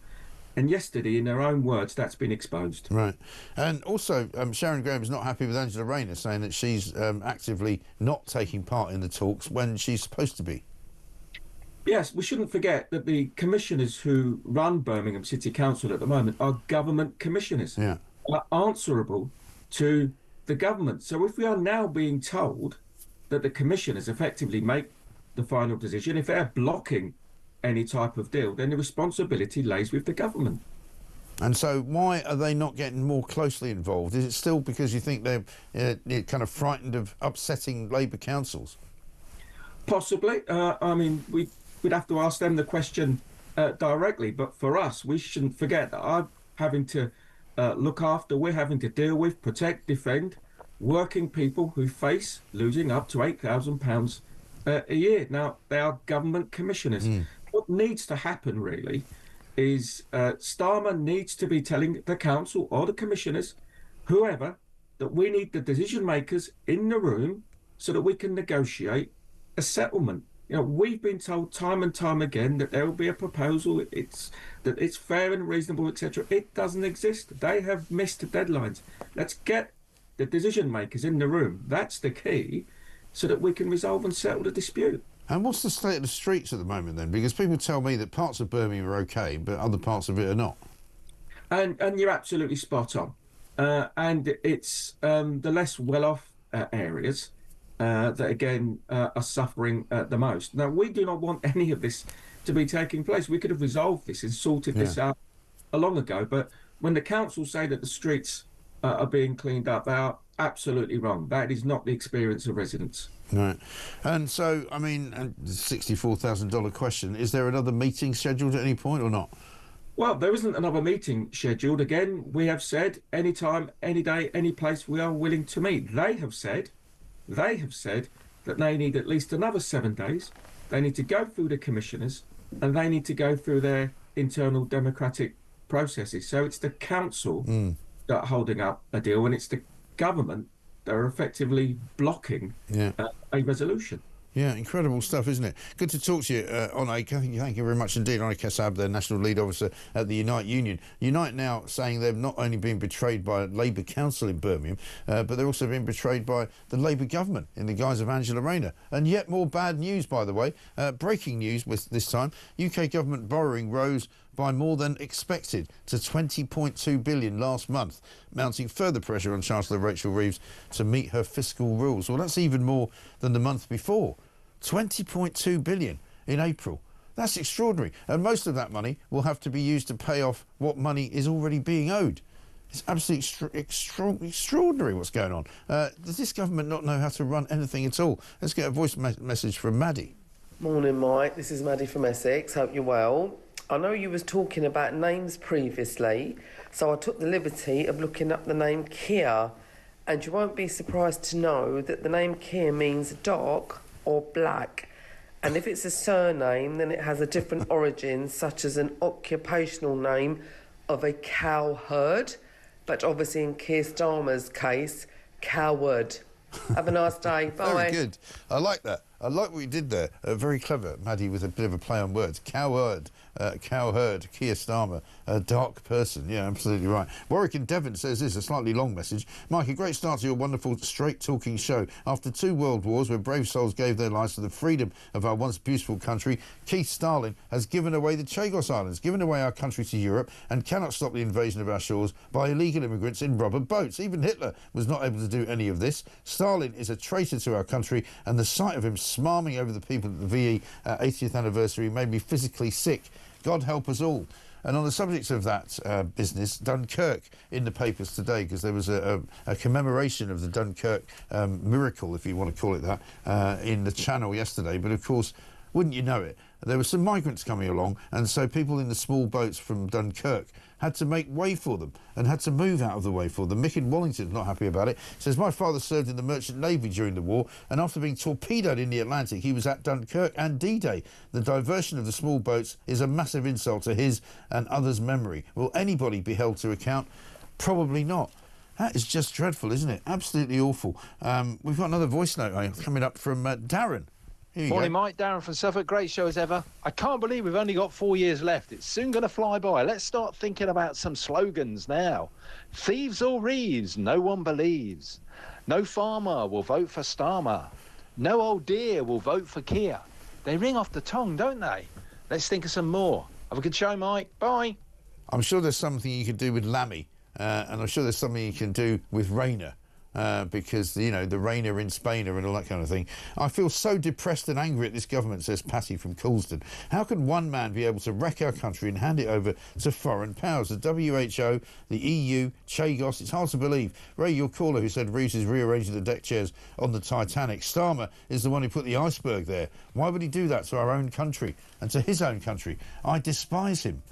and yesterday, in their own words, that's been exposed. Right. And also, Sharon Graham is not happy with Angela Rayner, saying that she's actively not taking part in the talks when she's supposed to be. Yes, we shouldn't forget that the commissioners who run Birmingham City Council at the moment are government commissioners, are answerable to the government. So if we are now being told that the commissioners effectively make the final decision, if they're blocking any type of deal, then the responsibility lays with the government. And so why are they not getting more closely involved? Is it still because you think they're kind of frightened of upsetting Labour councils? Possibly. I mean, we'd have to ask them the question directly. But for us, we shouldn't forget that I'm having to we're having to deal with, protect, defend working people who face losing up to £8,000 a year. Now, they are government commissioners. What needs to happen, really, is Starmer needs to be telling the council or the commissioners, whoever, that we need the decision makers in the room so that we can negotiate a settlement. You know, we've been told time and time again that there will be a proposal, that it's fair and reasonable, etc. It doesn't exist. They have missed deadlines. Let's get the decision makers in the room. That's the key, so that we can resolve and settle the dispute. And what's the state of the streets at the moment then? Because people tell me that parts of Birmingham are okay, but other parts of it are not. And you're absolutely spot on. And it's the less well-off areas that, again, are suffering the most. Now, we do not want any of this to be taking place. We could have resolved this and sorted this out long ago. But when the council say that the streets are being cleaned up, they are absolutely wrong. That is not the experience of residents. Right. And so, I mean, the $64,000 question, is there another meeting scheduled at any point or not? Well, there isn't another meeting scheduled. Again, we have said any time, any day, any place we are willing to meet. They have said that they need at least another 7 days. They need to go through the commissioners and they need to go through their internal democratic processes. So it's the council that are holding up a deal, and it's the government that are effectively blocking a resolution. Yeah, incredible stuff, isn't it? Good to talk to you, Onay. Thank you very much indeed. Onay Kassab, the National Lead Officer at the Unite Union. Unite now saying they've not only been betrayed by Labour Council in Birmingham, but they're also being betrayed by the Labour government in the guise of Angela Rayner. And yet more bad news, by the way. Breaking news with this time. UK government borrowing rose by more than expected to $20.2 billion last month, mounting further pressure on Chancellor Rachel Reeves to meet her fiscal rules. Well, that's even more than the month before. $20.2 billion in April. That's extraordinary. And most of that money will have to be used to pay off what money is already being owed. It's absolutely extraordinary what's going on. Does this government not know how to run anything at all? Let's get a voice message from Maddie. Morning, Mike. This is Maddie from Essex. Hope you're well. I know you was talking about names previously, so I took the liberty of looking up the name Keir, and you won't be surprised to know that the name Keir means dark or black. And if it's a surname, then it has a different origin, such as an occupational name of a cow herd. But obviously in Keir Starmer's case, coward. Have a nice day. Bye. Very good. I like that. I like what you did there. Very clever, Maddie, with a bit of a play on words. Cowherd, Keir Starmer, a dark person. Yeah, absolutely right. Warwick in Devon says this, a slightly long message. Mike, a great start to your wonderful straight-talking show. After 2 world wars where brave souls gave their lives for the freedom of our once beautiful country, Keith Stalin has given away the Chagos Islands, given away our country to Europe, and cannot stop the invasion of our shores by illegal immigrants in rubber boats. Even Hitler was not able to do any of this. Stalin is a traitor to our country, and the sight of him smarming over the people at the VE 80th anniversary made me physically sick. God help us all. And on the subject of that business, Dunkirk in the papers today, because there was a commemoration of the Dunkirk miracle, if you want to call it that, in the Channel yesterday. But of course, wouldn't you know it, there were some migrants coming along, and so people in the small boats from Dunkirk had to make way for them and had to move out of the way for them. Mick in Wallington's not happy about it. Says, my father served in the Merchant Navy during the war, and after being torpedoed in the Atlantic, he was at Dunkirk and D-Day. The diversion of the small boats is a massive insult to his and others' memory. Will anybody be held to account? Probably not. That is just dreadful, isn't it? Absolutely awful. We've got another voice note coming up from Darren. Morning, Mike. Darren from Suffolk. Great show as ever. I can't believe we've only got 4 years left. It's soon going to fly by. Let's start thinking about some slogans now. Thieves or Reeves, no one believes. No farmer will vote for Starmer. No old dear will vote for Keir. They ring off the tongue, don't they? Let's think of some more. Have a good show, Mike. Bye. I'm sure there's something you can do with Lammy, and I'm sure there's something you can do with Rayner. Because, you know, the Rayner in Spain and all that kind of thing. I feel so depressed and angry at this government, says Patty from Coulsdon. How can one man be able to wreck our country and hand it over to foreign powers? The WHO, the EU, Chagos, it's hard to believe. Ray, your caller who said Reeves is rearranging the deck chairs on the Titanic. Starmer is the one who put the iceberg there. Why would he do that to our own country and to his own country? I despise him.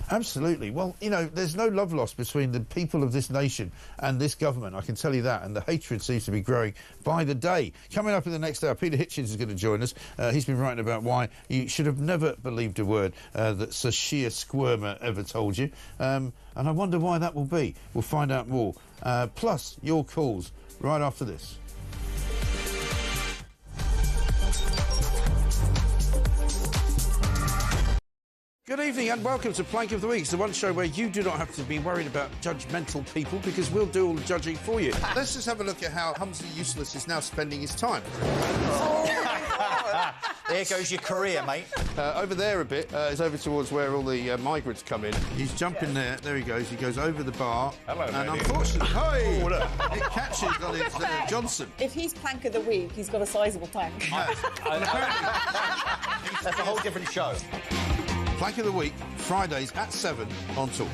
Absolutely. Well, you know, there's no love lost between the people of this nation and this government, I can tell you that, and the hatred seems to be growing by the day. Coming up in the next hour, Peter Hitchens is going to join us. He's been writing about why you should have never believed a word that Sir Sheer Squirmer ever told you, and I wonder why that will be. We'll find out more. Plus, your calls right after this. Good evening and welcome to Plank of the Week. It's the one show where you do not have to be worried about judgmental people because we'll do all the judging for you. Let's just have a look at how Humsley Useless is now spending his time. There goes your career, mate. Over there a bit is over towards where all the migrants come in. He's jumping there. There he goes. He goes over the bar. Hello, and lady. unfortunately, it catches on his Johnson. If he's Plank of the Week, he's got a sizable plank. That's a whole different show. Plank of the Week, Fridays at 7 on Talk.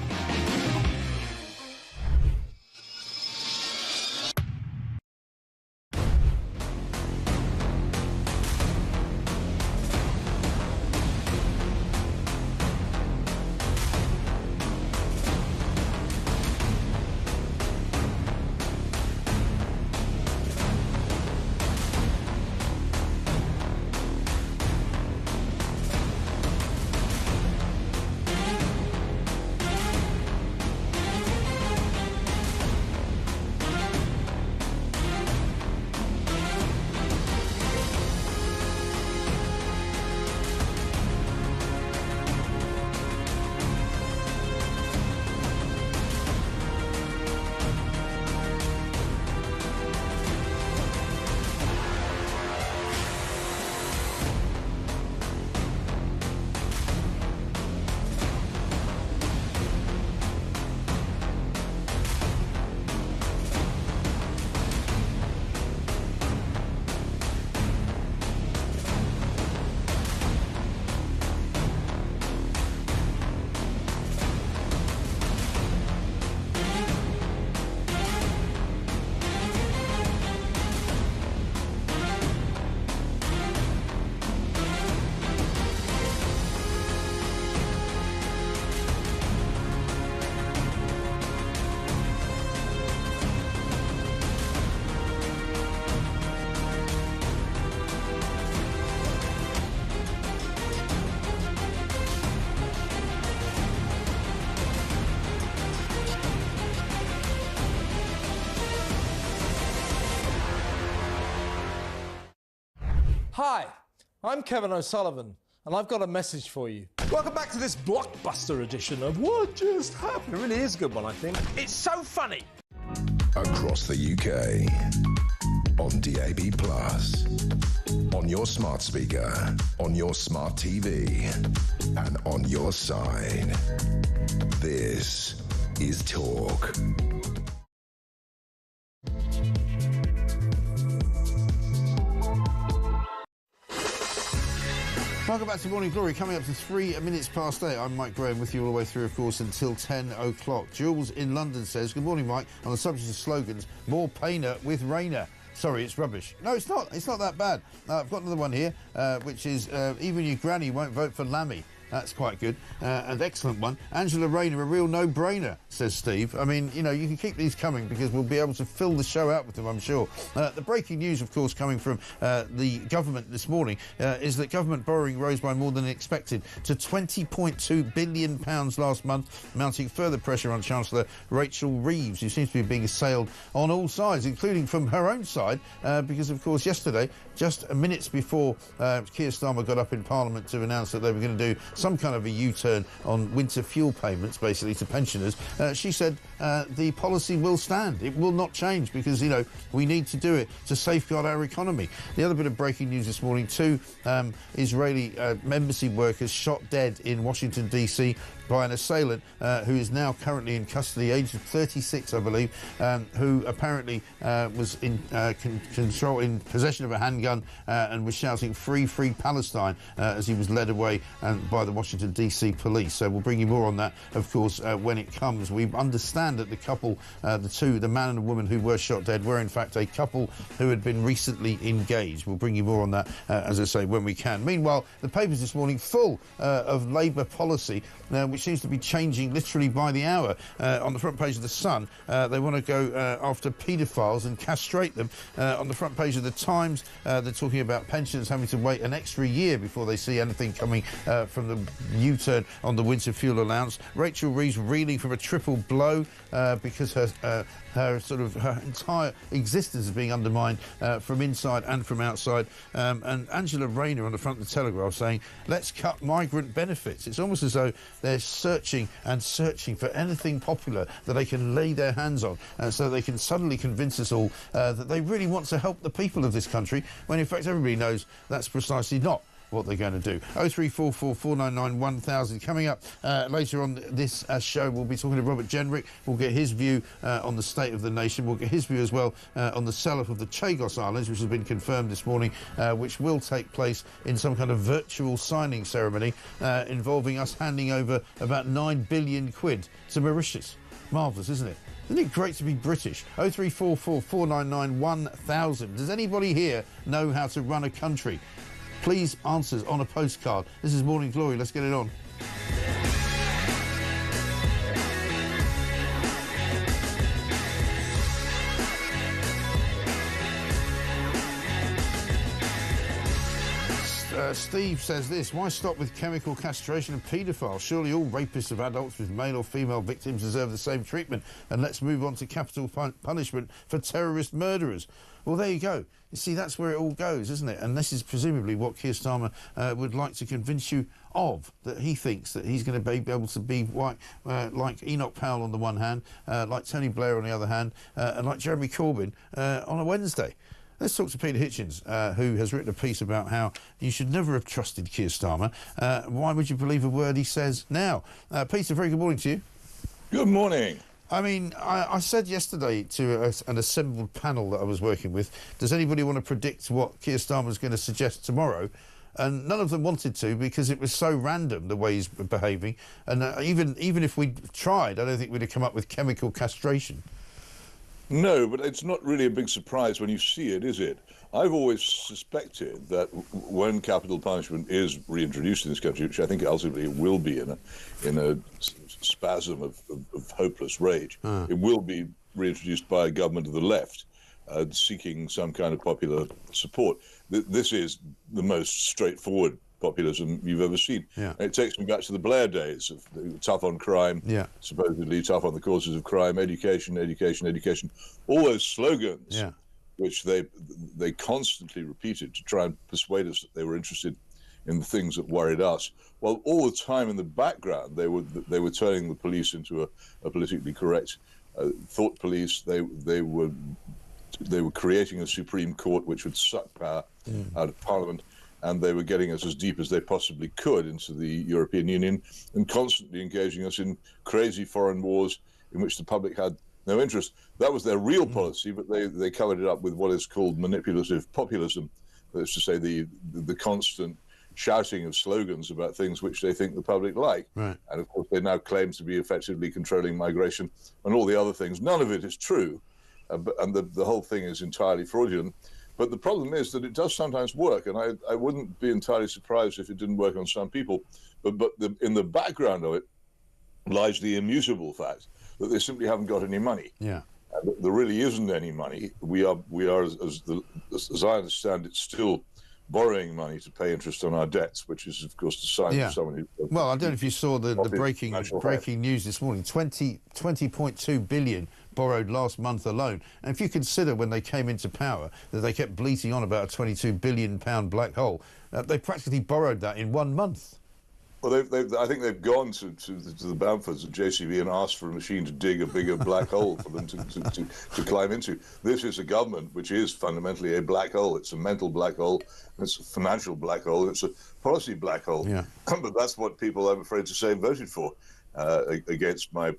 Hi, I'm Kevin O'Sullivan, and I've got a message for you. Welcome back to this blockbuster edition of What Just Happened. It really is a good one, I think. It's so funny. Across the UK, on DAB+, on your smart speaker, on your smart TV, and on your side. This is Talk. Welcome back to Morning Glory. Coming up to 3 minutes past 8. I'm Mike Graham with you all the way through, of course, until 10 o'clock. Jules in London says, good morning, Mike. On the subject of slogans, more Painter with Rayner. Sorry, it's rubbish. No, it's not. It's not that bad. I've got another one here, which is even your granny won't vote for Lammy. That's quite good. An excellent one. Angela Rayner, a real no-brainer, says Steve. I mean, you know, you can keep these coming because we'll be able to fill the show out with them, I'm sure. The breaking news, of course, coming from the government this morning is that government borrowing rose by more than expected to £20.2 billion last month, mounting further pressure on Chancellor Rachel Reeves, who seems to be being assailed on all sides, including from her own side, because, of course, yesterday, just minutes before Keir Starmer got up in Parliament to announce that they were going to do some kind of a U-turn on winter fuel payments, basically, to pensioners. She said the policy will stand. It will not change because, you know, we need to do it to safeguard our economy. The other bit of breaking news this morning, 2 Israeli embassy workers shot dead in Washington, D.C. by an assailant who is now currently in custody, aged 36, I believe, who apparently was in possession of a handgun and was shouting "Free, free Palestine" as he was led away by the Washington, D.C. police. So we'll bring you more on that, of course, when it comes. We understand that the couple, the man and the woman who were shot dead, were in fact a couple who had been recently engaged. We'll bring you more on that, as I say, when we can. Meanwhile, the papers this morning full of Labour policy, which seems to be changing literally by the hour. On the front page of The Sun, they want to go after paedophiles and castrate them. On the front page of The Times, they're talking about pensioners having to wait an extra year before they see anything coming from the U-turn on the winter fuel allowance. Rachel Reeves reeling from a triple blow because her entire existence is being undermined from inside and from outside. And Angela Rayner on the front of the Telegraph saying, let's cut migrant benefits. It's almost as though they're searching for anything popular that they can lay their hands on, so they can suddenly convince us all that they really want to help the people of this country, when in fact everybody knows that's precisely not what they're going to do. 0344 499 1000. Coming up later on this show, we'll be talking to Robert Jenrick. We'll get his view on the state of the nation. We'll get his view as well on the sell-off of the Chagos Islands, which has been confirmed this morning, which will take place in some kind of virtual signing ceremony involving us handing over about 9 billion quid to Mauritius. Marvellous, isn't it? Isn't it great to be British? 0344 499 1000. Does anybody here know how to run a country? Please, answers on a postcard. This is Morning Glory. Let's get it on. Steve says this: why stop with chemical castration of paedophiles? Surely all rapists of adults with male or female victims deserve the same treatment. And let's move on to capital punishment for terrorist murderers. Well, there you go. You see, that's where it all goes, isn't it? And this is presumably what Keir Starmer would like to convince you of, that he thinks that he's going to be able to be like Enoch Powell on the one hand, like Tony Blair on the other hand, and like Jeremy Corbyn on a Wednesday. Let's talk to Peter Hitchens, who has written a piece about how you should never have trusted Keir Starmer. Why would you believe a word he says now? Peter, very good morning to you. Good morning. I mean, I said yesterday to an assembled panel that I was working with, does anybody want to predict what Keir Starmer's going to suggest tomorrow? And none of them wanted to, because it was so random the way he's behaving. And even if we'd tried, I don't think we'd have come up with chemical castration. No, but it's not really a big surprise when you see it, is it? I've always suspected that when capital punishment is reintroduced in this country, which I think ultimately it will be in a spasm of hopeless rage, it will be reintroduced by a government of the left seeking some kind of popular support. This is the most straightforward populism you've ever seen. Yeah. It takes me back to the Blair days of tough on crime, supposedly tough on the causes of crime, education, education, education. All those slogans which they constantly repeated to try and persuade us that they were interested in the things that worried us. Well, all the time in the background, they were turning the police into a politically correct thought police. They were creating a Supreme Court which would suck power out of Parliament, and they were getting us as deep as they possibly could into the European Union and constantly engaging us in crazy foreign wars in which the public had no interest. That was their real policy, but they covered it up with what is called manipulative populism. That is to say, the constant shouting of slogans about things which they think the public like. Right. And of course, they now claim to be effectively controlling migration and all the other things. None of it is true, and the whole thing is entirely fraudulent. But the problem is that it does sometimes work, and I wouldn't be entirely surprised if it didn't work on some people. But in the background of it lies the immutable fact that they simply haven't got any money. Yeah. There really isn't any money. We are as I understand it, still borrowing money to pay interest on our debts, which is, of course, the sign of someone who... Well, I don't know if you saw the breaking news this morning. 20.2 billion borrowed last month alone. And if you consider when they came into power that they kept bleating on about a £22 billion black hole, they practically borrowed that in 1 month. Well, I think they've gone to the Bamfords at JCB and asked for a machine to dig a bigger black hole for them to climb into. This is a government which is fundamentally a black hole. It's a mental black hole, it's a financial black hole, it's a policy black hole. Yeah. But that's what people, I'm afraid to say, voted for against my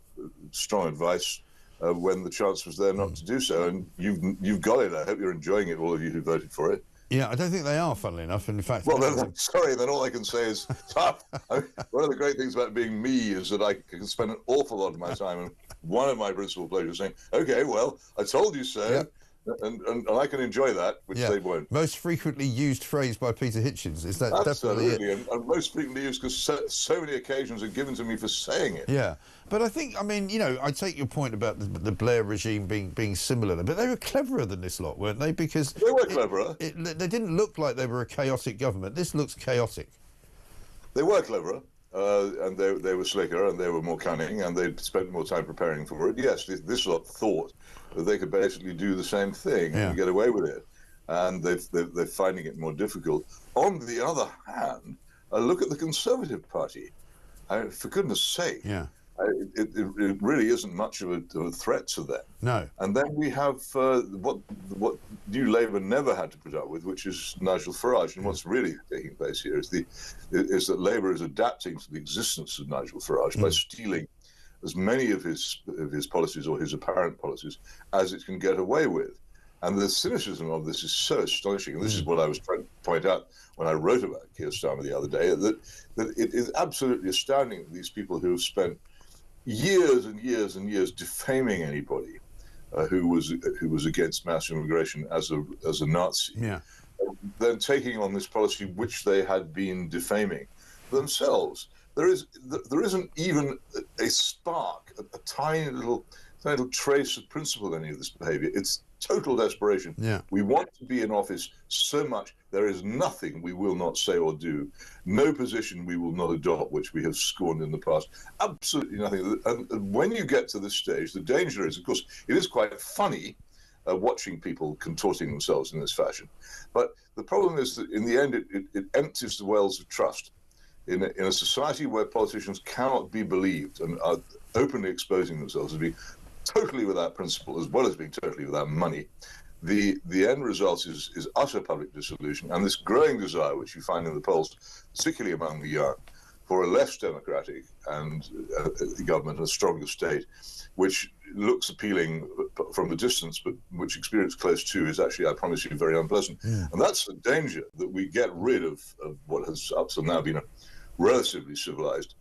strong advice when the chance was there not to do so. And you've got it. I hope you're enjoying it, all of you who voted for it. Yeah, I don't think they are, funnily enough. And in fact, well, then, sorry, then all I can say is tough. One of the great things about being me is that I can spend an awful lot of my time, and one of my principal pleasures saying, "Okay, well, I told you so." Yeah. And I can enjoy that, which they won't. Most frequently used phrase by Peter Hitchens. Is that absolutely definitely it? And most frequently used because so many occasions are given to me for saying it. Yeah, but I think, I mean, you know, I take your point about the Blair regime being similar, but they were cleverer than this lot, weren't they? Because they were cleverer. They didn't look like they were a chaotic government. This looks chaotic. They were cleverer. And they were slicker, and they were more cunning, and they'd spent more time preparing for it. Yes, this lot thought that they could basically do the same thing and get away with it, and they're finding it more difficult. On the other hand, look at the Conservative Party. For goodness sake, it really isn't much of a threat to them. No. And then we have what New Labour never had to put up with, which is Nigel Farage. And what's really taking place here is that Labour is adapting to the existence of Nigel Farage by stealing as many of his policies, or his apparent policies, as it can get away with. And the cynicism of this is so astonishing. And this is what I was trying to point out when I wrote about Keir Starmer the other day, that it is absolutely astounding that these people who have spent years and years and years defaming anybody who was against mass immigration as a Nazi, then taking on this policy which they had been defaming themselves. There isn't even a spark, a tiny little trace of principle in any of this behaviour. It's total desperation. Yeah. We want to be in office so much. There is nothing we will not say or do. No position we will not adopt, which we have scorned in the past. Absolutely nothing. And when you get to this stage, the danger is, of course, it is quite funny watching people contorting themselves in this fashion. But the problem is that in the end, it empties the wells of trust. In a society where politicians cannot be believed and are openly exposing themselves as being totally without principle, as well as being totally without money, the end result is utter public disillusion and this growing desire, which you find in the polls, particularly among the young, for a less democratic and government and a stronger state, which looks appealing from the distance, but which experience close to is actually, I promise you, very unpleasant. Yeah. And that's the danger, that we get rid of what has up till now been a relatively civilized,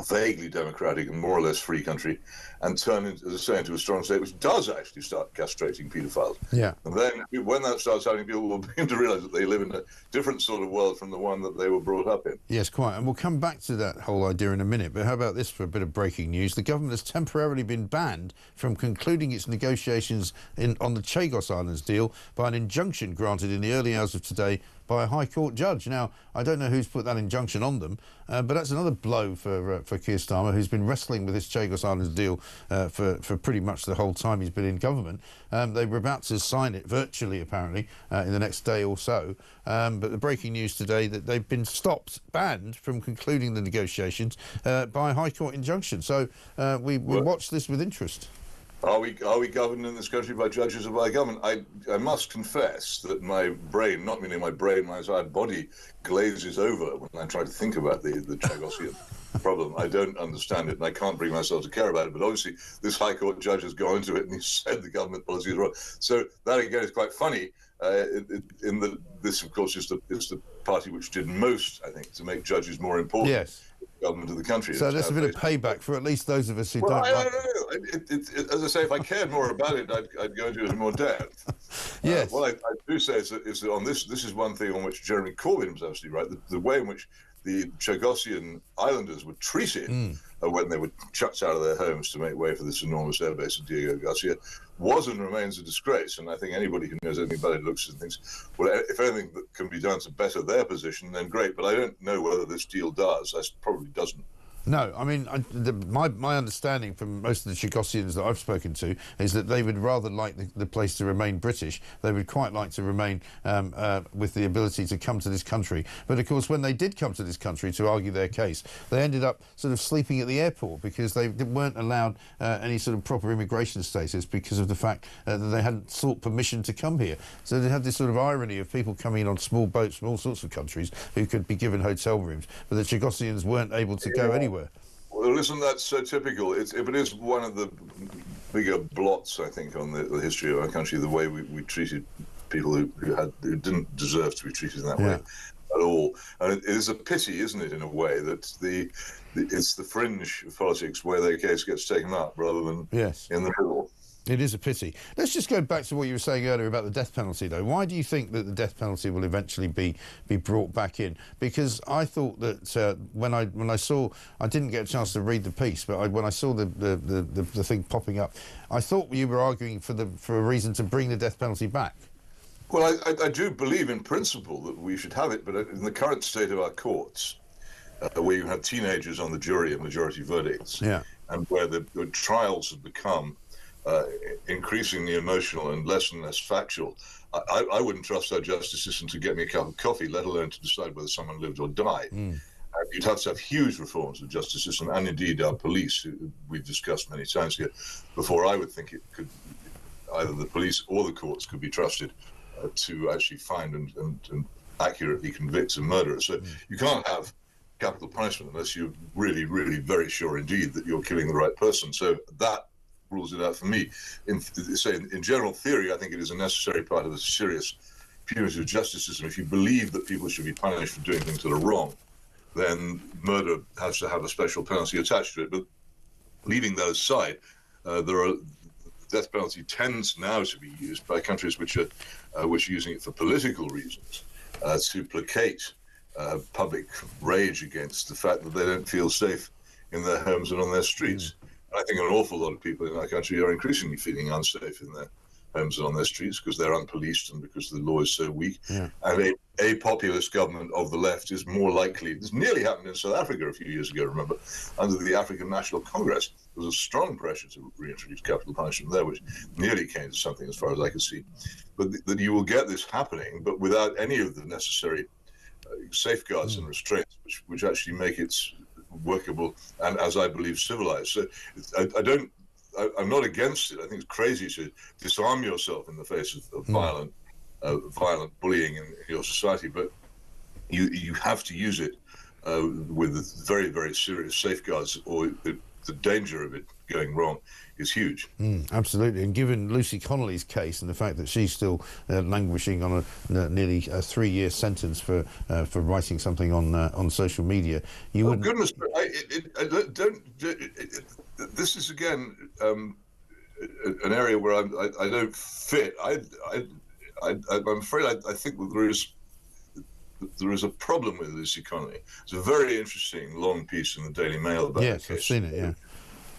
vaguely democratic and more or less free country, and turn, as I say, into a strong state which does actually start castrating paedophiles. Yeah. And then when that starts happening, people will begin to realise that they live in a different sort of world from the one that they were brought up in. Yes, quite. And we'll come back to that whole idea in a minute. But how about this for a bit of breaking news? The government has temporarily been banned from concluding its negotiations on the Chagos Islands deal by an injunction granted in the early hours of today by a High Court judge. Now, I don't know who's put that injunction on them, but that's another blow for Keir Starmer, who's been wrestling with this Chagos Islands deal for pretty much the whole time he's been in government. They were about to sign it virtually, apparently, in the next day or so. But the breaking news today that they've been banned from concluding the negotiations by a High Court injunction. So we watch this with interest. Are we governed in this country by judges or by government? I must confess that my brain, not merely my brain, my entire body glazes over when I try to think about the Chagosian problem. I don't understand it, and I can't bring myself to care about it. But obviously, this High Court judge has gone into it and he said the government policy is wrong. So that again is quite funny. This, of course, is the party which did most, I think, to make judges more important. Yes. Government of the country. So there's a bit of payback for at least those of us who don't like it. As I say, if I cared more about it, I'd go into it in more depth. Yes. What I do say is that on this is one thing on which Jeremy Corbyn was absolutely right. The way in which the Chagosian islanders were treated when they were chucked out of their homes to make way for this enormous airbase at Diego Garcia was and remains a disgrace. And I think anybody who knows anything about it looks and thinks, well, if anything that can be done to better their position, then great. But I don't know whether this deal does. It probably doesn't. No, I mean, my understanding from most of the Chagosians that I've spoken to is that they would rather like the place to remain British. They would quite like to remain with the ability to come to this country. But, of course, when they did come to this country to argue their case, they ended up sort of sleeping at the airport because they weren't allowed any sort of proper immigration status because of the fact that they hadn't sought permission to come here. So they had this sort of irony of people coming in on small boats from all sorts of countries who could be given hotel rooms, but the Chagosians weren't able to go anywhere. Well, isn't that so typical? It is one of the bigger blots, I think, on the history of our country, the way we treated people who didn't deserve to be treated in that way at all. And it is a pity, isn't it, in a way, that it's the fringe of politics where their case gets taken up rather than in the middle. It is a pity. Let's just go back to what you were saying earlier about the death penalty, though. Why do you think that the death penalty will eventually be brought back in? Because I thought that when I saw, I didn't get a chance to read the piece, but when I saw the thing popping up, I thought you were arguing for a reason to bring the death penalty back. Well, I do believe in principle that we should have it, but in the current state of our courts, where you have teenagers on the jury of majority verdicts, and where the trials have become increasingly emotional and less factual, I wouldn't trust our justice system to get me a cup of coffee, let alone to decide whether someone lived or died. You'd have to have huge reforms of the justice system and indeed our police, who we've discussed many times here, before I would think it could, either the police or the courts could be trusted to actually find and accurately convict a murderer. So you can't have capital punishment unless you're really, really very sure indeed that you're killing the right person. So that rules it out for me. In general theory, I think it is a necessary part of a serious punitive justice system. If you believe that people should be punished for doing things that are wrong, then murder has to have a special penalty attached to it. But leaving that aside, the death penalty tends now to be used by countries which are using it for political reasons, to placate public rage against the fact that they don't feel safe in their homes and on their streets. I think an awful lot of people in our country are increasingly feeling unsafe in their homes and on their streets because they're unpoliced and because the law is so weak. And a populist government of the left is more likely. This nearly happened in South Africa a few years ago, remember, under the African National Congress. There was a strong pressure to reintroduce capital punishment there, which nearly came to something as far as I could see. But that you will get this happening, but without any of the necessary safeguards and restraints which actually make it workable and, as I believe, civilized. So I'm not against it. I think it's crazy to disarm yourself in the face of violent bullying in your society, but you have to use it with very, very serious safeguards, or the danger of it going wrong is huge. Absolutely. And given Lucy Connolly's case and the fact that she's still languishing on a nearly 3-year sentence for writing something on social media, you wouldn't... Goodness, this is again an area where I don't fit. I'm afraid I think that there is a problem with Lucy Connolly. It's a very interesting long piece in the Daily Mail about Yes, I've seen it.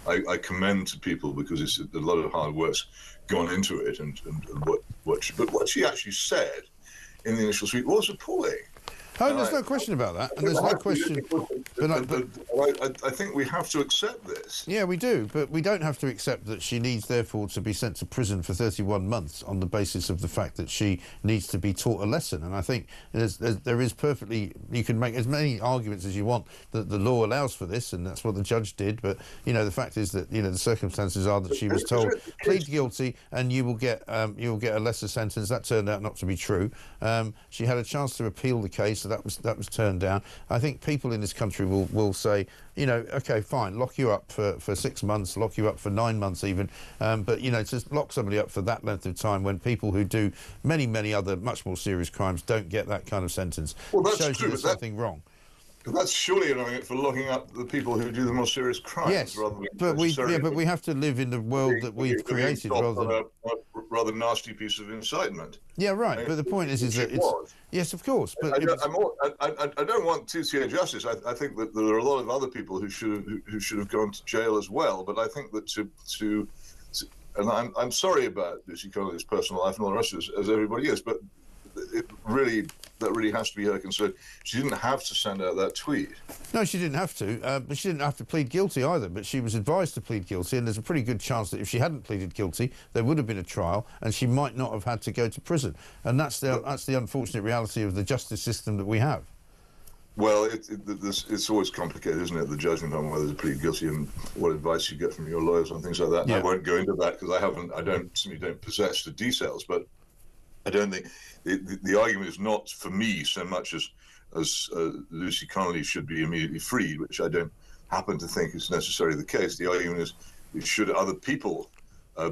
I commend to people because it's a lot of hard work's gone into it, and what she actually said in the initial suite was appalling. Oh, there's no question about that, and there's no question. I think we have to accept this. Yeah, we do, but we don't have to accept that she needs, therefore, to be sent to prison for 31 months on the basis of the fact that she needs to be taught a lesson. And I think there is perfectly, you can make as many arguments as you want that the law allows for this, and that's what the judge did. But the fact is that the circumstances are that she was told plead guilty and you will get a lesser sentence. That turned out not to be true. She had a chance to appeal the case. So that was turned down. I think people in this country will say, OK, fine, lock you up for 6 months, lock you up for 9 months even, but to lock somebody up for that length of time when people who do many other much more serious crimes don't get that kind of sentence, that's shows true, you there's something wrong. That's surely allowing it for locking up the people who do the more serious crimes. Yes, rather than but we have to live in the world that we've created rather than a rather nasty piece of incitement. Yeah, right. But the point is that it's yes, of course. But I don't want TCA justice. I think that there are a lot of other people who should have gone to jail as well. But I think that and I'm sorry about Lucy Connolly's personal life and all the rest of it, as everybody is, but that really has to be her concern. She didn't have to send out that tweet. No, she didn't have to, but she didn't have to plead guilty either. But she was advised to plead guilty, and there's a pretty good chance that if she hadn't pleaded guilty, there would have been a trial, and she might not have had to go to prison. And that's the unfortunate reality of the justice system that we have. Well, it's always complicated, isn't it? The judgment on whether to plead guilty and what advice you get from your lawyers and things like that. Yeah. I won't go into that because I don't possess the details, but I don't think the argument is not for me so much as Lucy Connolly should be immediately freed, which I don't happen to think is necessarily the case. The argument is should other people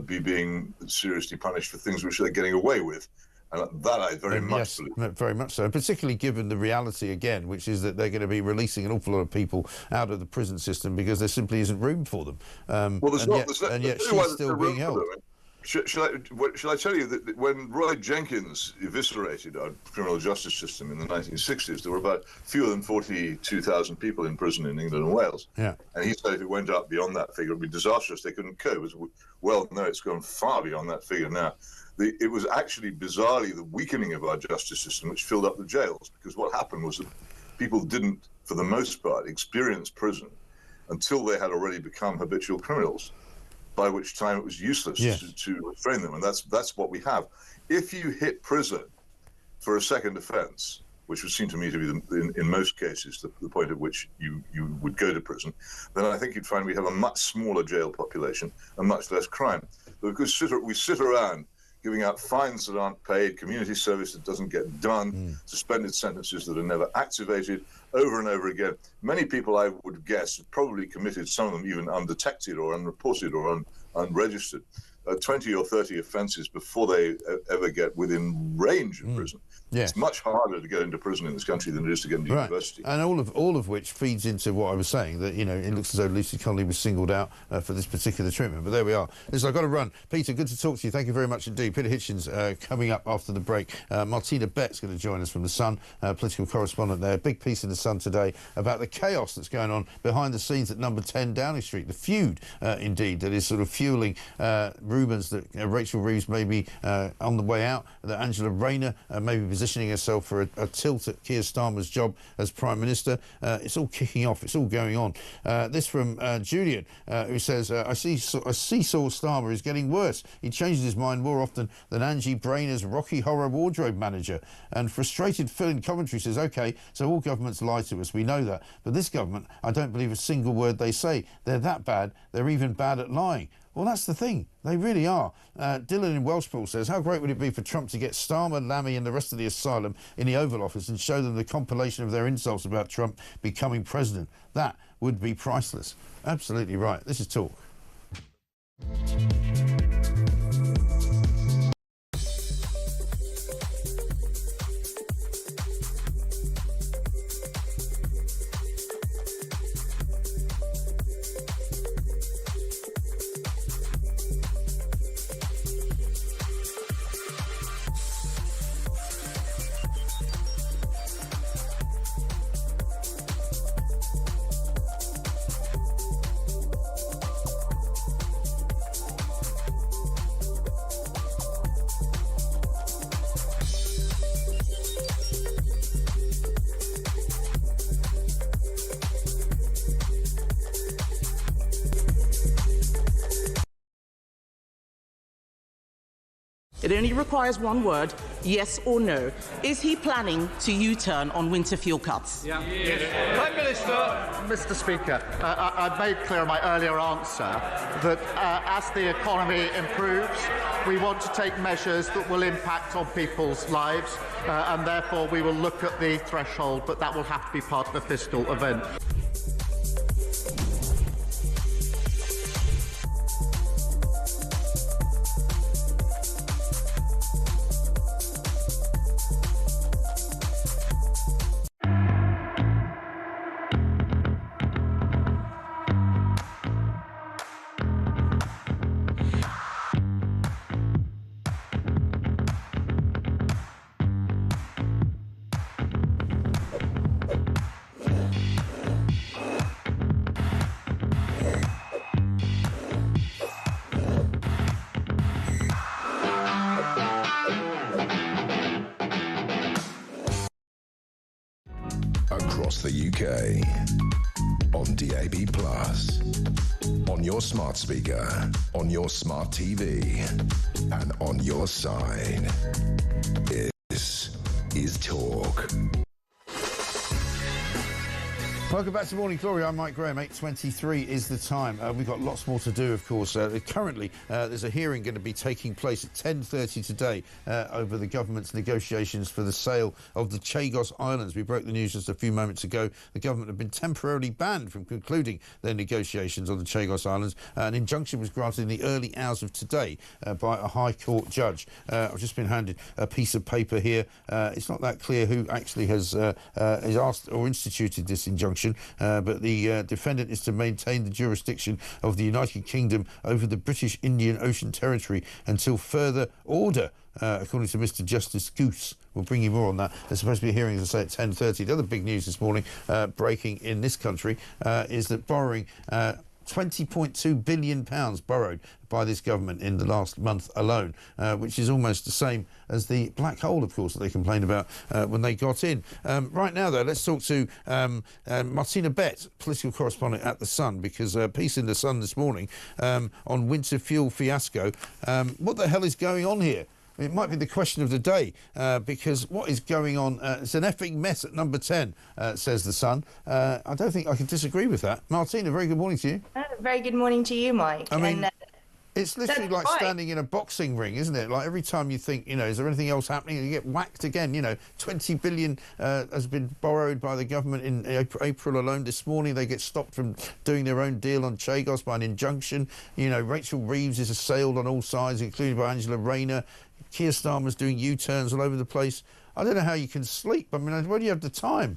be being seriously punished for things which they're getting away with. And that I very much believe. Very much so, particularly given the reality, again, which is that they're going to be releasing an awful lot of people out of the prison system because there simply isn't room for them. Yet she's still being held. Shall I tell you that when Roy Jenkins eviscerated our criminal justice system in the 1960s, there were about fewer than 42,000 people in prison in England and Wales. Yeah. And he said if it went up beyond that figure, it would be disastrous. They couldn't cope. Well, no, it's gone far beyond that figure now. It was actually, bizarrely, the weakening of our justice system which filled up the jails, because what happened was that people didn't, for the most part, experience prison until they had already become habitual criminals, by which time it was useless to restrain them. And that's what we have. If you hit prison for a second offence, which would seem to me to be, in most cases, the point at which you would go to prison, then I think you'd find we have a much smaller jail population and much less crime. But because we sit around giving out fines that aren't paid, community service that doesn't get done, suspended sentences that are never activated, over and over again. Many people, I would guess, have probably committed, some of them even undetected or unreported or unregistered, 20 or 30 offences before they ever get within range of prison. Yes. It's much harder to get into prison in this country than it is to get into university. And all of which feeds into what I was saying, that, it looks as though Lucy Connolly was singled out for this particular treatment. But there we are. Listen, I've got to run. Peter, good to talk to you. Thank you very much indeed. Peter Hitchens coming up after the break. Martina Bett's going to join us from The Sun, political correspondent there. Big piece in The Sun today about the chaos that's going on behind the scenes at number 10 Downing Street. The feud, indeed, that is sort of fueling rumours that Rachel Reeves may be on the way out, that Angela Rayner may be positioning herself for a tilt at Keir Starmer's job as Prime Minister. It's all kicking off. It's all going on. This from Julian, who says, I see Saul Starmer is getting worse. He changes his mind more often than Angie Brainer's Rocky Horror wardrobe manager. And frustrated Phil in Coventry says, OK, so all governments lie to us. We know that. But this government, I don't believe a single word they say. They're that bad. They're even bad at lying. Well, that's the thing. They really are. Dylan in Welshpool says, how great would it be for Trump to get Starmer, Lammy and the rest of the asylum in the Oval Office and show them the compilation of their insults about Trump becoming president? That would be priceless. Absolutely right. This is Talk. It only requires one word, yes or no. Is he planning to U-turn on winter fuel cuts? Yeah. Yes. Prime Minister. Mr. Speaker, I made clear in my earlier answer that as the economy improves, we want to take measures that will impact on people's lives, and therefore we will look at the threshold, but that will have to be part of a fiscal event. Across the UK, on DAB+, on your smart speaker, on your smart TV, and on your side. This is Talk. Welcome back to Morning Glory. I'm Mike Graham. 8:23 is the time. We've got lots more to do, of course. Currently, there's a hearing going to be taking place at 10:30 today over the government's negotiations for the sale of the Chagos Islands. We broke the news just a few moments ago. The government have been temporarily banned from concluding their negotiations on the Chagos Islands. An injunction was granted in the early hours of today by a High Court judge. I've just been handed a piece of paper here. It's not that clear who actually has asked or instituted this injunction. But the defendant is to maintain the jurisdiction of the United Kingdom over the British Indian Ocean Territory until further order, according to Mr. Justice Goose. We'll bring you more on that. There's supposed to be a hearing, as I say, at 10:30. The other big news this morning, breaking in this country, is that borrowing... £20.2 billion borrowed by this government in the last month alone, which is almost the same as the black hole, of course, that they complained about when they got in. Right now, though, let's talk to Martina Bett, political correspondent at The Sun, because a piece in The Sun this morning on winter fuel fiasco. What the hell is going on here? It might be the question of the day, because what is going on? It's an effing mess at number 10, says The Sun. I don't think I can disagree with that. Martina, very good morning to you. Very good morning to you, Mike. I mean, it's literally like standing in a boxing ring, isn't it? Like every time you think, you know, is there anything else happening? And you get whacked again. You know, 20 billion has been borrowed by the government in April alone. This morning they get stopped from doing their own deal on Chagos by an injunction. You know, Rachel Reeves is assailed on all sides, including by Angela Rayner. Keir Starmer's doing U-turns all over the place. I don't know how you can sleep. I mean, where do you have the time?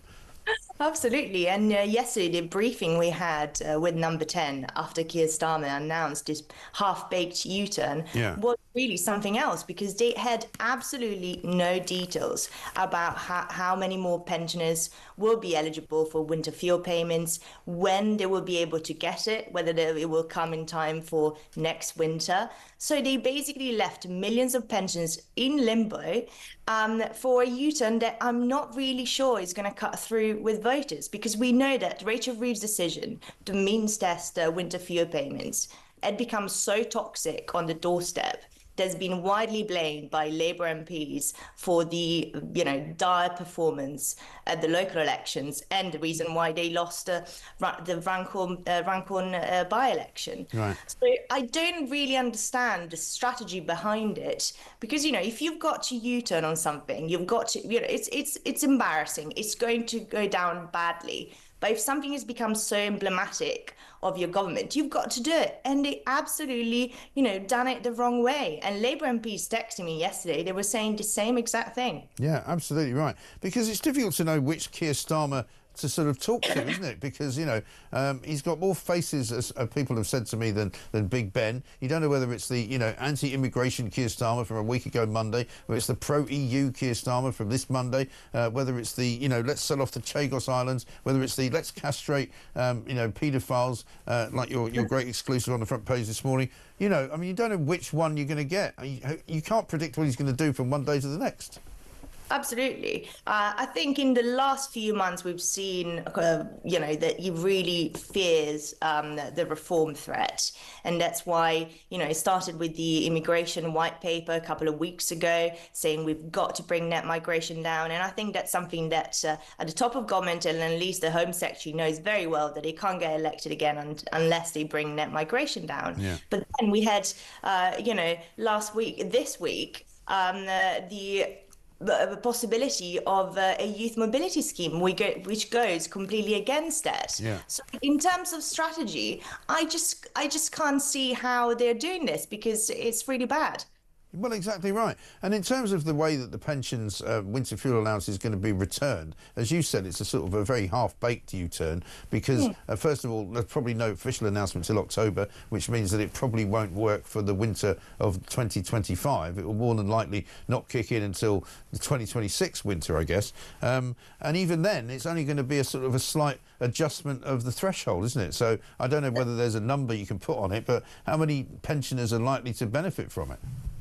Absolutely. And yesterday, the briefing we had with number 10 after Keir Starmer announced his half-baked U-turn was really something else, because they had absolutely no details about how many more pensioners will be eligible for winter fuel payments, when they will be able to get it, whether it will come in time for next winter. So they basically left millions of pensioners in limbo for a U-turn that I'm not really sure is going to cut through with voters, because we know that Rachel Reeves' decision to means test winter fuel payments had become so toxic on the doorstep that's been widely blamed by Labour MPs for the, dire performance at the local elections and the reason why they lost the Rancorn by-election. Right. So I don't really understand the strategy behind it, because, if you've got to U-turn on something, you've got to, it's embarrassing. It's going to go down badly. But if something has become so emblematic of your government, you've got to do it. And they absolutely, done it the wrong way. And Labour MPs texted me yesterday. They were saying the same exact thing. Yeah, absolutely right. Because it's difficult to know which Keir Starmer to sort of talk to, isn't it? Because, he's got more faces, as people have said to me, than Big Ben. You don't know whether it's the, anti-immigration Keir Starmer from a week ago Monday, whether it's the pro-EU Keir Starmer from this Monday, whether it's the, let's sell off the Chagos Islands, whether it's the let's castrate, paedophiles, like your great exclusive on the front page this morning. You don't know which one you're going to get. You can't predict what he's going to do from one day to the next. Absolutely. I think in the last few months we've seen, that he really fears the reform threat. And that's why, it started with the immigration white paper a couple of weeks ago saying we've got to bring net migration down. And I think that's something that at the top of government, and at least the Home Secretary knows very well, that he can't get elected again unless they bring net migration down. Yeah. But then we had, this week, the possibility of a youth mobility scheme which goes completely against that. Yeah. So in terms of strategy, I just can't see how they're doing this, because it's really bad. Well, exactly right. And in terms of the way that the pensions winter fuel allowance is going to be returned, as you said, it's a sort of a very half-baked U-turn, because first of all, there's probably no official announcement till October, which means that it probably won't work for the winter of 2025. It will more than likely not kick in until the 2026 winter, I guess. And even then, it's only going to be a sort of a slight adjustment of the threshold, isn't it? So I don't know whether there's a number you can put on it, but how many pensioners are likely to benefit from it?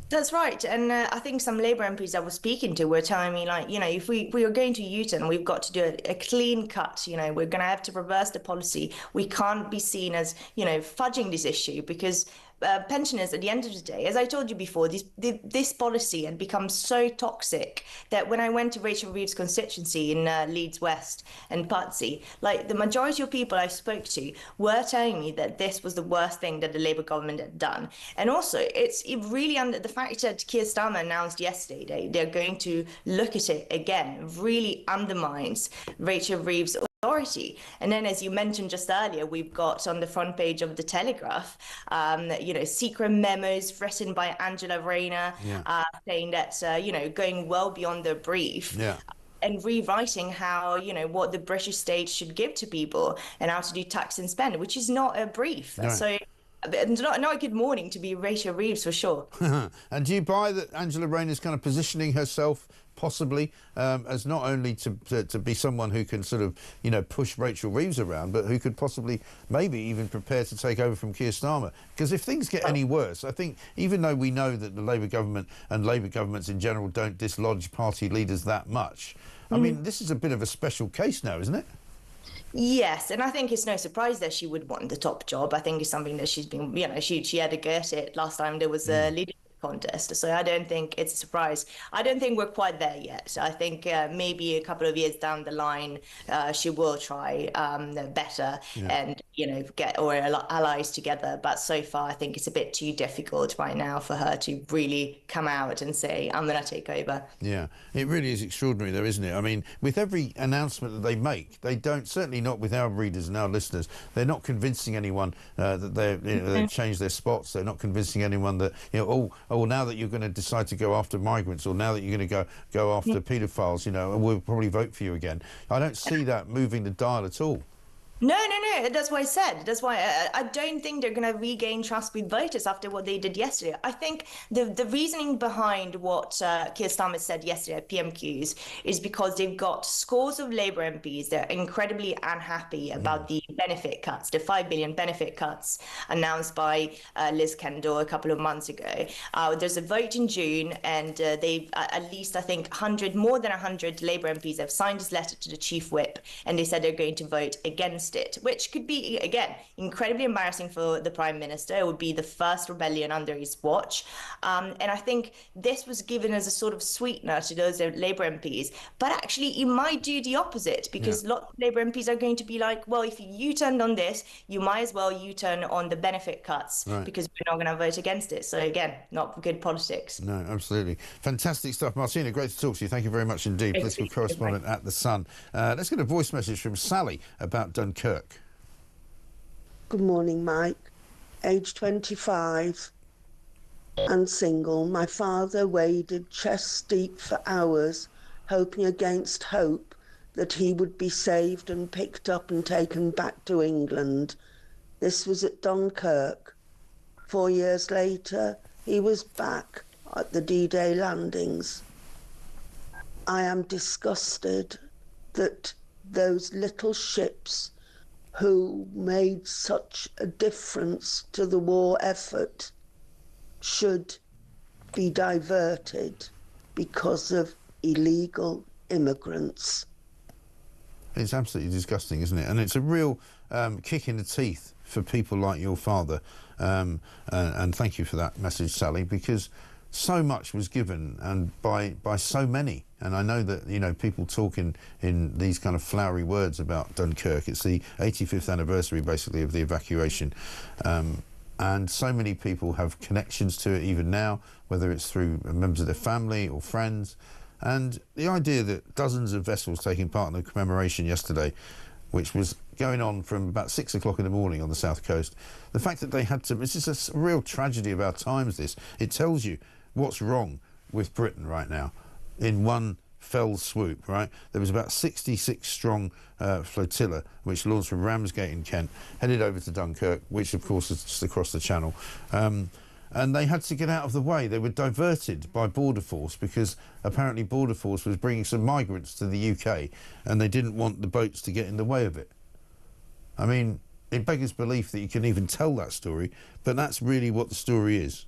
That's right. And I think some Labour MPs I was speaking to were telling me, if we are going to U-turn, we've got to do a clean cut. We're going to have to reverse the policy. We can't be seen as, fudging this issue, because pensioners, at the end of the day, as I told you before, this policy had become so toxic that when I went to Rachel Reeves' constituency in Leeds West and Pudsey, the majority of people I spoke to were telling me that this was the worst thing that the Labour government had done. And also, it really, under the fact that Keir Starmer announced yesterday they're going to look at it again, really undermines Rachel Reeves' authority. And then, as you mentioned just earlier, we've got on the front page of the Telegraph, secret memos written by Angela Rayner, saying that, going well beyond the brief. Yeah. And rewriting how, what the British state should give to people and how to do tax and spend, which is not a brief. No. So not a good morning to be Rachel Reeves, for sure. And do you buy that Angela Rayner is kind of positioning herself possibly as not only to be someone who can sort of, push Rachel Reeves around, but who could possibly maybe even prepare to take over from Keir Starmer? Because if things get any worse, I think, even though we know that the Labour government and Labour governments in general don't dislodge party leaders that much, I mean, this is a bit of a special case now, isn't it? Yes, and I think it's no surprise that she would want the top job. I think it's something that she's been, she had to get it last time there was a leadership contest. So I don't think it's a surprise. I don't think we're quite there yet. I think maybe a couple of years down the line, she will try better and, get all her allies together. But so far, I think it's a bit too difficult right now for her to really come out and say, I'm going to take over. Yeah, it really is extraordinary though, isn't it? I mean, with every announcement that they make, they don't, certainly not with our readers and our listeners, they're not convincing anyone that they've changed their spots. They're not convincing anyone that, now that you're going to decide to go after migrants, or now that you're going to go after paedophiles, we'll probably vote for you again. I don't see that moving the dial at all. No. That's what I said. That's why I don't think they're going to regain trust with voters after what they did yesterday. I think the reasoning behind what Keir Starmer said yesterday at PMQs is because they've got scores of Labour MPs that are incredibly unhappy about the benefit cuts, the 5 billion benefit cuts announced by Liz Kendall a couple of months ago. There's a vote in June, and they've at least, I think, more than 100 Labour MPs have signed this letter to the Chief Whip, and they said they're going to vote against it, which could be, again, incredibly embarrassing for the Prime Minister. It would be the first rebellion under his watch. And I think this was given as a sort of sweetener to those Labour MPs. But actually, it might do the opposite, because lots of Labour MPs are going to be like, well, if you U-turned on this, you might as well U-turn on the benefit cuts, because we're not going to vote against it. So again, not good politics. No, absolutely. Fantastic stuff. Martina, great to talk to you. Thank you very much indeed. Political correspondent at The Sun. Let's get a voice message from Sally about Dunkirk. Good morning, Mike. Age 25 and single. My father waded chest deep for hours, hoping against hope that he would be saved and picked up and taken back to England. This was at Dunkirk. 4 years later, he was back at the D-Day landings. I am disgusted that those little ships who made such a difference to the war effort should be diverted because of illegal immigrants. It's absolutely disgusting, isn't it? And it's a real kick in the teeth for people like your father. And thank you for that message, Sally, because so much was given and by so many. And I know that, you know, people talk in these kind of flowery words about Dunkirk. It's the 85th anniversary, basically, of the evacuation. And so many people have connections to it even now, whether it's through members of their family or friends. And the idea that dozens of vessels taking part in the commemoration yesterday, which was going on from about 6 o'clock in the morning on the south coast, the fact that they had to, this is a real tragedy of our times, this. It tells you what's wrong with Britain right now in one fell swoop, right? There was about 66 strong flotilla which launched from Ramsgate in Kent, headed over to Dunkirk, which of course is just across the channel. And they had to get out of the way. They were diverted by Border Force because apparently Border Force was bringing some migrants to the UK and they didn't want the boats to get in the way of it. I mean, it beggars belief that you can even tell that story, but that's really what the story is.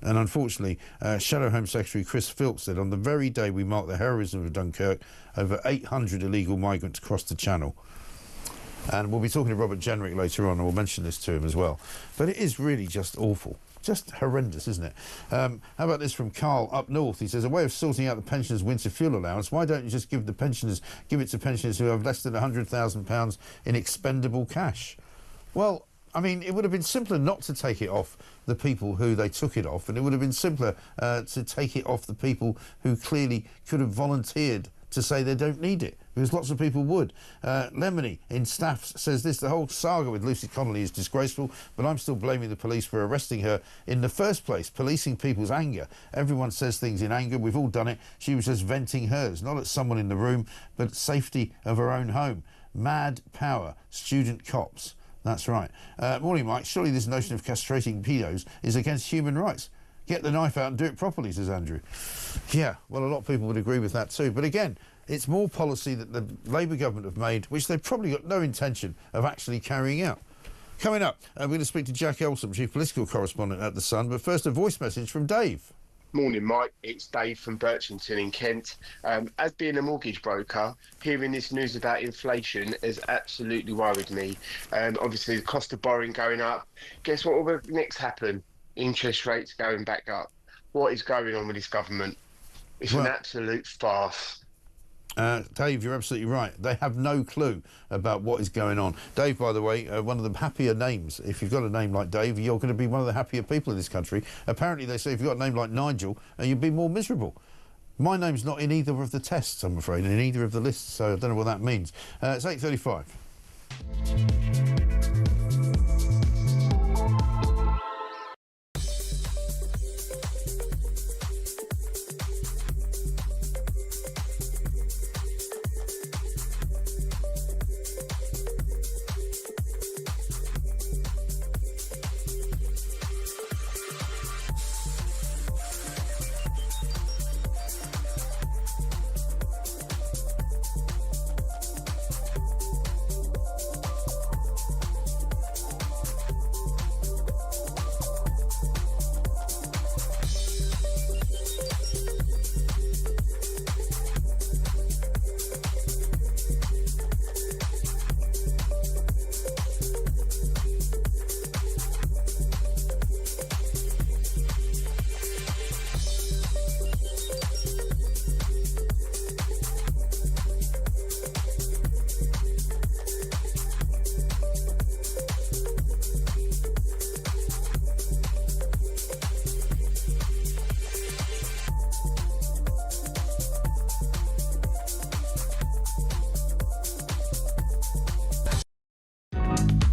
And unfortunately, Shadow Home Secretary Chris Philps said on the very day we marked the heroism of Dunkirk, over 800 illegal migrants crossed the channel. And we'll be talking to Robert Jenrick later on, and we'll mention this to him as well. But it is really just awful. Just horrendous, isn't it? How about this from Carl up north? He says, a way of sorting out the pensioners' winter fuel allowance. Why don't you just give it to pensioners who have less than £100,000 in expendable cash? Well, I mean, it would have been simpler not to take it off the people who they took it off, and it would have been simpler to take it off the people who clearly could have volunteered to say they don't need it, because lots of people would. Lemony in Staffs says this: the whole saga with Lucy Connolly is disgraceful, but I'm still blaming the police for arresting her in the first place, policing people's anger. Everyone says things in anger, we've all done it. She was just venting hers, not at someone in the room, but at safety of her own home. Mad power, student cops. That's right. Morning, Mike. Surely this notion of castrating pedos is against human rights. Get the knife out and do it properly, says Andrew. Yeah, well, a lot of people would agree with that too. But again, it's more policy that the Labour government have made, which they've probably got no intention of actually carrying out. Coming up, we're going to speak to Jack Elsom, Chief Political Correspondent at The Sun. But first, a voice message from Dave. Morning, Mike. It's Dave from Birchington in Kent. As being a mortgage broker, hearing this news about inflation has absolutely worried me. Obviously, the cost of borrowing going up. Guess what will next happen? Interest rates going back up. What is going on with this government? It's an absolute farce. Dave, you're absolutely right. They have no clue about what is going on. Dave, by the way, one of the happier names. If you've got a name like Dave, you're going to be one of the happier people in this country. Apparently, they say if you've got a name like Nigel, you'll be more miserable. My name's not in either of the tests, I'm afraid, in either of the lists, so I don't know what that means. It's 8:35.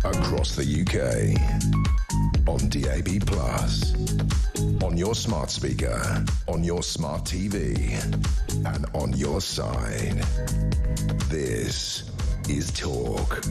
Across the UK, on DAB+, on your smart speaker, on your smart TV, and on your side. This is Talk.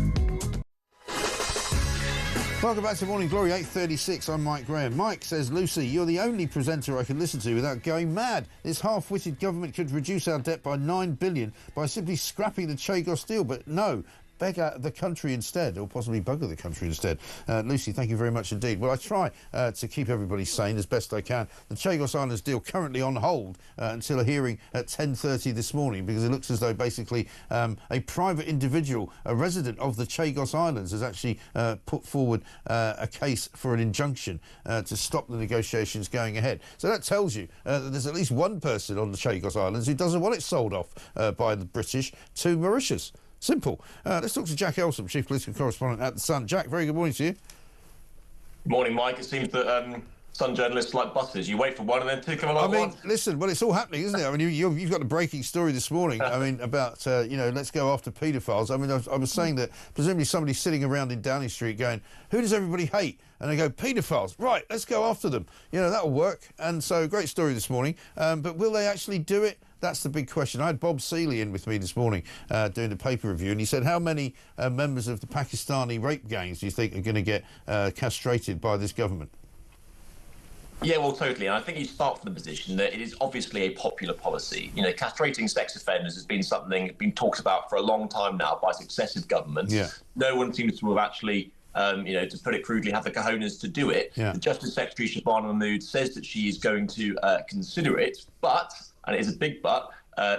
Welcome back to Morning Glory, 8:36. I'm Mike Graham. Mike says, Lucy, you're the only presenter I can listen to without going mad. This half-witted government could reduce our debt by $9 billion by simply scrapping the Chagos deal, but no. beggar the country instead, or possibly bugger the country instead. Lucy, thank you very much indeed. Well, I try to keep everybody sane as best I can. The Chagos Islands deal currently on hold until a hearing at 10:30 this morning, because it looks as though basically a private individual, a resident of the Chagos Islands, has actually put forward a case for an injunction to stop the negotiations going ahead. So that tells you that there's at least one person on the Chagos Islands who doesn't want it sold off by the British to Mauritius. Simple. Let's talk to Jack Elsom, Chief Political Correspondent at The Sun. Jack, very good morning to you. Good morning, Mike. It seems that Sun journalists like buses. You wait for one and then two come along. I mean, listen, well, it's all happening, isn't it? I mean, you've got a breaking story this morning, I mean, about, let's go after paedophiles. I mean, I was saying that presumably somebody's sitting around in Downing Street going, who does everybody hate? And they go, paedophiles. Right, let's go after them. That'll work. And so, great story this morning. But will they actually do it? That's the big question. I had Bob Seeley in with me this morning doing the paper review, and he said, how many members of the Pakistani rape gangs do you think are going to get castrated by this government? Yeah, well, totally. And I think you start from the position that it is obviously a popular policy. Castrating sex offenders has been something that's been talked about for a long time now by successive governments. Yeah. No one seems to have actually, to put it crudely, have the cojones to do it. Yeah. The Justice Secretary, Shabana Mahmood, says that she is going to consider it, but, and it is a big but,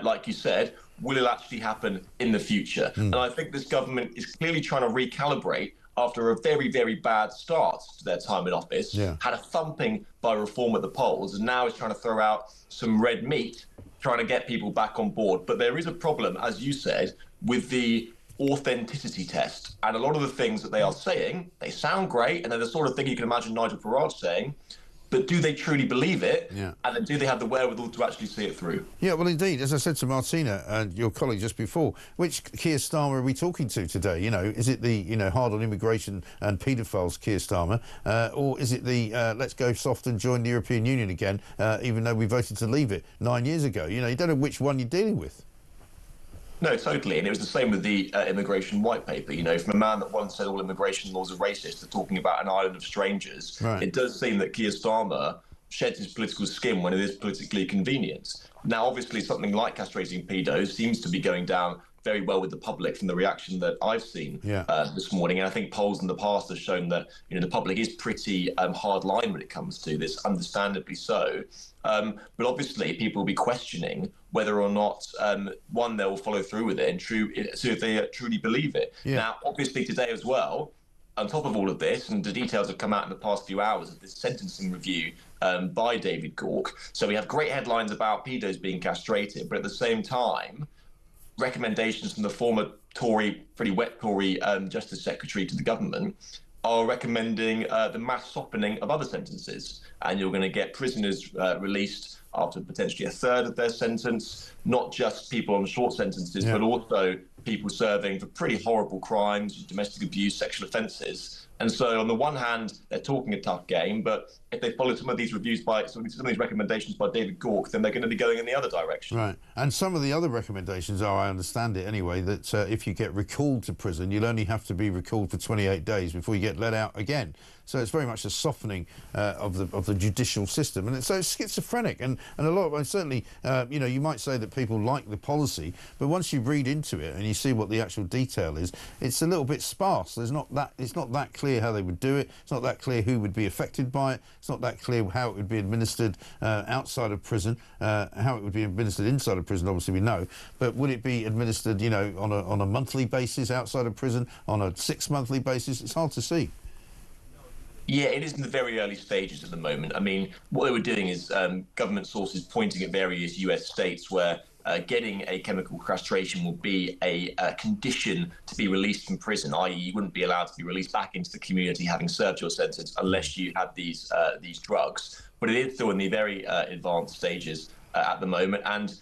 like you said, will it actually happen in the future? And I think this government is clearly trying to recalibrate after a very, very bad start to their time in office, had a thumping by reform at the polls, and now is trying to throw out some red meat, trying to get people back on board. But there is a problem, as you said, with the authenticity test. And a lot of the things that they are saying, they sound great, and they're the sort of thing you can imagine Nigel Farage saying, but do they truly believe it? Yeah. And then do they have the wherewithal to actually see it through? Yeah, well, indeed, as I said to Martina and your colleague just before, which Keir Starmer are we talking to today? Is it the, hard on immigration and paedophiles Keir Starmer, or is it the let's go soft and join the European Union again, even though we voted to leave it 9 years ago? You don't know which one you're dealing with. No, totally. And it was the same with the immigration white paper. From a man that once said all immigration laws are racist to talking about an island of strangers, It does seem that Keir Starmer sheds his political skin when it is politically convenient. Now, obviously, something like castrating pedos seems to be going down very well with the public from the reaction that I've seen this morning. And I think polls in the past have shown that, the public is pretty hard line when it comes to this, understandably so. But obviously, people will be questioning whether or not, one, they will follow through with it and see if they truly believe it. Yeah. Now, obviously, today as well, on top of all of this, and the details have come out in the past few hours of this sentencing review by David Gauke. So we have great headlines about pedos being castrated, but at the same time, recommendations from the former Tory, pretty wet Tory Justice Secretary to the government are recommending the mass softening of other sentences. And you're going to get prisoners released after potentially a third of their sentence, not just people on short sentences, but also people serving for pretty horrible crimes, domestic abuse, sexual offences. And so on the one hand, they're talking a tough game, but if they follow some of these reviews some of these recommendations by David Gauke, then they're going to be going in the other direction. Right. And some of the other recommendations are, I understand it anyway, that if you get recalled to prison, you'll only have to be recalled for 28 days before you get let out again. So it's very much a softening of the judicial system. And so it's schizophrenic. And a lot of, certainly, you might say that people like the policy, but once you read into it and you see what the actual detail is, it's a little bit sparse. It's not that clear how they would do it. It's not that clear who would be affected by it. It's not that clear how it would be administered outside of prison. How it would be administered inside of prison, obviously we know. But would it be administered, on a monthly basis outside of prison, on a 6-monthly basis? It's hard to see. Yeah, it is in the very early stages at the moment. I mean, what they were doing is government sources pointing at various US states where getting a chemical castration will be a condition to be released from prison, i.e. you wouldn't be allowed to be released back into the community having served your sentence unless you had these drugs. But it is still in the very advanced stages at the moment. And,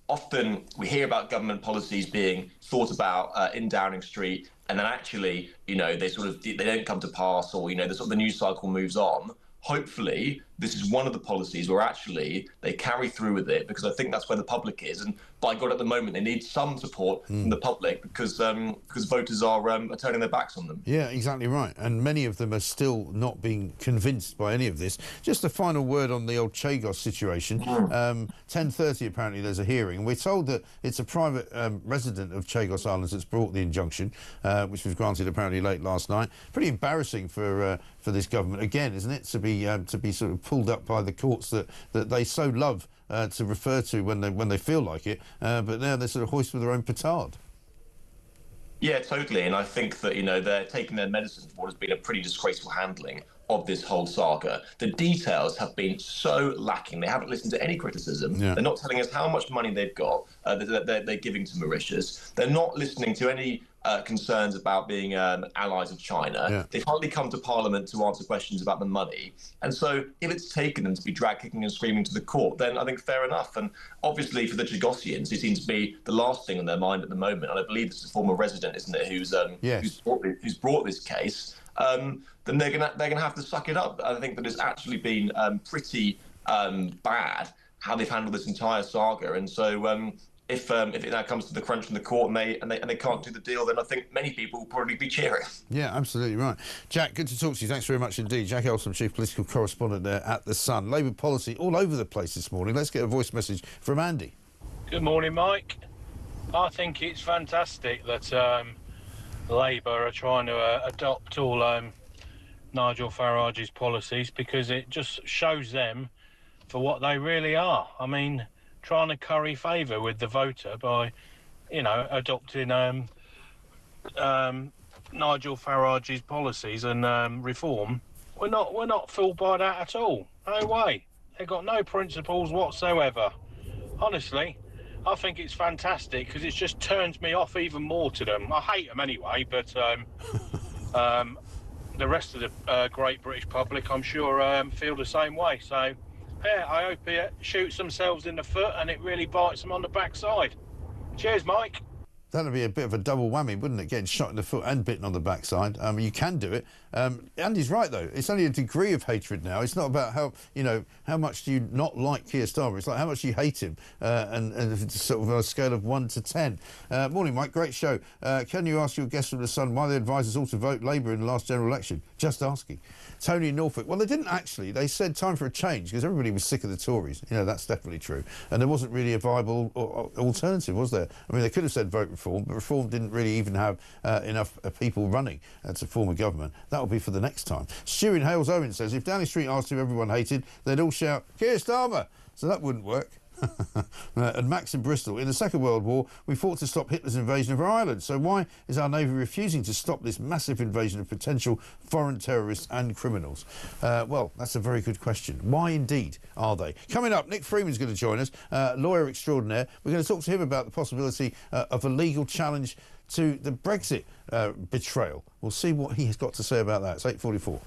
often we hear about government policies being thought about in Downing Street, and then actually, they don't come to pass, or the news cycle moves on. Hopefully, this is one of the policies where actually they carry through with it, because I think that's where the public is. And by God, at the moment, they need some support from the public because voters are turning their backs on them. Yeah, exactly right. And many of them are still not being convinced by any of this. Just a final word on the old Chagos situation. 10:30, apparently, there's a hearing. We're told that it's a private resident of Chagos Islands that's brought the injunction, which was granted apparently late last night. Pretty embarrassing for this government, again, isn't it, to be sort of pulled up by the courts that they so love to refer to when they feel like it, but now they're sort of hoist with their own petard. Yeah, totally. And I think that, they're taking their medicine for what has been a pretty disgraceful handling of this whole saga. The details have been so lacking. They haven't listened to any criticism. Yeah. They're not telling us how much money they've got that they're giving to Mauritius. They're not listening to any concerns about being allies of China. Yeah. They've hardly come to Parliament to answer questions about the money. And so if it's taken them to be dragged kicking and screaming to the court, then I think fair enough. And obviously for the Chagossians, it seems to be the last thing on their mind at the moment. And I believe it's a former resident, isn't it, who's brought this case. Then they're gonna have to suck it up. I think that it's actually been pretty bad how they've handled this entire saga. And so if it now comes to the crunch from the court and they can't do the deal, then I think many people will probably be cheering. Yeah, absolutely right. Jack, good to talk to you. Thanks very much indeed. Jack Elsom, Chief Political Correspondent there at The Sun. Labour policy all over the place this morning. Let's get a voice message from Andy. Good morning, Mike. I think it's fantastic that Labour are trying to adopt all Nigel Farage's policies, because it just shows them for what they really are. I mean, trying to curry favour with the voter by, adopting Nigel Farage's policies and reform. We're not fooled by that at all. No way. They've got no principles whatsoever. Honestly, I think it's fantastic because it just turns me off even more to them. I hate them anyway, but the rest of the great British public, I'm sure, feel the same way. So, yeah, I hope it shoots themselves in the foot and it really bites them on the backside. Cheers, Mike. That'd be a bit of a double whammy, wouldn't it? Getting shot in the foot and bitten on the backside. You can do it. Andy's right, though. It's only a degree of hatred now. It's not about how much do you not like Keir Starmer. It's like how much you hate him, and it's sort of on a scale of 1 to 10. Morning, Mike. Great show. Can you ask your guest from The Sun why they advised us all to vote Labour in the last general election? Just asking. Tony in Norfolk. Well, they didn't actually. They said time for a change because everybody was sick of the Tories. That's definitely true. And there wasn't really a viable alternative, was there? I mean, they could have said vote Reform, but Reform didn't really even have enough people running to form a government. That'll be for the next time. Stu in Hales Owen says, if Downing Street asked who everyone hated, they'd all shout, Keir Starmer! So that wouldn't work. And Max in Bristol, in the Second World War, we fought to stop Hitler's invasion of our island. So why is our Navy refusing to stop this massive invasion of potential foreign terrorists and criminals? Well, that's a very good question. Why indeed are they? Coming up, Nick Freeman's going to join us, lawyer extraordinaire. We're going to talk to him about the possibility of a legal challenge to the Brexit betrayal. We'll see what he has got to say about that. It's 8:44.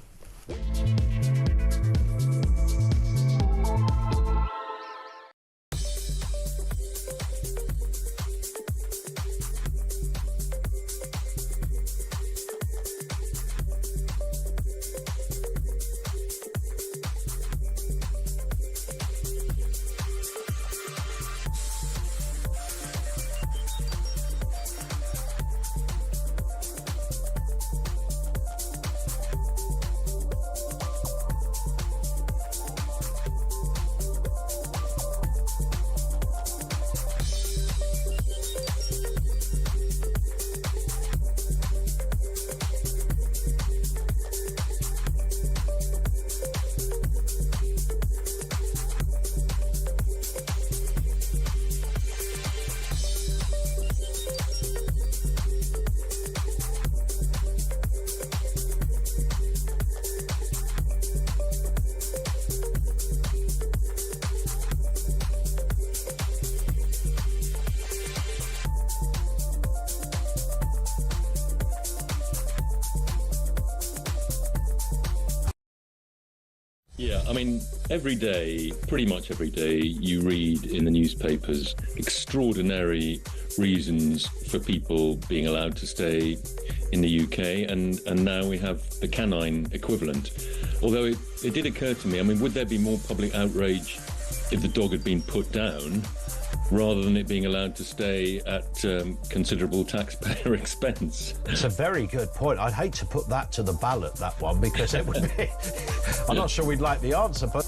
I mean, every day, pretty much every day, you read in the newspapers extraordinary reasons for people being allowed to stay in the UK, and now we have the canine equivalent. Although it did occur to me, I mean, would there be more public outrage if the dog had been put down rather than it being allowed to stay at considerable taxpayer expense? It's a very good point. I'd hate to put that to the ballot, that one, because it would be... I'm not sure we'd like the answer, but...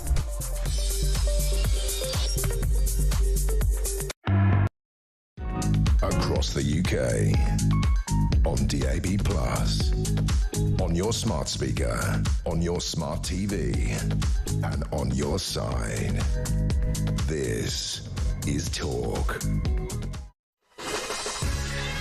Across the UK, on DAB+, on your smart speaker, on your smart TV, and on your side. This is Talk.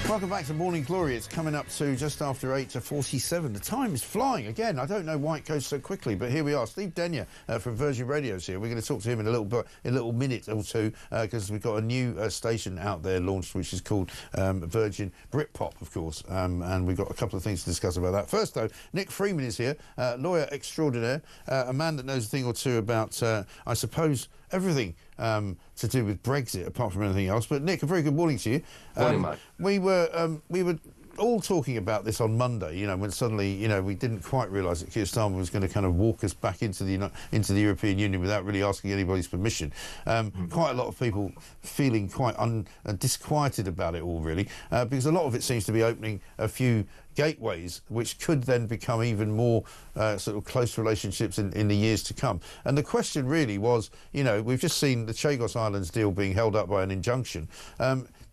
Welcome back to Morning Glory. It's coming up to just after 8:47. The time is flying again. I don't know why it goes so quickly, but here we are. Steve Denyer from Virgin Radio's here. We're going to talk to him in a little minute or two, because we've got a new station out there launched, which is called Virgin Britpop, of course, and we've got a couple of things to discuss about that. First, though, Nick Freeman is here, lawyer extraordinaire, a man that knows a thing or two about, I suppose, everything to do with Brexit, apart from anything else. But Nick, a very good morning to you. Morning, Mike. We were all talking about this on Monday, you know, when suddenly, you know, we didn't quite realise that Keir Starmer was going to kind of walk us back into the European Union without really asking anybody's permission. Quite a lot of people feeling quite disquieted about it all, really, because a lot of it seems to be opening a few gateways which could then become even more sort of close relationships in the years to come. And the question really was, you know, we've just seen the Chagos Islands deal being held up by an injunction.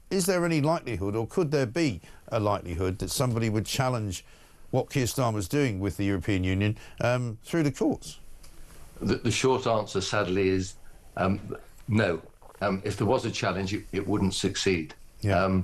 Is there any likelihood, or could there be a likelihood, that somebody would challenge what Keir Starmer's doing with the European Union through the courts? The short answer, sadly, is no. If there was a challenge, it wouldn't succeed. Yeah.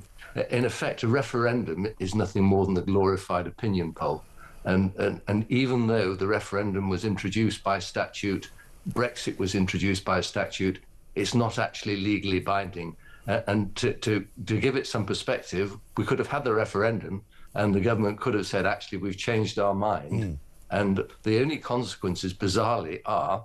In effect, a referendum is nothing more than a glorified opinion poll. And even though the referendum was introduced by statute, Brexit was introduced by statute, it's not actually legally binding. And to give it some perspective, we could have had the referendum and the government could have said, actually, we've changed our mind. And the only consequences, bizarrely, are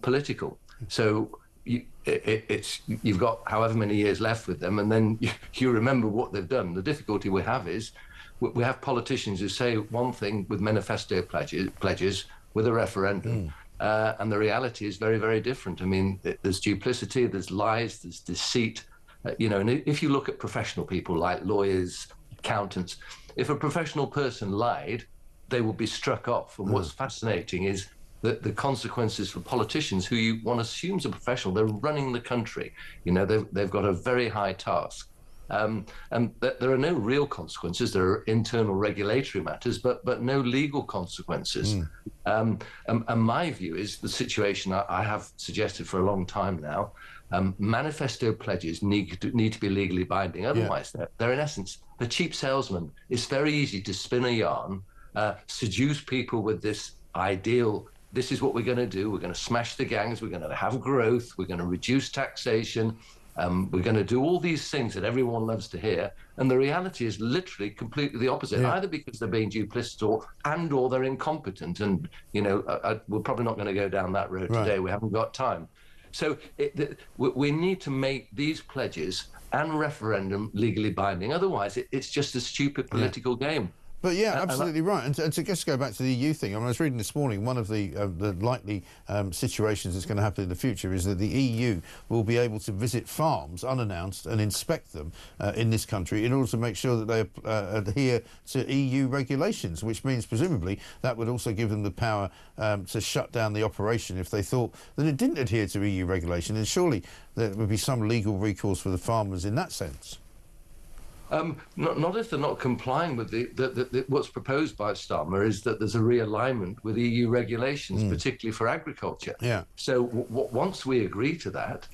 political. So you've got however many years left with them, and then you remember what they've done. The difficulty we have is we have politicians who say one thing with manifesto pledges with a referendum. And the reality is very, very different. I mean, there's duplicity, there's lies, there's deceit. You know, and if you look at professional people like lawyers, accountants, if a professional person lied, they will be struck off. And what's fascinating is that the consequences for politicians who one assumes are professional, they're running the country. You know, they've got a very high task. And there are no real consequences. There are internal regulatory matters, but no legal consequences. And my view is the situation I have suggested for a long time now. Manifesto pledges need to be legally binding. Otherwise, they're in essence the cheap salesman. It's very easy to spin a yarn, seduce people with this ideal. This is what we're going to do. We're going to smash the gangs. We're going to have growth. We're going to reduce taxation. We're going to do all these things that everyone loves to hear. And the reality is literally completely the opposite, either because they're being duplicitous or they're incompetent. And, you know, we're probably not going to go down that road today. We haven't got time. So we need to make these pledges and referendum legally binding. Otherwise, it's just a stupid political game. But yeah, absolutely right. And to just go back to the EU thing, I was reading this morning, one of the likely situations that's going to happen in the future is that the EU will be able to visit farms unannounced and inspect them in this country in order to make sure that they adhere to EU regulations, which means presumably that would also give them the power to shut down the operation if they thought that it didn't adhere to EU regulation. And surely there would be some legal recourse for the farmers in that sense. Not if they're not complying with what's proposed by Starmer is that there's a realignment with EU regulations, particularly for agriculture. Yeah. So once we agree to that,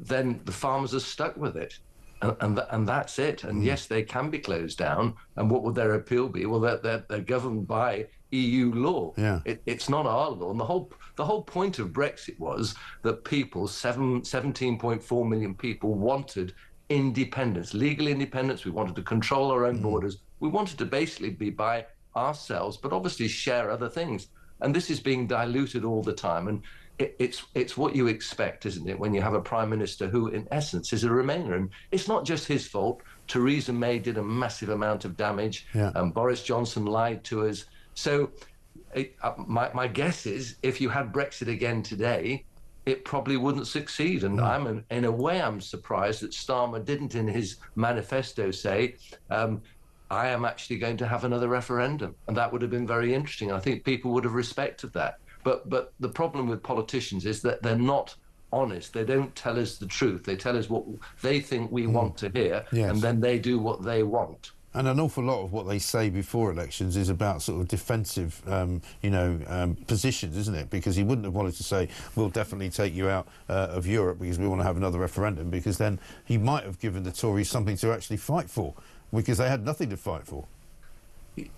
then the farmers are stuck with it. And that's it. And yes, they can be closed down. And what would their appeal be? Well, they're governed by EU law. Yeah. It's not our law. And the whole point of Brexit was that 17.4 million people wanted independence, legal independence. We wanted to control our own borders. We wanted to basically be by ourselves, but obviously share other things. And this is being diluted all the time. And it's what you expect, isn't it, when you have a prime minister who, in essence, is a Remainer. And it's not just his fault. Theresa May did a massive amount of damage. Boris Johnson lied to us. So my guess is, if you had Brexit again today, it probably wouldn't succeed. And in a way, I'm surprised that Starmer didn't, in his manifesto, say, I am actually going to have another referendum. And that would have been very interesting. I think people would have respected that. But the problem with politicians is that they're not honest. They don't tell us the truth. They tell us what they think we want to hear, and then they do what they want. And an awful lot of what they say before elections is about sort of defensive, positions, isn't it? Because he wouldn't have wanted to say, we'll definitely take you out of Europe because we want to have another referendum, because then he might have given the Tories something to actually fight for, because they had nothing to fight for.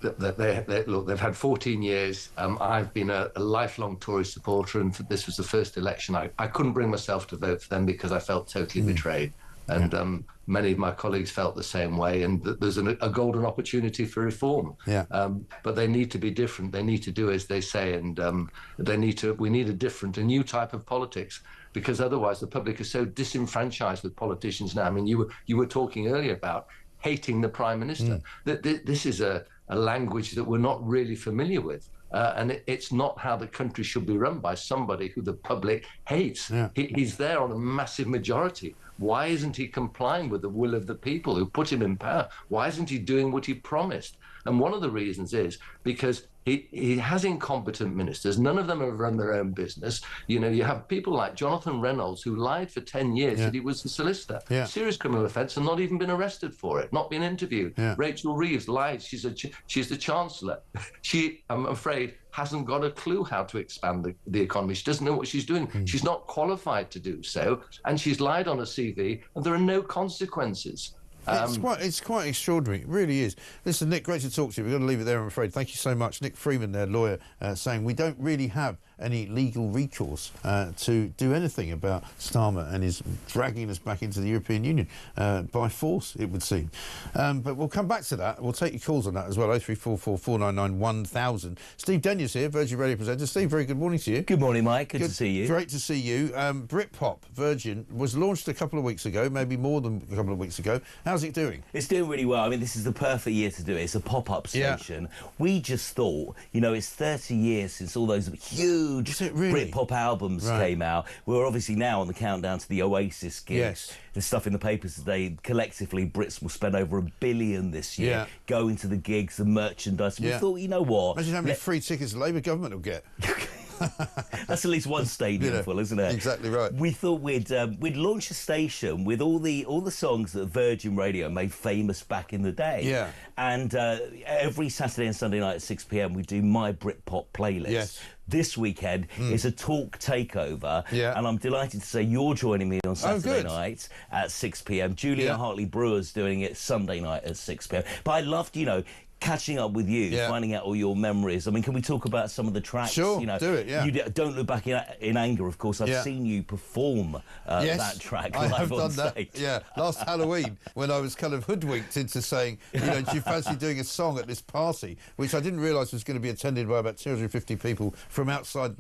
Look, they've had 14 years. I've been a lifelong Tory supporter, and this was the first election. I couldn't bring myself to vote for them because I felt totally betrayed. And many of my colleagues felt the same way, and there's a golden opportunity for reform. But they need to be different. They need to do as they say, and we need a new type of politics, because otherwise the public is so disenfranchised with politicians now. I mean, you were talking earlier about hating the Prime Minister. This is a language that we're not really familiar with. And it's not how the country should be run, by somebody who the public hates. He's there on a massive majority. Why isn't he complying with the will of the people who put him in power? Why isn't he doing what he promised? And one of the reasons is because he has incompetent ministers. None of them have run their own business. You know, you have people like Jonathan Reynolds, who lied for 10 years that he was a solicitor. Serious criminal offence, and not even been arrested for it, not been interviewed. Rachel Reeves lied. She's the Chancellor. She, I'm afraid, hasn't got a clue how to expand the economy. She doesn't know what she's doing. She's not qualified to do so, and she's lied on a CV, and there are no consequences. It's quite extraordinary. It really is. Listen, Nick, great to talk to you. We've got to leave it there, I'm afraid. Thank you so much. Nick Freeman, their lawyer, saying we don't really have any legal recourse to do anything about Starmer and his dragging us back into the European Union by force, it would seem. But we'll come back to that. We'll take your calls on that as well. 0344 499 1000. Steve Denier's here, Virgin Radio presenter. Steve, very good morning to you. Good morning, Mike. Good to see you. Great to see you. Britpop, Virgin, was launched a couple of weeks ago, maybe more than a couple of weeks ago. How's it doing? It's doing really well. I mean, this is the perfect year to do it. It's a pop-up station. We just thought, you know, it's 30 years since all those huge Britpop albums came out. We're obviously now on the countdown to the Oasis gigs. There's stuff in the papers today. Collectively, Brits will spend over $1 billion this year going to the gigs, the merchandise. We thought, you know what? Imagine how many free tickets the Labour government will get. That's at least one stadium full, isn't it? Exactly right. We thought we'd launch a station with all the songs that Virgin Radio made famous back in the day. And every Saturday and Sunday night at 6 p.m. we do My Britpop playlist. This weekend is a talk takeover, and I'm delighted to say you're joining me on Saturday night at 6 p.m. Julia Hartley Brewer's doing it Sunday night at 6 p.m. But I loved, you know, catching up with you, finding out all your memories. I mean, can we talk about some of the tracks? Sure, you know, do it, You Don't Look Back in Anger, of course. I've seen you perform that track live I have on done stage. that, last Halloween, when I was kind of hoodwinked into saying, you know, do you fancy doing a song at this party, which I didn't realise was going to be attended by about 250 people from outside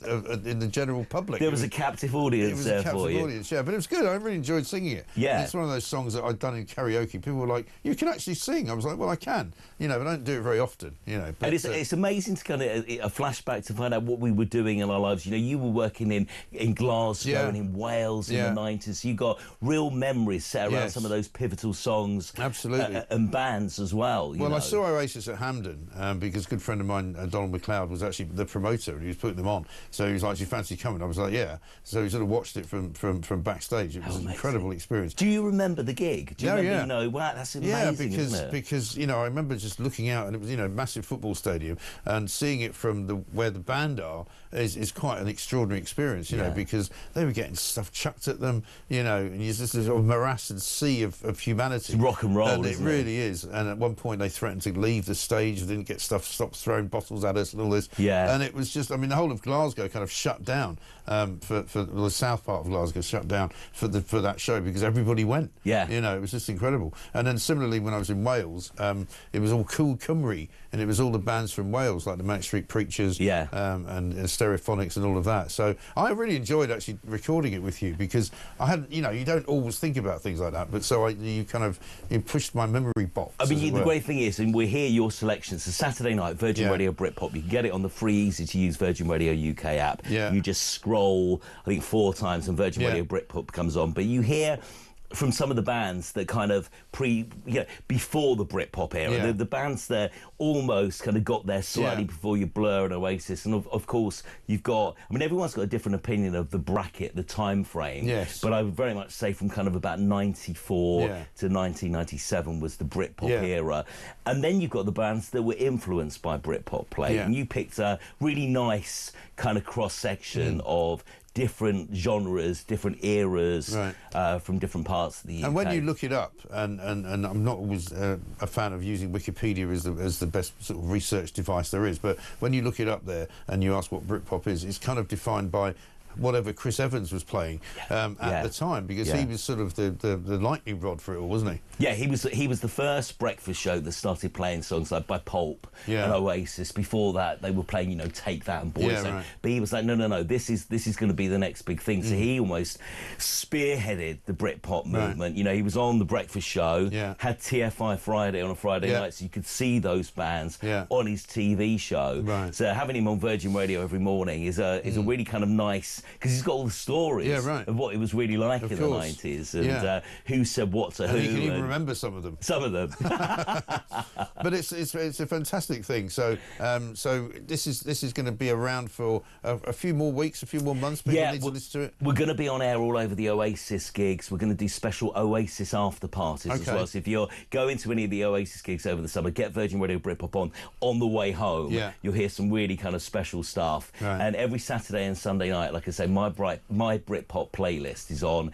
in the general public. There was a captive audience there for you. It was a captive audience, but it was good. I really enjoyed singing it. And it's one of those songs that I'd done in karaoke. People were like, you can actually sing. I was like, well, I can, you know, but I don't do it very often. You know, but and it's amazing to kind of a flashback to find out what we were doing in our lives. You know, you were working in Glasgow and in Wales in the 90s. You got real memories set around some of those pivotal songs, and bands as well. Well, I saw Oasis at Hampden because a good friend of mine, Donald McLeod, was actually the promoter and he was putting them on. So he was like, "Do you fancy coming?" I was like, "Yeah." So he sort of watched it from backstage. It was an incredible experience. Do you remember the gig? Do you remember? You know, wow, that's amazing. Yeah, because you know, I remember just looking out and it was, you know, massive football stadium, and seeing it from where the band are is quite an extraordinary experience, you know, because they were getting stuff chucked at them, you know, and it's just this sort of morass and sea of humanity. It's rock and roll, and it really is. And at one point they threatened to leave the stage, didn't get stopped throwing bottles at us and all this. And it was just, I mean, the whole of Glasgow kind of shut down for the south part of Glasgow shut down for that show because everybody went. You know, it was just incredible. And then similarly, when I was in Wales, it was all Cool Cymru, and it was all the bands from Wales, like the Mount Street Preachers, and Stereophonics and all of that. So I really enjoyed actually recording it with you, because I had, you know, you don't always think about things like that, but so you pushed my memory box. I mean, the great thing is, and we hear your selections. So Saturday night, Virgin Radio Britpop. You can get it on the free, easy-to-use Virgin Radio UK app. Yeah. You just scroll, I think, 4 times, and Virgin Radio Britpop comes on. But you hear from some of the bands that kind of before the Britpop era, the bands that almost kind of got there slightly before you Blur and Oasis, and of course you've got, I mean, everyone's got a different opinion of the bracket, the time frame, but I would very much say from kind of about 94 to 1997 was the Britpop era, and then you've got the bands that were influenced by Britpop play, and you picked a really nice kind of cross-section of different genres, different eras, from different parts of the UK. And when you look it up, and I'm not always a fan of using Wikipedia as the best sort of research device there is, but when you look it up there and you ask what Britpop is, it's kind of defined by whatever Chris Evans was playing at the time, because he was sort of the lightning rod for it all, wasn't he? Yeah, he was the first breakfast show that started playing songs like by Pulp and Oasis. Before that, they were playing, you know, Take That and Boyzone. But he was like, no, this is going to be the next big thing. So he almost spearheaded the Britpop movement. You know, he was on the breakfast show, had TFI Friday on a Friday night, so you could see those bands on his TV show. So having him on Virgin Radio every morning is a really kind of nice, because he's got all the stories of what it was really like in the 90s, and who said what to who. You can even remember some of them. Some of them. But it's a fantastic thing. So so this is going to be around for a few more weeks, a few more months. People need to listen to it. We're going to be on air all over the Oasis gigs. We're going to do special Oasis after parties as well. So if you're going to any of the Oasis gigs over the summer, get Virgin Radio Britpop on the way home. You'll hear some really kind of special stuff. And every Saturday and Sunday night, like I say, my Britpop playlist is on.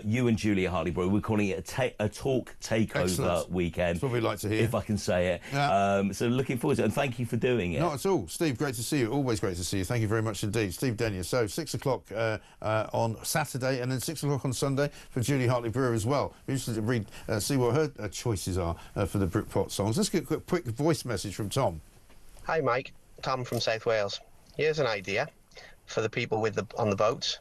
You and Julia Hartley-Brewer, we're calling it a talk takeover weekend. That's what we'd like to hear, if I can say it. So looking forward to it, and thank you for doing it. Not at all, Steve. Great to see you. Always great to see you. Thank you very much indeed, Steve Denyer. So 6 o'clock on Saturday, and then 6 o'clock on Sunday for Julia Hartley-Brewer as well. Be interested to read, see what her choices are for the Britpop songs. Let's get a quick voice message from Tom. Hi, Mike. Tom from South Wales. Here's an idea for the people on the boats.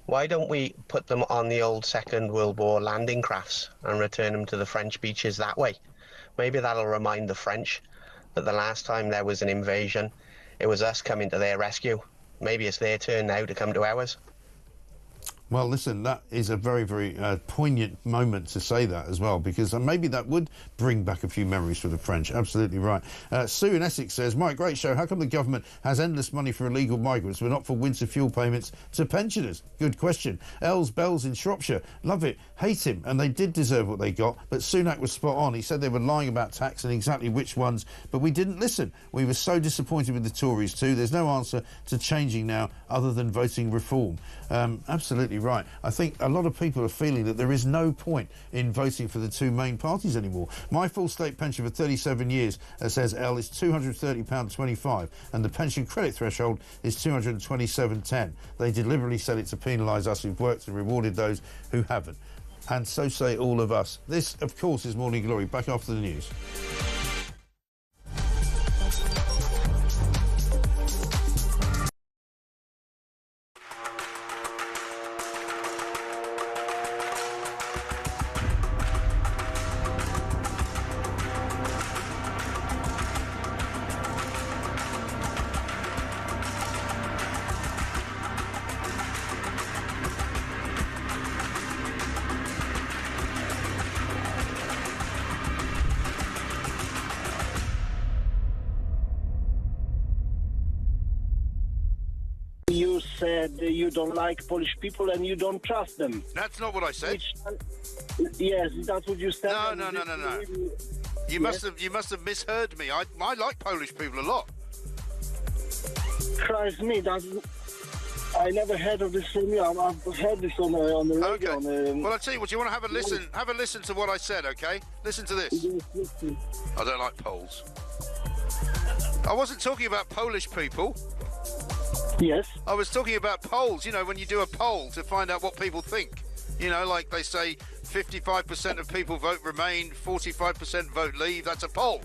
Why don't we put them on the old Second World War landing crafts and return them to the French beaches that way? Maybe that'll remind the French that the last time there was an invasion, it was us coming to their rescue. Maybe it's their turn now to come to ours. Well, listen, that is a very, very poignant moment to say that as well, because maybe that would bring back a few memories for the French. Absolutely right. Sue in Essex says, Mike, great show. How come the government has endless money for illegal migrants but not for winter fuel payments to pensioners? Good question. Els Bells in Shropshire. Love it. Hate him. And they did deserve what they got. But Sunak was spot on. He said they were lying about tax and exactly which ones. But we didn't listen. We were so disappointed with the Tories too. There's no answer to changing now other than voting reform. Absolutely right. I think a lot of people are feeling that there is no point in voting for the two main parties anymore. My full state pension for 37 years, says Elle, is £230.25, and the pension credit threshold is £227.10. They deliberately said it to penalise us who've worked and rewarded those who haven't. And so say all of us. This, of course, is Morning Glory. Back after the news. You said you don't like Polish people and you don't trust them. That's not what I said. Yes, that's what you said. No. You must have misheard me. I like Polish people a lot. Christ me, I never heard of this from you. I've heard this on the radio. Okay. Well, I'll tell you what. You want to have a listen? Have a listen to what I said. Okay. Listen to this. Yes. I don't like Poles. I wasn't talking about Polish people. Yes. I was talking about polls. You know, when you do a poll to find out what people think. You know, like they say 55% of people vote Remain, 45% vote Leave. That's a poll.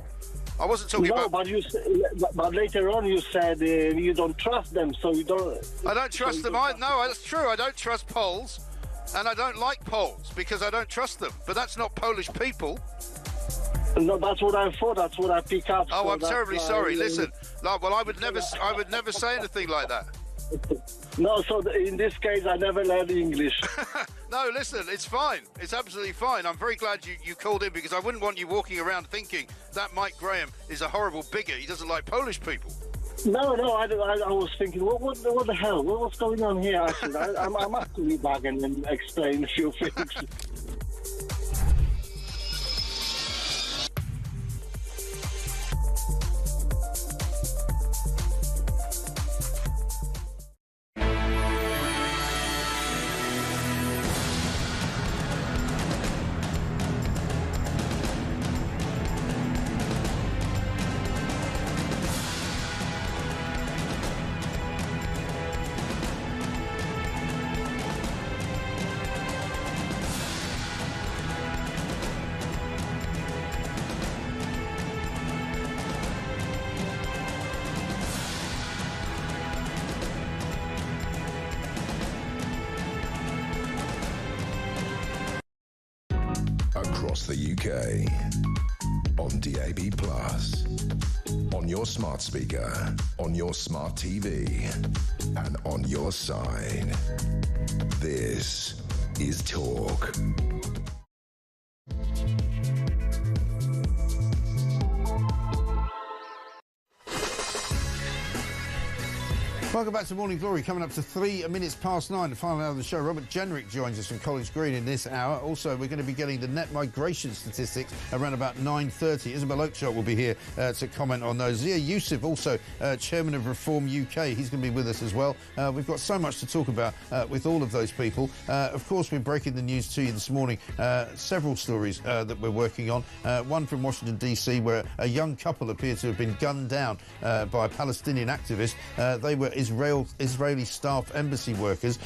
I wasn't talking no, about... but but later on you said you don't trust them, so you don't... I don't trust them. No, that's true. I don't trust Poles, and I don't like Poles because I don't trust them. But that's not Polish people. No, that's what I thought. That's what I pick up. Oh, so I'm terribly sorry. Listen, well, I would never say anything like that. No, so in this case, I never learned English. No, listen, it's fine. It's absolutely fine. I'm very glad you called in because I wouldn't want you walking around thinking that Mike Graham is a horrible bigot. He doesn't like Polish people. No, I was thinking, what the hell? What's going on here, actually? I'm actually back and explain a few things. Across the UK, on DAB+, on your smart speaker, on your smart TV, and on your side. This is Talk. Welcome back to Morning Glory. Coming up to 3 minutes past 9, the final hour of the show. Robert Jenrick joins us from College Green in this hour. Also, we're going to be getting the net migration statistics around about 9:30. Isabel Oakshott will be here to comment on those. Zia Youssef, also chairman of Reform UK, he's going to be with us as well. We've got so much to talk about with all of those people. Of course, we're breaking the news to you this morning. Several stories that we're working on. One from Washington, D.C., where a young couple appear to have been gunned down by Palestinian activists. They were Israeli staff embassy workers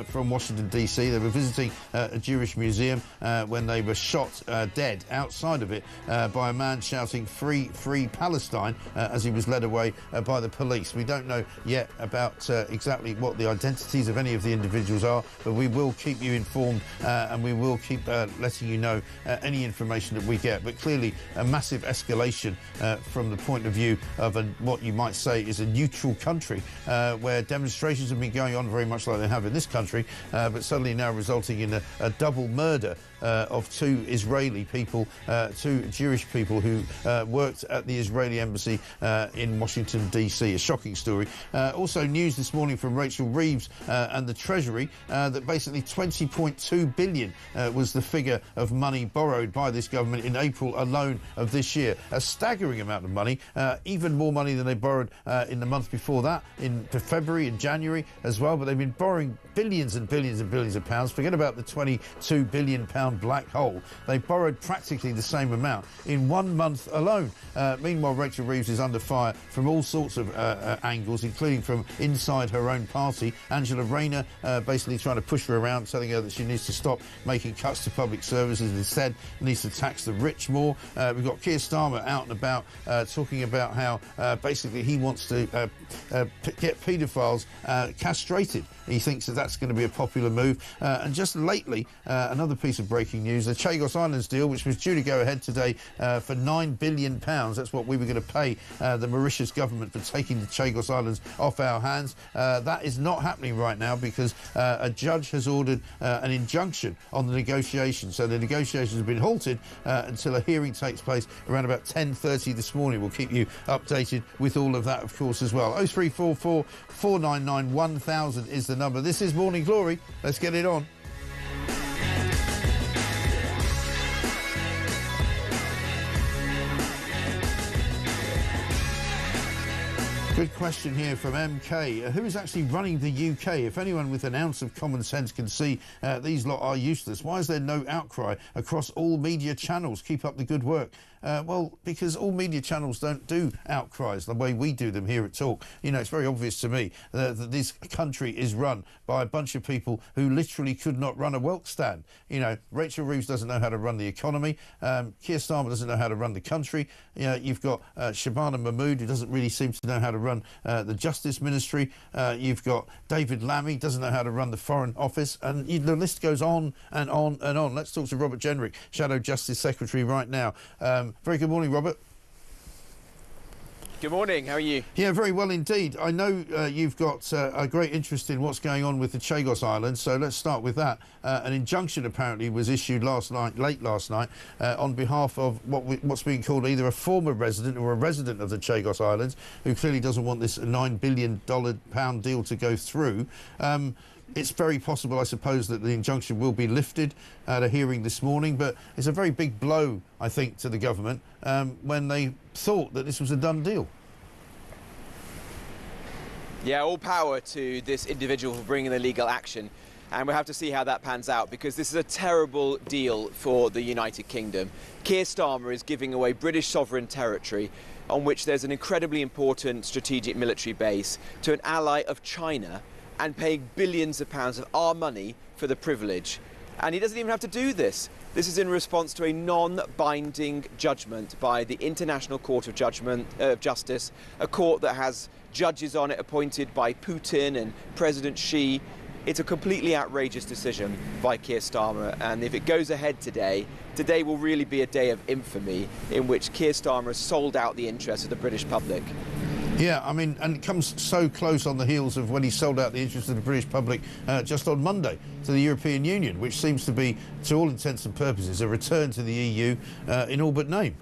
from Washington, D.C. They were visiting a Jewish museum when they were shot dead outside of it by a man shouting "Free, free Palestine" as he was led away by the police. We don't know yet about exactly what the identities of any of the individuals are, but we will keep you informed and we will keep letting you know any information that we get. But clearly a massive escalation from the point of view of what you might say is a neutral country where demonstrations have been going on very much like they have in this country, but suddenly now resulting in a double murder of two Israeli people, two Jewish people who worked at the Israeli embassy in Washington, D.C. A shocking story. Also news this morning from Rachel Reeves and the Treasury that basically 20.2 billion was the figure of money borrowed by this government in April alone of this year. A staggering amount of money, even more money than they borrowed in the month before that, in February and January as well, but they've been borrowing billions and billions and billions of pounds. Forget about the £22 billion black hole. They borrowed practically the same amount in 1 month alone. Meanwhile, Rachel Reeves is under fire from all sorts of angles, including from inside her own party. Angela Rayner basically trying to push her around, telling her that she needs to stop making cuts to public services and instead needs to tax the rich more. We've got Keir Starmer out and about talking about how basically he wants to get paedophiles castrated. He thinks that that's going to be a popular move. And just lately, another piece of breaking news, the Chagos Islands deal, which was due to go ahead today for £9 billion. That's what we were going to pay the Mauritius government for taking the Chagos Islands off our hands. That is not happening right now because a judge has ordered an injunction on the negotiations. So the negotiations have been halted until a hearing takes place around about 10:30 this morning. We'll keep you updated with all of that, of course, as well. 0344 499 1000 is the number. This is Morning Glory. Let's get it on. Good question here from MK. Who is actually running the UK? If anyone with an ounce of common sense can see these lot are useless, why is there no outcry across all media channels? Keep up the good work. Well, because all media channels don't do outcries the way we do them here at Talk. You know, it's very obvious to me that this country is run by a bunch of people who literally could not run a Welk stand. You know, Rachel Reeves doesn't know how to run the economy. Keir Starmer doesn't know how to run the country. You know, you've got Shabana Mahmood, who doesn't really seem to know how to run the Justice Ministry. You've got David Lammy, doesn't know how to run the Foreign Office, and the list goes on and on and on. Let's talk to Robert Jenrick, Shadow Justice Secretary, right now. Very good morning, Robert. Good morning, how are you? Yeah, very well indeed. I know you've got a great interest in what's going on with the Chagos Islands, so let's start with that. An injunction apparently was issued late last night, on behalf of what's being called either a former resident or a resident of the Chagos Islands, who clearly doesn't want this £9 billion deal to go through. It's very possible, I suppose, that the injunction will be lifted at a hearing this morning, but it's a very big blow, I think, to the government when they thought that this was a done deal. Yeah, all power to this individual for bringing the legal action. And we'll have to see how that pans out, because this is a terrible deal for the United Kingdom. Keir Starmer is giving away British sovereign territory on which there's an incredibly important strategic military base to an ally of China, and paying billions of pounds of our money for the privilege. And he doesn't even have to do this. This is in response to a non-binding judgment by the International Court of Justice, a court that has judges on it appointed by Putin and President Xi. It's a completely outrageous decision by Keir Starmer, and if it goes ahead today will really be a day of infamy in which Keir Starmer has sold out the interests of the British public. Yeah, I mean, and it comes so close on the heels of when he sold out the interest of the British public just on Monday to the European Union, which seems to be, to all intents and purposes, a return to the EU in all but name.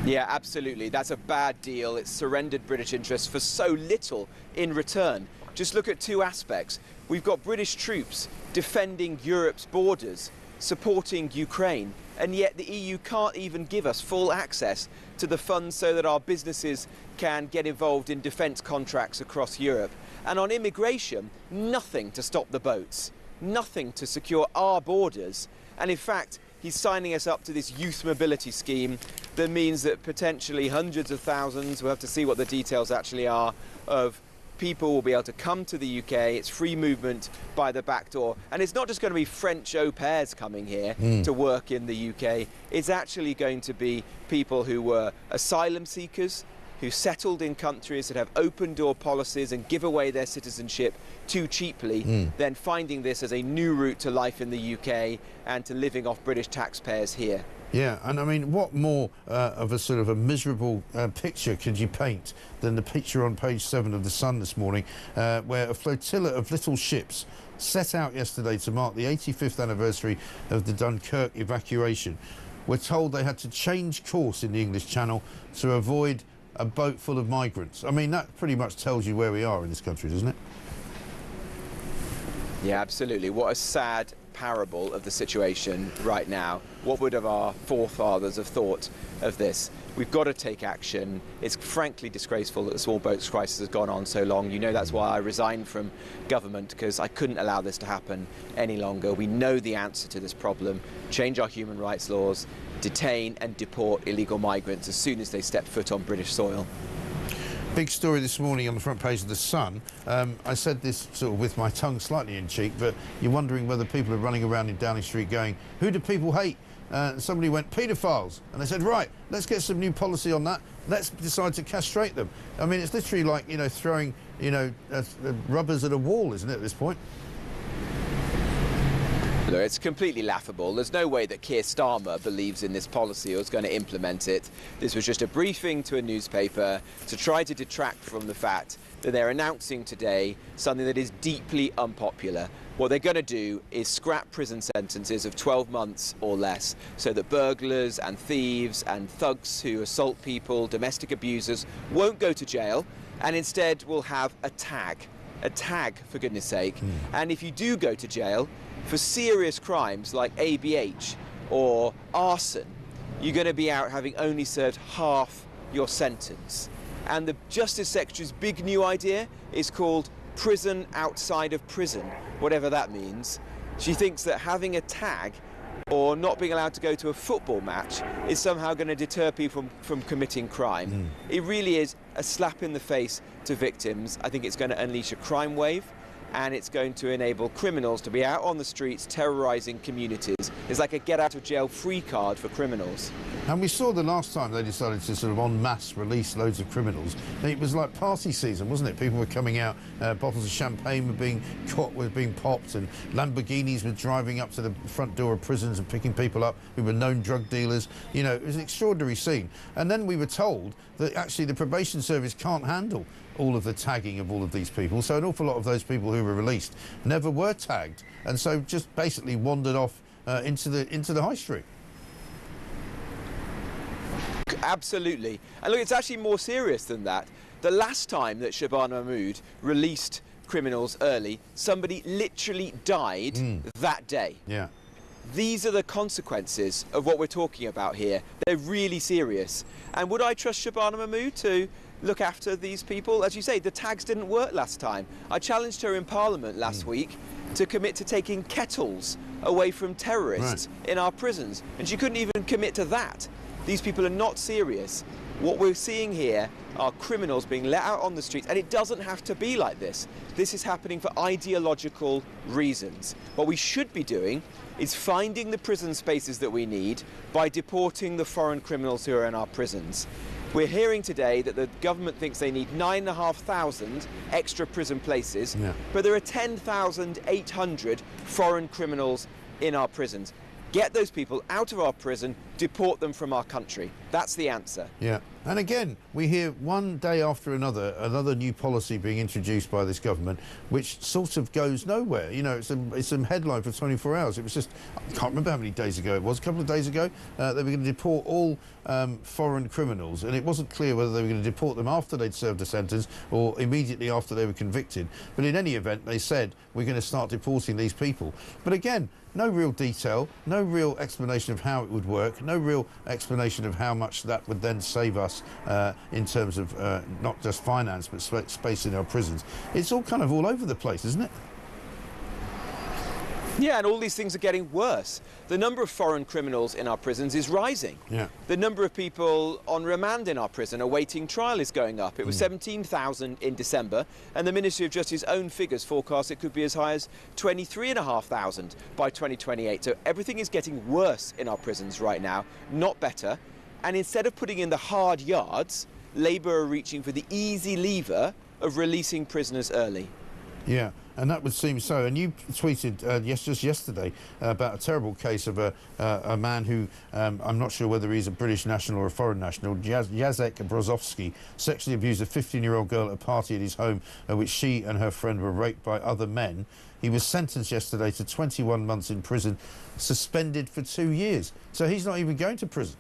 Yeah, absolutely. That's a bad deal. It's surrendered British interests for so little in return. Just look at two aspects. We've got British troops defending Europe's borders, supporting Ukraine, and yet the EU can't even give us full access to the funds so that our businesses can get involved in defence contracts across Europe. And on immigration, nothing to stop the boats, nothing to secure our borders. And in fact, he's signing us up to this youth mobility scheme that means that potentially hundreds of thousands, we'll have to see what the details actually are, of people will be able to come to the UK. It's free movement by the back door. And it's not just going to be French au pairs coming here to work in the UK. It's actually going to be people who were asylum seekers, who settled in countries that have open door policies and give away their citizenship too cheaply, then finding this as a new route to life in the UK and to living off British taxpayers here. Yeah, and I mean, what more of a sort of a miserable picture could you paint than the picture on page 7 of The Sun this morning, where a flotilla of little ships set out yesterday to mark the 85th anniversary of the Dunkirk evacuation. We're told they had to change course in the English Channel to avoid a boat full of migrants. I mean, that pretty much tells you where we are in this country, doesn't it? Yeah, absolutely. What a sad parable of the situation right now. What would have our forefathers have thought of this? We've got to take action. It's frankly disgraceful that the small boats crisis has gone on so long. You know, that's why I resigned from government, because I couldn't allow this to happen any longer. We know the answer to this problem. Change our human rights laws, detain and deport illegal migrants as soon as they step foot on British soil. Big story this morning on the front page of The Sun. I said this sort of with my tongue slightly in cheek, but you're wondering whether people are running around in Downing Street going, who do people hate? Somebody went, paedophiles. And they said, right, let's get some new policy on that. Let's decide to castrate them. I mean, it's literally like, you know, throwing, you know, rubbers at a wall, isn't it, at this point? It's completely laughable. There's no way that Keir Starmer believes in this policy or is going to implement it. This was just a briefing to a newspaper to try to detract from the fact that they're announcing today something that is deeply unpopular. What they're going to do is scrap prison sentences of 12 months or less so that burglars and thieves and thugs who assault people, domestic abusers, won't go to jail and instead will have a tag, for goodness sake. And if you do go to jail for serious crimes like ABH or arson, you're going to be out having only served half your sentence. And the Justice Secretary's big new idea is called prison outside of prison, whatever that means. She thinks that having a tag or not being allowed to go to a football match is somehow going to deter people from committing crime. It really is a slap in the face to victims. I think it's going to unleash a crime wave, and it's going to enable criminals to be out on the streets terrorising communities. It's like a get-out-of-jail-free card for criminals. And we saw the last time they decided to sort of en masse release loads of criminals. It was like party season, wasn't it? People were coming out, bottles of champagne were being popped, and Lamborghinis were driving up to the front door of prisons and picking people up who were known drug dealers. You know, it was an extraordinary scene. And then we were told that actually the probation service can't handle all of the tagging of all of these people. So an awful lot of those people who were released never were tagged, and so just basically wandered off into the high street. Absolutely. And look, it's actually more serious than that. The last time that Shabana Mahmood released criminals early, somebody literally died that day. Yeah. These are the consequences of what we're talking about here. They're really serious. And would I trust Shabana Mahmood to look after these people? As you say, the tags didn't work last time. I challenged her in Parliament last week to commit to taking kettles away from terrorists in our prisons, and she couldn't even commit to that. These people are not serious. What we're seeing here are criminals being let out on the streets, and it doesn't have to be like this. This is happening for ideological reasons. What we should be doing is finding the prison spaces that we need by deporting the foreign criminals who are in our prisons. We're hearing today that the government thinks they need 9,500 extra prison places, but there are 10,800 foreign criminals in our prisons. Get those people out of our prison, deport them from our country. That's the answer. Yeah. And again, we hear one day after another new policy being introduced by this government, which sort of goes nowhere. You know, it's a headline for 24 hours. It was just, I can't remember how many days ago it was, a couple of days ago, they were going to deport all foreign criminals, and it wasn't clear whether they were going to deport them after they'd served a sentence or immediately after they were convicted. But in any event, they said, we're going to start deporting these people. But again, no real detail, no real explanation of how it would work, no real explanation of how much that would then save us in terms of not just finance but space in our prisons. It's all kind of all over the place, isn't it? Yeah, and all these things are getting worse. The number of foreign criminals in our prisons is rising. Yeah. The number of people on remand in our prison awaiting trial is going up. It was 17,000 in December, and the Ministry of Justice's own figures forecast it could be as high as 23,500 by 2028. So everything is getting worse in our prisons right now, not better. And instead of putting in the hard yards, Labour are reaching for the easy lever of releasing prisoners early. Yeah, and that would seem so. And you tweeted just yesterday about a terrible case of a man who, I'm not sure whether he's a British national or a foreign national, Jacek Brozowski, sexually abused a 15-year-old girl at a party at his home at which she and her friend were raped by other men. He was sentenced yesterday to 21 months in prison, suspended for 2 years. So he's not even going to prison.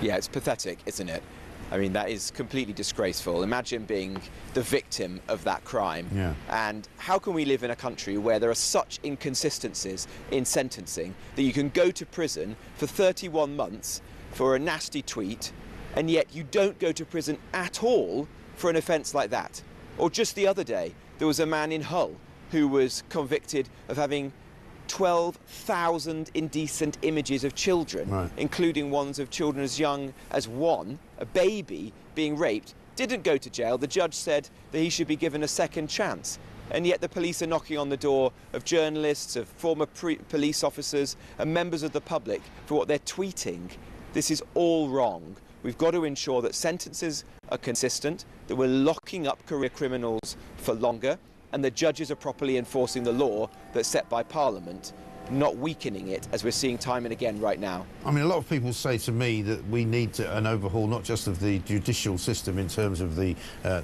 Yeah, it's pathetic, isn't it? I mean, that is completely disgraceful. Imagine being the victim of that crime. Yeah. And how can we live in a country where there are such inconsistencies in sentencing that you can go to prison for 31 months for a nasty tweet, and yet you don't go to prison at all for an offence like that? Or just the other day, there was a man in Hull who was convicted of having 12,000 indecent images of children, including ones of children as young as one, a baby, being raped. Didn't go to jail. The judge said that he should be given a second chance. And yet the police are knocking on the door of journalists, of former police officers and members of the public for what they're tweeting. This is all wrong. We've got to ensure that sentences are consistent, that we're locking up career criminals for longer, and the judges are properly enforcing the law that's set by Parliament, not weakening it, as we're seeing time and again right now. I mean, a lot of people say to me that we need an overhaul, not just of the judicial system in terms of the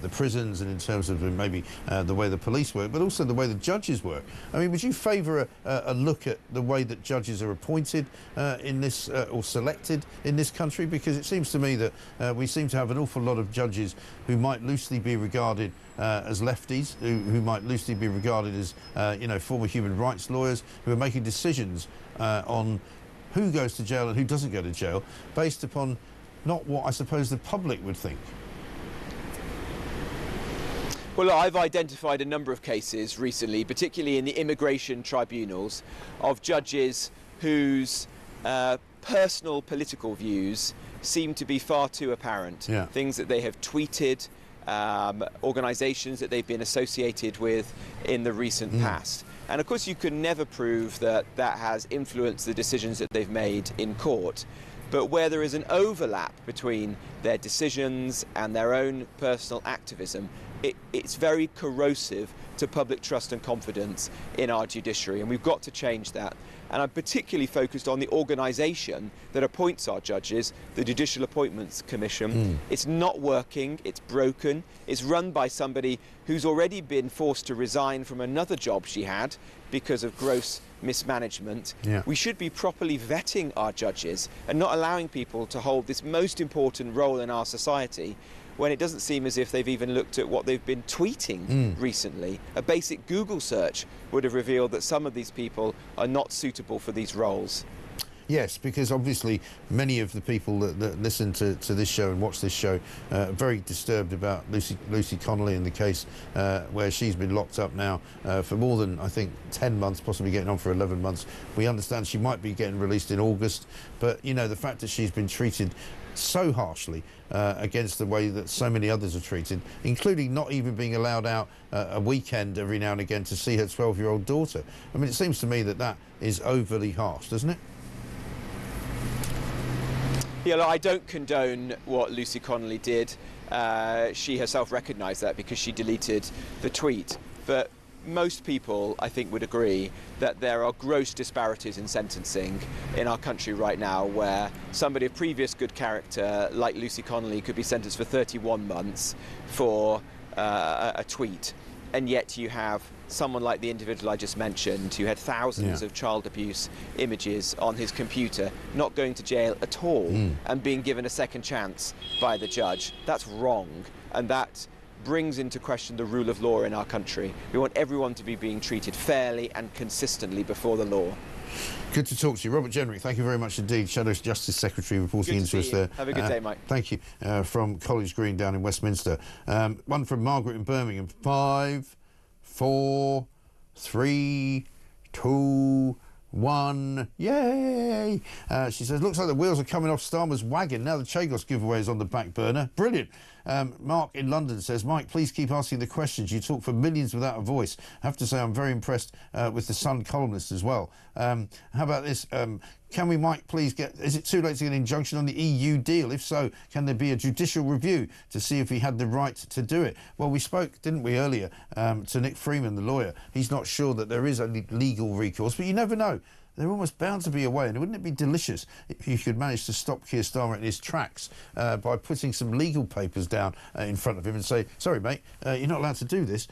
prisons and in terms of maybe the way the police work, but also the way the judges work. I mean, would you favour a look at the way that judges are appointed in this or selected in this country? Because it seems to me that we seem to have an awful lot of judges who might loosely be regarded as lefties, who might loosely be regarded as, former human rights lawyers, who are making decisions on who goes to jail and who doesn't go to jail based upon not what I suppose the public would think. Well, look, I've identified a number of cases recently, particularly in the immigration tribunals, of judges whose personal political views seem to be far too apparent. Yeah. Things that they have tweeted, organisations that they've been associated with in the recent past. And of course, you can never prove that that has influenced the decisions that they've made in court. But where there is an overlap between their decisions and their own personal activism, it's very corrosive to public trust and confidence in our judiciary, and we've got to change that. And I'm particularly focused on the organisation that appoints our judges, the Judicial Appointments Commission. It's not working, it's broken, it's run by somebody who's already been forced to resign from another job she had because of gross mismanagement. Yeah. We should be properly vetting our judges and not allowing people to hold this most important role in our society when it doesn't seem as if they've even looked at what they've been tweeting recently. A basic Google search would have revealed that some of these people are not suitable for these roles. Yes, because obviously many of the people that listen to this show and watch this show are very disturbed about Lucy Connolly in the case where she's been locked up now for more than, I think, 10 months, possibly getting on for 11 months. We understand she might be getting released in August, but, you know, the fact that she's been treated so harshly against the way that so many others are treated, including not even being allowed out a weekend every now and again to see her 12-year-old daughter. I mean, it seems to me that that is overly harsh, doesn't it? Yeah, look, I don't condone what Lucy Connolly did. She herself recognised that because she deleted the tweet. But most people, I think, would agree that there are gross disparities in sentencing in our country right now, where somebody of previous good character, like Lucy Connolly, could be sentenced for 31 months for a tweet. And yet you have someone like the individual I just mentioned, who had thousands of child abuse images on his computer, not going to jail at all and being given a second chance by the judge. That's wrong, and that brings into question the rule of law in our country. We want everyone to be being treated fairly and consistently before the law. Good to talk to you. Robert Jenrick, thank you very much indeed. Shadow Justice Secretary reporting into us there. Have a good day, Mike. Thank you. From College Green down in Westminster. One from Margaret in Birmingham. 5, 4, 3, 2, 1. Yay! She says, looks like the wheels are coming off Starmer's wagon. Now the Chagos giveaway is on the back burner. Brilliant. Mark in London says, Mike, please keep asking the questions. You talk for millions without a voice. I have to say I'm very impressed with the Sun columnist as well. How about this? Can we, Mike, please is it too late to get an injunction on the EU deal? If so, can there be a judicial review to see if he had the right to do it? Well, we spoke, didn't we, earlier to Nick Freeman, the lawyer. He's not sure that there is any legal recourse, but you never know. They're almost bound to be away, and wouldn't it be delicious if you could manage to stop Keir Starmer in his tracks by putting some legal papers down in front of him and say, sorry, mate, you're not allowed to do this.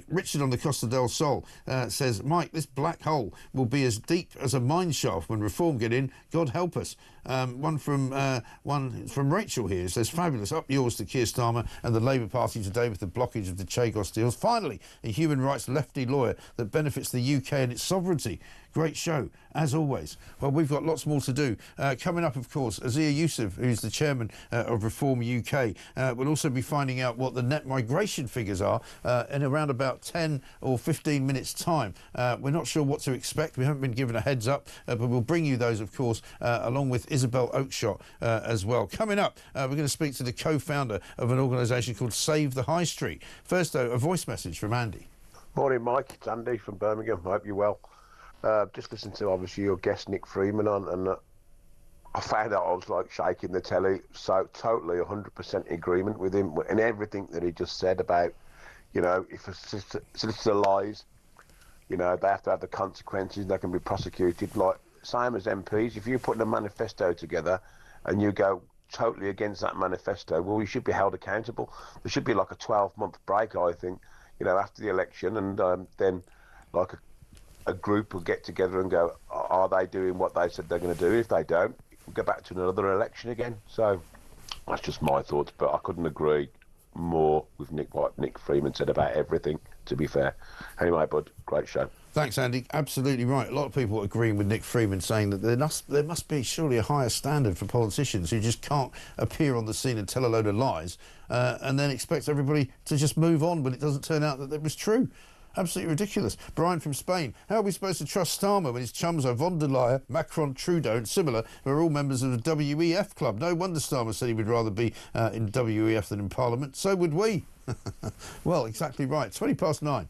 Richard on the Costa del Sol says, Mike, this black hole will be as deep as a mine shaft when reform get in. God help us. One from Rachel here says, fabulous, up yours to Keir Starmer and the Labour Party today with the blockage of the Chagos deals. Finally, a human rights lefty lawyer that benefits the UK and its sovereignty. Great show, as always. Well, we've got lots more to do. Coming up, of course, Azia Youssef, who's the chairman of Reform UK, will also be finding out what the net migration figures are in around about 10 or 15 minutes' time. We're not sure what to expect. We haven't been given a heads up, but we'll bring you those, of course, along with Isabel Oakeshott as well. Coming up, we're going to speak to the co-founder of an organisation called Save the High Street. First, though, a voice message from Andy. Morning, Mike. It's Andy from Birmingham. I hope you're well. Just listened to, obviously, your guest, Nick Freeman, on, and I found out I was, like, shaking the telly, so totally 100% in agreement with him and everything that he just said about, you know, if a solicitor lies, you know, they have to have the consequences, they can be prosecuted. Like, same as MPs, if you're putting a manifesto together and you go totally against that manifesto, well, you should be held accountable. There should be, like, a 12-month break, I think, you know, after the election, and then, like, a group will get together and go, are they doing what they said they're going to do? If they don't, we'll go back to another election again. So that's just my thoughts, but I couldn't agree more with what Nick Freeman said about everything, to be fair. Anyway, bud, great show. Thanks, Andy. Absolutely right. A lot of people agreeing with Nick Freeman, saying that there must be surely a higher standard for politicians who just can't appear on the scene and tell a load of lies and then expect everybody to just move on when it doesn't turn out that it was true. Absolutely ridiculous. Brian from Spain. How are we supposed to trust Starmer when his chums are von der Leyen, Macron, Trudeau and similar, who are all members of the WEF club? No wonder Starmer said he would rather be in WEF than in Parliament. So would we. Well, exactly right. 9:20.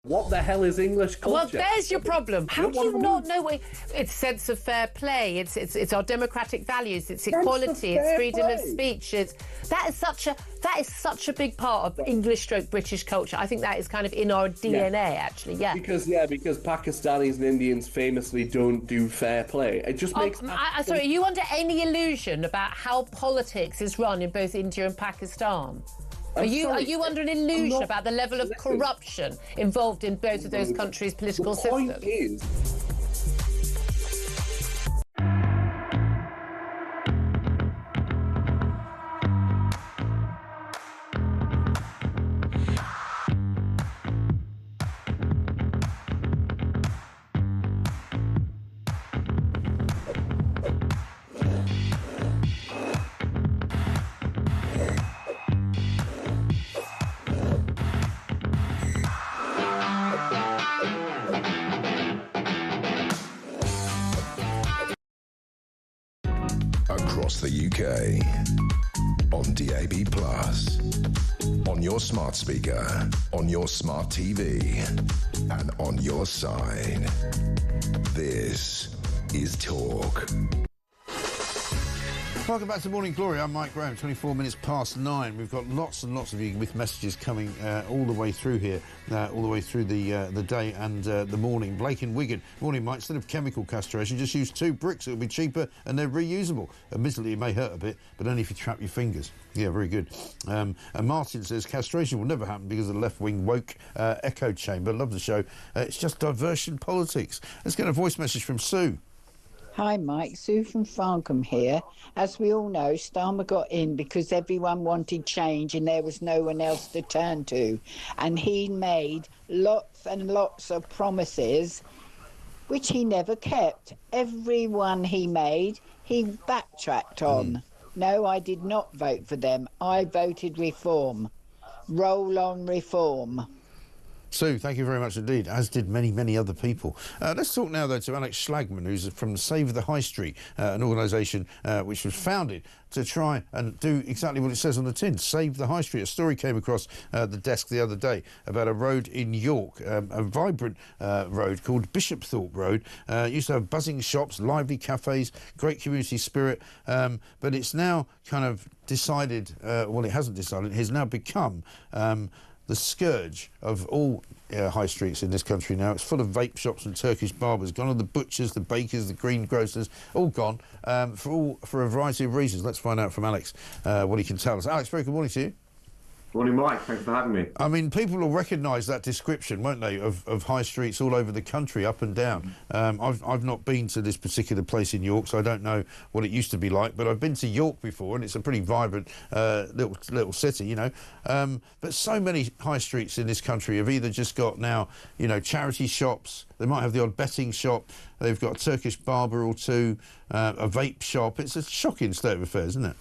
What the hell is English culture? Well, there's your problem. How do you not know what it's sense of fair play? It's our democratic values. It's equality. It's freedom of speech. That is such a big part of English/British culture. I think that is kind of in our DNA, actually. Yeah. Because Pakistanis and Indians famously don't do fair play. It just makes. Sorry, are you under any illusion about how politics is run in both India and Pakistan? Are you under an illusion about the level of corruption involved in both of those countries' political systems? The point is... Across the UK, on DAB+, on your smart speaker, on your smart TV, and on your side. This is Talk. Welcome back to Morning Glory. I'm Mike Graham, 9:24. We've got lots and lots of you with messages coming all the way through here, all the way through the day and the morning. Blake in Wigan. Morning, Mike. Instead of chemical castration, just use 2 bricks. It'll be cheaper and they're reusable. Admittedly, it may hurt a bit, but only if you trap your fingers. Yeah, very good. And Martin says castration will never happen because of the left-wing woke echo chamber. Love the show. It's just diversion politics. Let's get a voice message from Sue. Hi Mike, Sue from Farncombe here. As we all know, Starmer got in because everyone wanted change and there was no one else to turn to. And he made lots and lots of promises, which he never kept. Everyone he made, he backtracked on. No, I did not vote for them. I voted Reform. Roll on Reform. Sue, thank you very much indeed, as did many, many other people. Let's talk now, though, to Alex Schlagman, who's from Save the High Street, an organisation which was founded to try and do exactly what it says on the tin, save the High Street. A story came across the desk the other day about a road in York, a vibrant road called Bishopthorpe Road. Used to have buzzing shops, lively cafes, great community spirit, but it's now kind of decided, well, it hasn't decided, it has now become the scourge of all high streets in this country now. It's full of vape shops and Turkish barbers. Gone are the butchers, the bakers, the greengrocers, all gone for a variety of reasons. Let's find out from Alex what he can tell us. Alex, very good morning to you. Morning, Mike. Thanks for having me. I mean, people will recognise that description, won't they, of high streets all over the country, up and down. I've not been to this particular place in York, so I don't know what it used to be like, but I've been to York before, and it's a pretty vibrant little city, you know. But so many high streets in this country have either just got now, you know, charity shops, they might have the odd betting shop, they've got a Turkish barber or two, a vape shop. It's a shocking state of affairs, isn't it?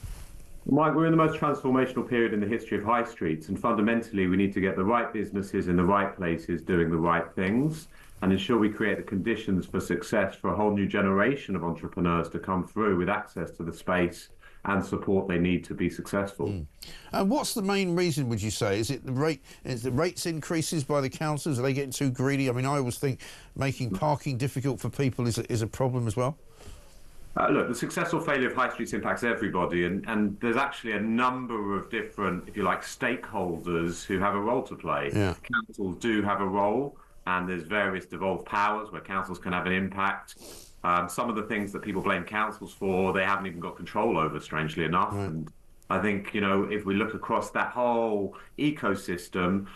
Mike, we're in the most transformational period in the history of high streets, and fundamentally we need to get the right businesses in the right places doing the right things and ensure we create the conditions for success for a whole new generation of entrepreneurs to come through with access to the space and support they need to be successful. And what's the main reason, would you say? Is it the rates increases by the councils? Are they getting too greedy? I mean, I always think making parking difficult for people is a problem as well. Look, the success or failure of high streets impacts everybody, and there's actually a number of different, if you like, stakeholders who have a role to play. Yeah. Councils do have a role, and there's various devolved powers where councils can have an impact. Some of the things that people blame councils for, they haven't even got control over, strangely enough. Right. And I think, you know, if we look across that whole ecosystem,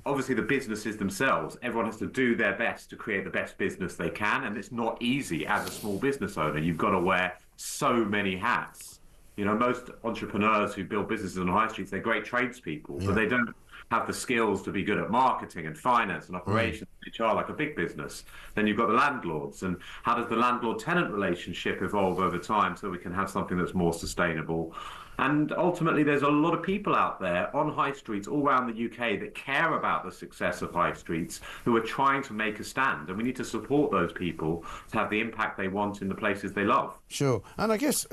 obviously the businesses themselves, everyone has to do their best to create the best business they can, and it's not easy as a small business owner. You've got to wear so many hats. You know, most entrepreneurs who build businesses on high streets, they're great tradespeople, but they don't have the skills to be good at marketing and finance and operations, HR, like a big business. Then you've got the landlords, and how does the landlord-tenant relationship evolve over time so we can have something that's more sustainable? And ultimately, there's a lot of people out there on high streets all around the UK that care about the success of high streets, who are trying to make a stand. And we need to support those people to have the impact they want in the places they love. Sure. And I guess,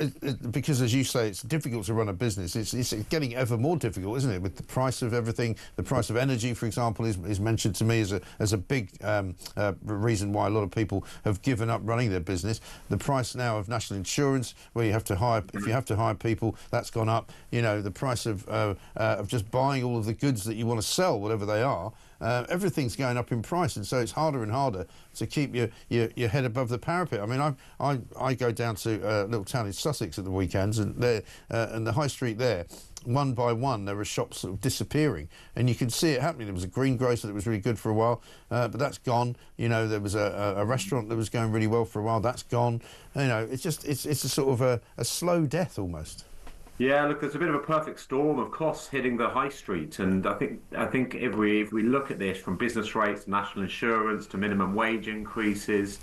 because as you say, it's difficult to run a business, it's getting ever more difficult, isn't it? With the price of everything, the price of energy, for example, is mentioned to me as a big reason why a lot of people have given up running their business. The price now of national insurance, where you have to hire, if you have to hire people, that's gone up. You know, the price of just buying all of the goods that you want to sell, whatever they are, everything's going up in price, and so it's harder and harder to keep your head above the parapet. I mean, I go down to a little town in Sussex at the weekends, and the high street there, one by one, there are shops sort of disappearing, and you can see it happening. There was a greengrocer that was really good for a while, but that's gone. You know, there was a restaurant that was going really well for a while, that's gone. You know, it's a sort of a slow death almost. Yeah, look, there's a bit of a perfect storm of costs hitting the high street, and I think if we look at this from business rates, national insurance to minimum wage increases,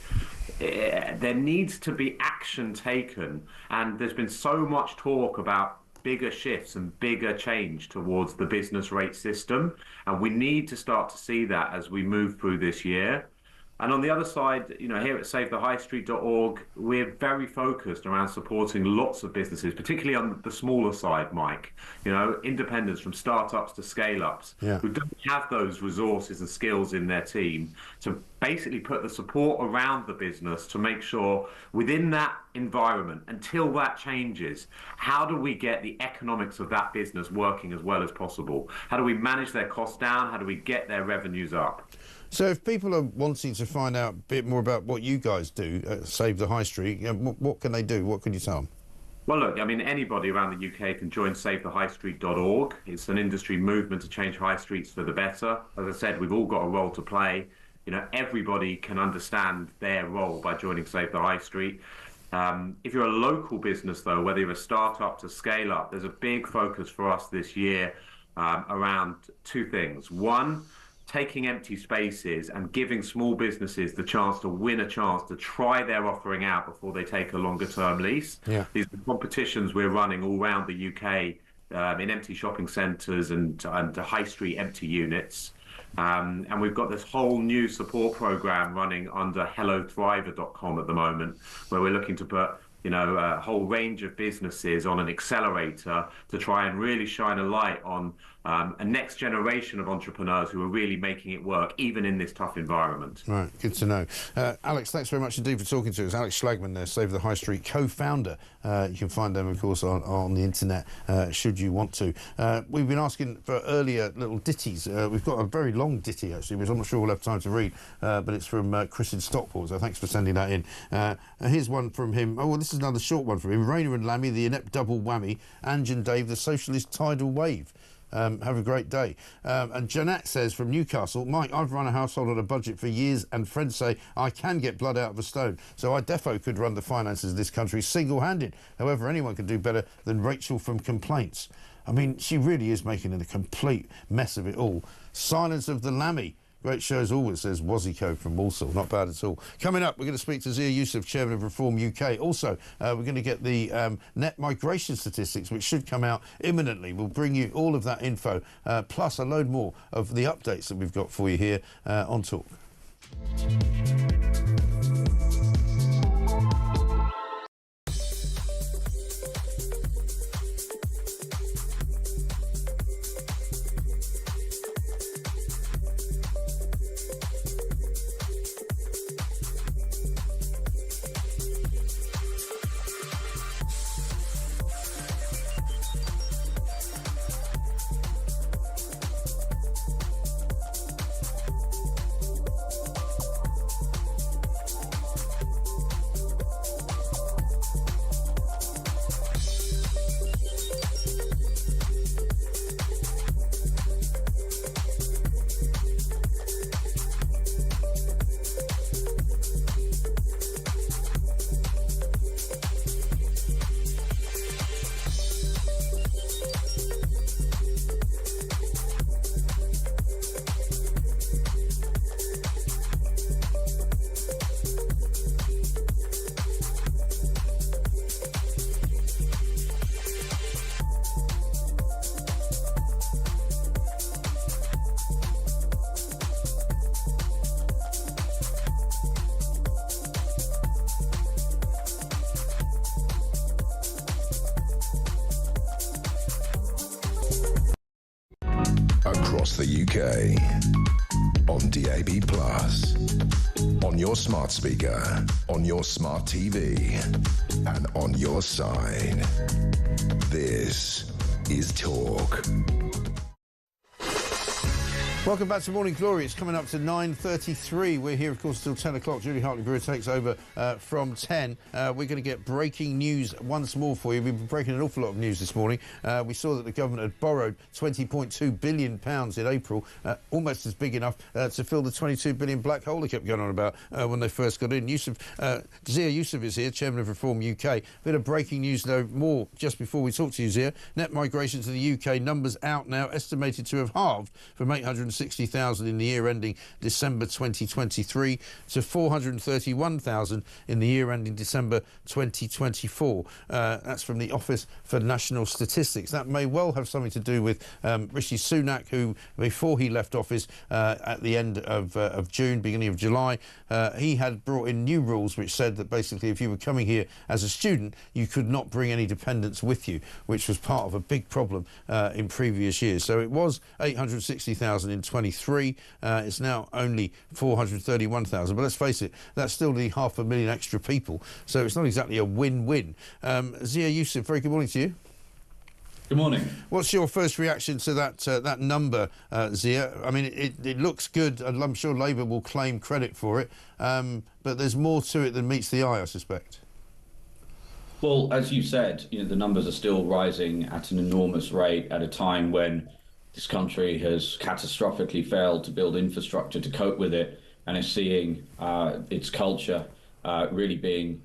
there needs to be action taken, and there's been so much talk about bigger shifts and bigger change towards the business rate system, and we need to start to see that as we move through this year. And on the other side, you know, here at SaveTheHighStreet.org, we're very focused around supporting lots of businesses, particularly on the smaller side, Mike. You know, independents from startups to scale-ups who don't have those resources and skills in their team to basically put the support around the business to make sure within that environment, until that changes, how do we get the economics of that business working as well as possible? How do we manage their costs down? How do we get their revenues up? So if people are wanting to find out a bit more about what you guys do at Save the High Street, you know, what can they do? What can you tell them? Well, look, I mean, anybody around the UK can join SaveTheHighStreet.org. It's an industry movement to change high streets for the better. As I said, we've all got a role to play. You know, everybody can understand their role by joining Save the High Street. If you're a local business, though, whether you're a start-up to scale-up, there's a big focus for us this year around two things. One, taking empty spaces and giving small businesses the chance to win a chance to try their offering out before they take a longer term lease. Yeah. These are competitions we're running all around the UK in empty shopping centres and high street empty units. And we've got this whole new support programme running under HelloThriver.com at the moment, where we're looking to put a whole range of businesses on an accelerator to try and really shine a light on a next generation of entrepreneurs who are really making it work, even in this tough environment. Right, good to know. Alex, thanks very much indeed for talking to us. Alex Schlagman there, Save the High Street co-founder. You can find them, of course, on the internet, should you want to. We've been asking for earlier little ditties. We've got a very long ditty, actually, which I'm not sure we'll have time to read, but it's from Chris in Stockport, so thanks for sending that in. Here's one from him. Oh, well, this is another short one from him. Rainer and Lammy, the inept double whammy. Ange and Dave, the socialist tidal wave. Have a great day. And Jeanette says from Newcastle, Mike, I've run a household on a budget for years and friends say I can get blood out of a stone. So I defo could run the finances of this country single-handed. However, anyone can do better than Rachel from Complaints. I mean, she really is making a complete mess of it all. Silence of the Lammy. Great show as always, says Wazico from Walsall. Not bad at all. Coming up, we're going to speak to Zia Yusuf, Chairman of Reform UK. Also, we're going to get the net migration statistics, which should come out imminently. We'll bring you all of that info, plus a load more of the updates that we've got for you here on Talk. Across the UK, on DAB+, on your smart speaker, on your smart TV, and on your side. This is Talk. Welcome back to Morning Glory. It's coming up to 9:33. We're here, of course, till 10 o'clock. Julie Hartley-Brewer takes over from 10. We're going to get breaking news once more for you. We've been breaking an awful lot of news this morning. We saw that the government had borrowed £20.2 billion in April, almost as big enough to fill the £22 billion black hole they kept going on about when they first got in. Zia Yusuf is here, Chairman of Reform UK. Bit of breaking news, though, more just before we talk to you, Zia. Net migration to the UK, numbers out now, estimated to have halved from 860,000 in the year ending December 2023 to 431,000 in the year ending December 2024. That's from the Office for National Statistics. That may well have something to do with Rishi Sunak, who, before he left office at the end of June, beginning of July, he had brought in new rules which said that basically if you were coming here as a student, you could not bring any dependents with you, which was part of a big problem in previous years. So it was 860,000 in 23. It's now only 431,000. But let's face it, that's still the 500,000 extra people. So it's not exactly a win-win. Zia Yusuf, very good morning to you. Good morning. What's your first reaction to that number, Zia? I mean, it looks good, and I'm sure Labour will claim credit for it. But there's more to it than meets the eye, I suspect. Well, as you said, the numbers are still rising at an enormous rate at a time when this country has catastrophically failed to build infrastructure to cope with it, and is seeing its culture really being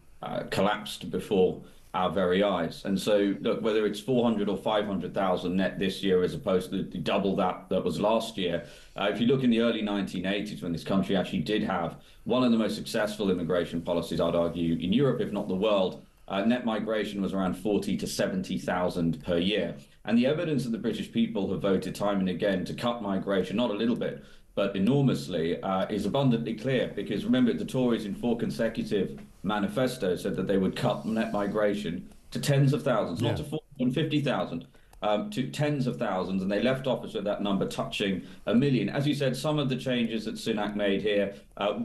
collapsed before our very eyes. And so, look, whether it's 400 or 500,000 net this year as opposed to the double that was last year, if you look in the early 1980s, when this country actually did have one of the most successful immigration policies, I'd argue, in Europe, if not the world, net migration was around 40 to 70,000 per year. And the evidence that the British people have voted time and again to cut migration, not a little bit, but enormously, is abundantly clear. Because remember, the Tories in 4 consecutive manifestos said that they would cut net migration to tens of thousands, not to 450,000. to tens of thousands, and they left office with that number touching 1 million. As you said, some of the changes that Sunak made here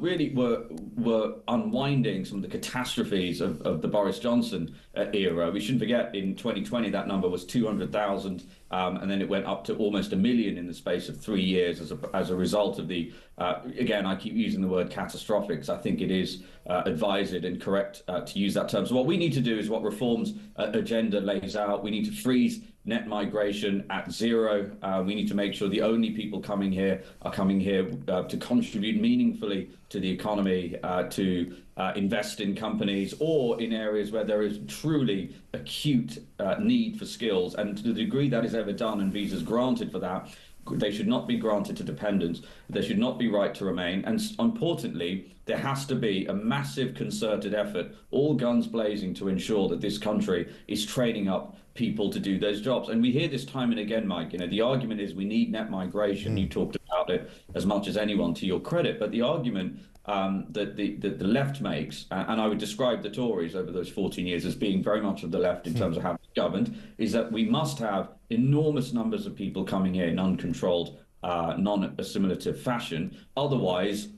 really were unwinding some of the catastrophes of the Boris Johnson era. We shouldn't forget, in 2020, that number was 200,000, and then it went up to almost 1 million in the space of 3 years as a result of the, again, I keep using the word catastrophic, because I think it is advised and correct to use that term. So what we need to do is what Reform's agenda lays out. We need to freeze net migration at zero. We need to make sure the only people coming here are coming here to contribute meaningfully to the economy, to invest in companies or in areas where there is truly acute need for skills. And to the degree that is ever done and visas granted for that, they should not be granted to dependents. There should not be right to remain. And importantly, there has to be a massive concerted effort, all guns blazing, to ensure that this country is training up people to do those jobs. And we hear this time and again, Mike. You know, the argument is we need net migration. You talked about it as much as anyone, to your credit. But the argument that the left makes, and I would describe the Tories over those 14 years as being very much of the left in terms of how it's governed, is that we must have enormous numbers of people coming here in uncontrolled, non-assimilative fashion. Otherwise,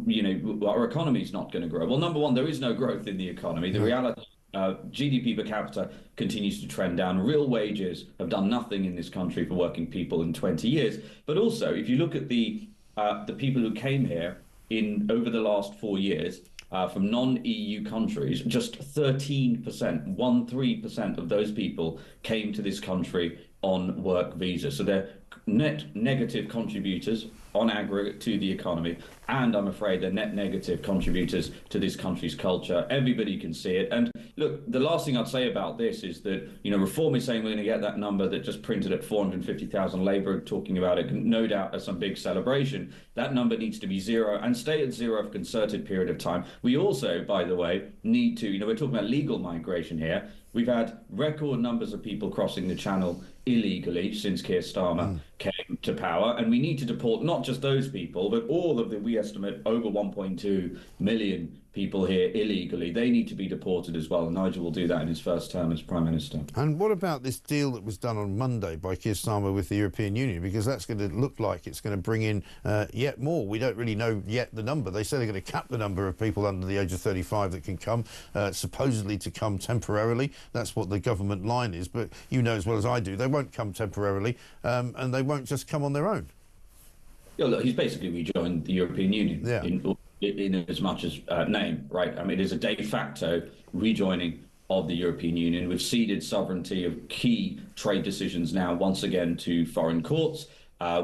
you know, our economy is not going to grow. Well, number one, there is no growth in the economy. The reality, GDP per capita continues to trend down. Real wages have done nothing in this country for working people in 20 years. But also, if you look at the people who came here over the last 4 years, from non-EU countries, just 13% of those people came to this country on work visas. So they're net negative contributors on aggregate to the economy, and I'm afraid they're net negative contributors to this country's culture. Everybody can see it. And look, the last thing I'd say about this is that, you know, Reform is saying we're going to get that number that just printed at 450,000, Labour talking about it, no doubt as some big celebration. That number needs to be zero and stay at zero for a concerted period of time. We also, by the way, need to, you know, we're talking about legal migration here. We've had record numbers of people crossing the Channel illegally since Keir Starmer came to power, and we need to deport not just those people, but all of the, we estimate, over 1.2 million people here illegally. They need to be deported as well, and Nigel will do that in his first term as Prime Minister. And what about this deal that was done on Monday by Keir Starmer with the European Union? Because that's going to look like it's going to bring in yet more. We don't really know yet the number. They say they're going to cap the number of people under the age of 35 that can come, supposedly to come temporarily. That's what the government line is. But you know as well as I do, they won't come temporarily, and they won't just come on their own. Yeah, look, he's basically rejoined the European Union in as much as name, right? I mean, it is a de facto rejoining of the European Union. We've ceded sovereignty of key trade decisions now once again to foreign courts.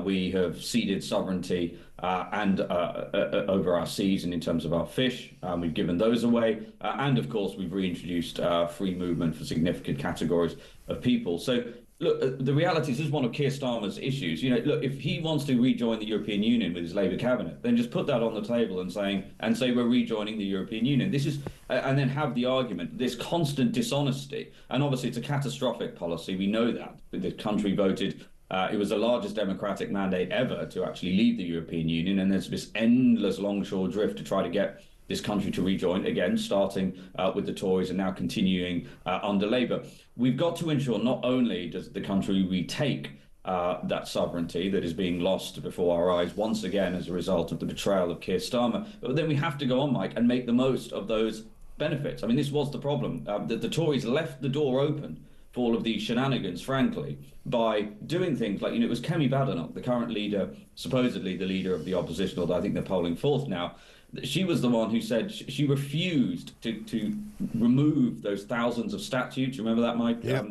We have ceded sovereignty and over our seas and in terms of our fish. We've given those away. And of course, we've reintroduced free movement for significant categories of people. So look, the reality is this is one of Keir Starmer's issues. You know, look, if he wants to rejoin the European Union with his Labour cabinet, then just put that on the table and say we're rejoining the European Union. This is, and then have the argument, this constant dishonesty. And obviously, it's a catastrophic policy. We know that. The country voted. It was the largest democratic mandate ever to actually leave the European Union, and there's this endless longshore drift to try to get this country to rejoin, again, starting with the Tories and now continuing under Labour. We've got to ensure not only does the country retake that sovereignty that is being lost before our eyes once again as a result of the betrayal of Keir Starmer, but then we have to go on, Mike, and make the most of those benefits. I mean, this was the problem. The Tories left the door open for all of these shenanigans, frankly, by doing things like, you know, it was Kemi Badenoch, the current leader, supposedly the leader of the opposition, although I think they're polling fourth now. She was the one who said she refused to remove those thousands of statutes. Remember that, Mike? Yeah.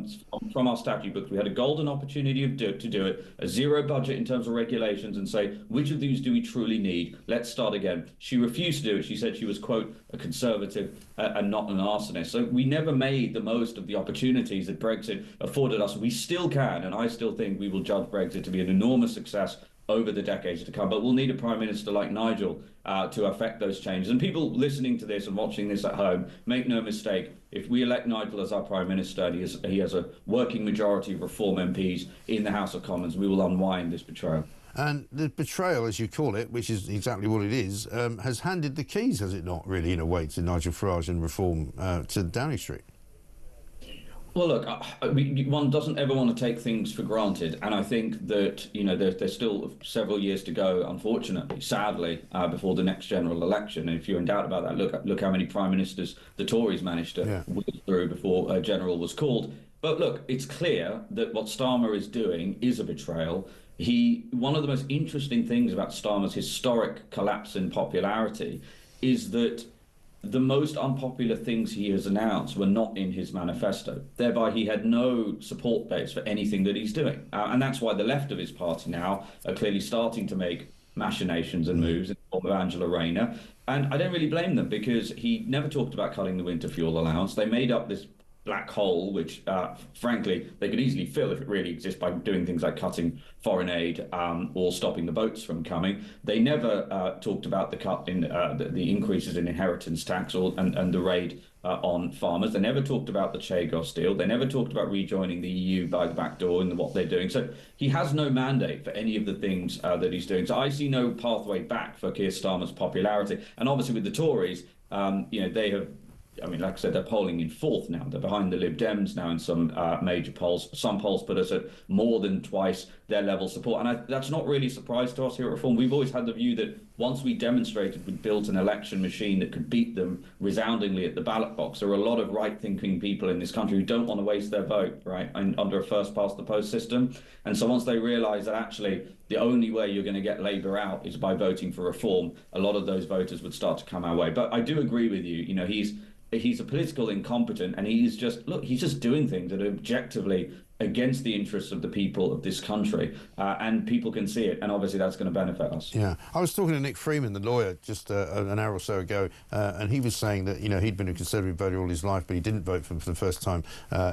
From our statute books. We had a golden opportunity to do it, a zero budget in terms of regulations, and say, which of these do we truly need? Let's start again. She refused to do it. She said she was, quote, a conservative and not an arsonist. So we never made the most of the opportunities that Brexit afforded us. We still can, and I still think we will judge Brexit to be an enormous success over the decades to come. But we'll need a Prime Minister like Nigel to affect those changes. And people listening to this and watching this at home, make no mistake, if we elect Nigel as our Prime Minister and he has a working majority of Reform MPs in the House of Commons, we will unwind this betrayal. And the betrayal, as you call it, which is exactly what it is, has handed the keys, has it not, really, in a way, to Nigel Farage and Reform to Downing Street? Well, look, one doesn't ever want to take things for granted, and I think that there's still several years to go, unfortunately, sadly, before the next general election. And if you're in doubt about that, look how many prime ministers the Tories managed to whip through before a general was called. But look, it's clear that what Starmer is doing is a betrayal. One of the most interesting things about Starmer's historic collapse in popularity is that the most unpopular things he has announced were not in his manifesto. Thereby, he had no support base for anything that he's doing. And that's why the left of his party now are clearly starting to make machinations and moves in the form of Angela Rayner. And I don't really blame them, because he never talked about cutting the winter fuel allowance. They made up this black hole, which, frankly, they could easily fill if it really exists by doing things like cutting foreign aid or stopping the boats from coming. They never talked about the cut in the increases in inheritance tax and the raid on farmers. They never talked about the Chagos deal. They never talked about rejoining the EU by the back door and what they're doing. So he has no mandate for any of the things that he's doing. So I see no pathway back for Keir Starmer's popularity. And obviously with the Tories, they have, like I said, they're polling in fourth now. They're behind the Lib Dems now in some major polls. Some polls put us at more than twice their level of support. And that's not really a surprise to us here at Reform. We've always had the view that once we demonstrated we built an election machine that could beat them resoundingly at the ballot box, there are a lot of right-thinking people in this country who don't want to waste their vote, right, under a first-past-the-post system. And so once they realise that actually the only way you're going to get Labour out is by voting for Reform, a lot of those voters would start to come our way. But I do agree with you. He's a political incompetent, and he's just doing things that are objectively against the interests of the people of this country, and people can see it, and obviously that's going to benefit us. Yeah, I was talking to Nick Freeman, the lawyer, just an hour or so ago, and he was saying that he'd been a Conservative voter all his life, but he didn't vote for the first time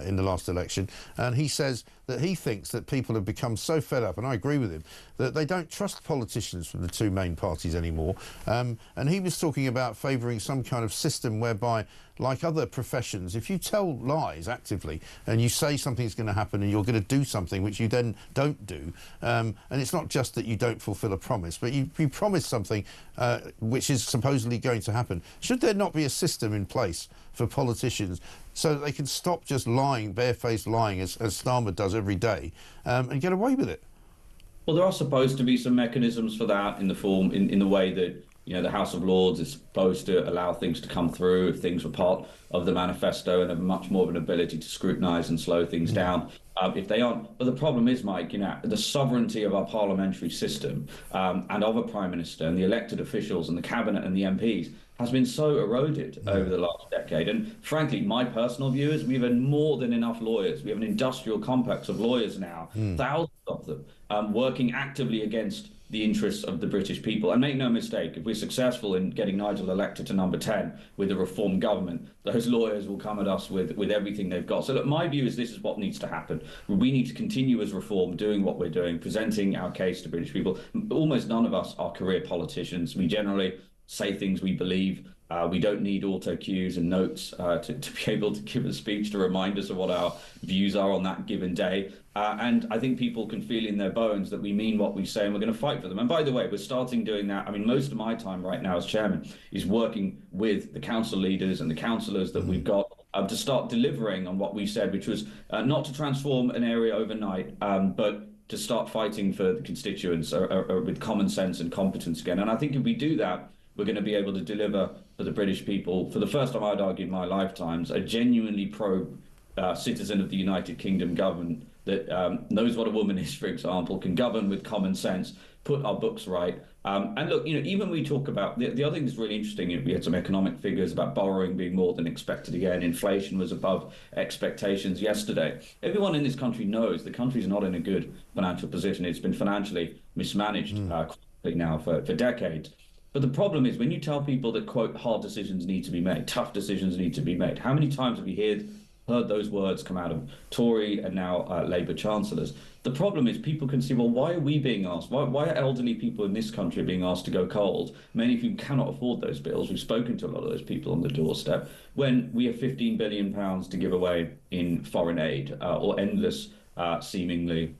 in the last election, and he says that he thinks that people have become so fed up, and I agree with him, that they don't trust politicians from the two main parties anymore. And he was talking about favouring some kind of system whereby, like other professions, if you tell lies actively and you say something's going to happen and you're going to do something which you then don't do, and it's not just that you don't fulfil a promise, but you promise something which is supposedly going to happen. Should there not be a system in place for politicians so that they can stop just lying, barefaced lying, as Starmer does every day, and get away with it? Well, there are supposed to be some mechanisms for that in the way that the House of Lords is supposed to allow things to come through if things were part of the manifesto, and have much more of an ability to scrutinise and slow things down if they aren't. But the problem is, Mike, the sovereignty of our parliamentary system and of a Prime Minister and the elected officials and the Cabinet and the MPs has been so eroded over the last decade. And frankly, my personal view is we've had more than enough lawyers. We have an industrial complex of lawyers now, thousands of them, working actively against the interests of the British people. And make no mistake, if we're successful in getting Nigel elected to number 10 with a Reform government, those lawyers will come at us with everything they've got. So look, my view is this is what needs to happen. We need to continue as Reform doing what we're doing, presenting our case to British people. Almost none of us are career politicians. We generally say things we believe. We don't need auto cues and notes to be able to give a speech to remind us of what our views are on that given day. And I think people can feel in their bones that we mean what we say and we're going to fight for them. And by the way, we're starting doing that. I mean, most of my time right now as chairman is working with the council leaders and the councillors that we've got to start delivering on what we said, which was not to transform an area overnight, but to start fighting for the constituents with common sense and competence again. And I think if we do that, we're going to be able to deliver for the British people, for the first time, I'd argue, in my lifetimes, a genuinely pro-citizen of the United Kingdom government that knows what a woman is, for example, can govern with common sense, put our books right. And look, even we talk about, the other thing that's really interesting, we had some economic figures about borrowing being more than expected again. Inflation was above expectations yesterday. Everyone in this country knows the country's not in a good financial position. It's been financially mismanaged now for decades. But the problem is when you tell people that, quote, hard decisions need to be made, tough decisions need to be made, how many times have you heard those words come out of Tory and now Labour chancellors? The problem is people can see, well, why are we being asked? Why are elderly people in this country being asked to go cold? Many of you cannot afford those bills. We've spoken to a lot of those people on the doorstep. When we have £15 billion to give away in foreign aid or endless, seemingly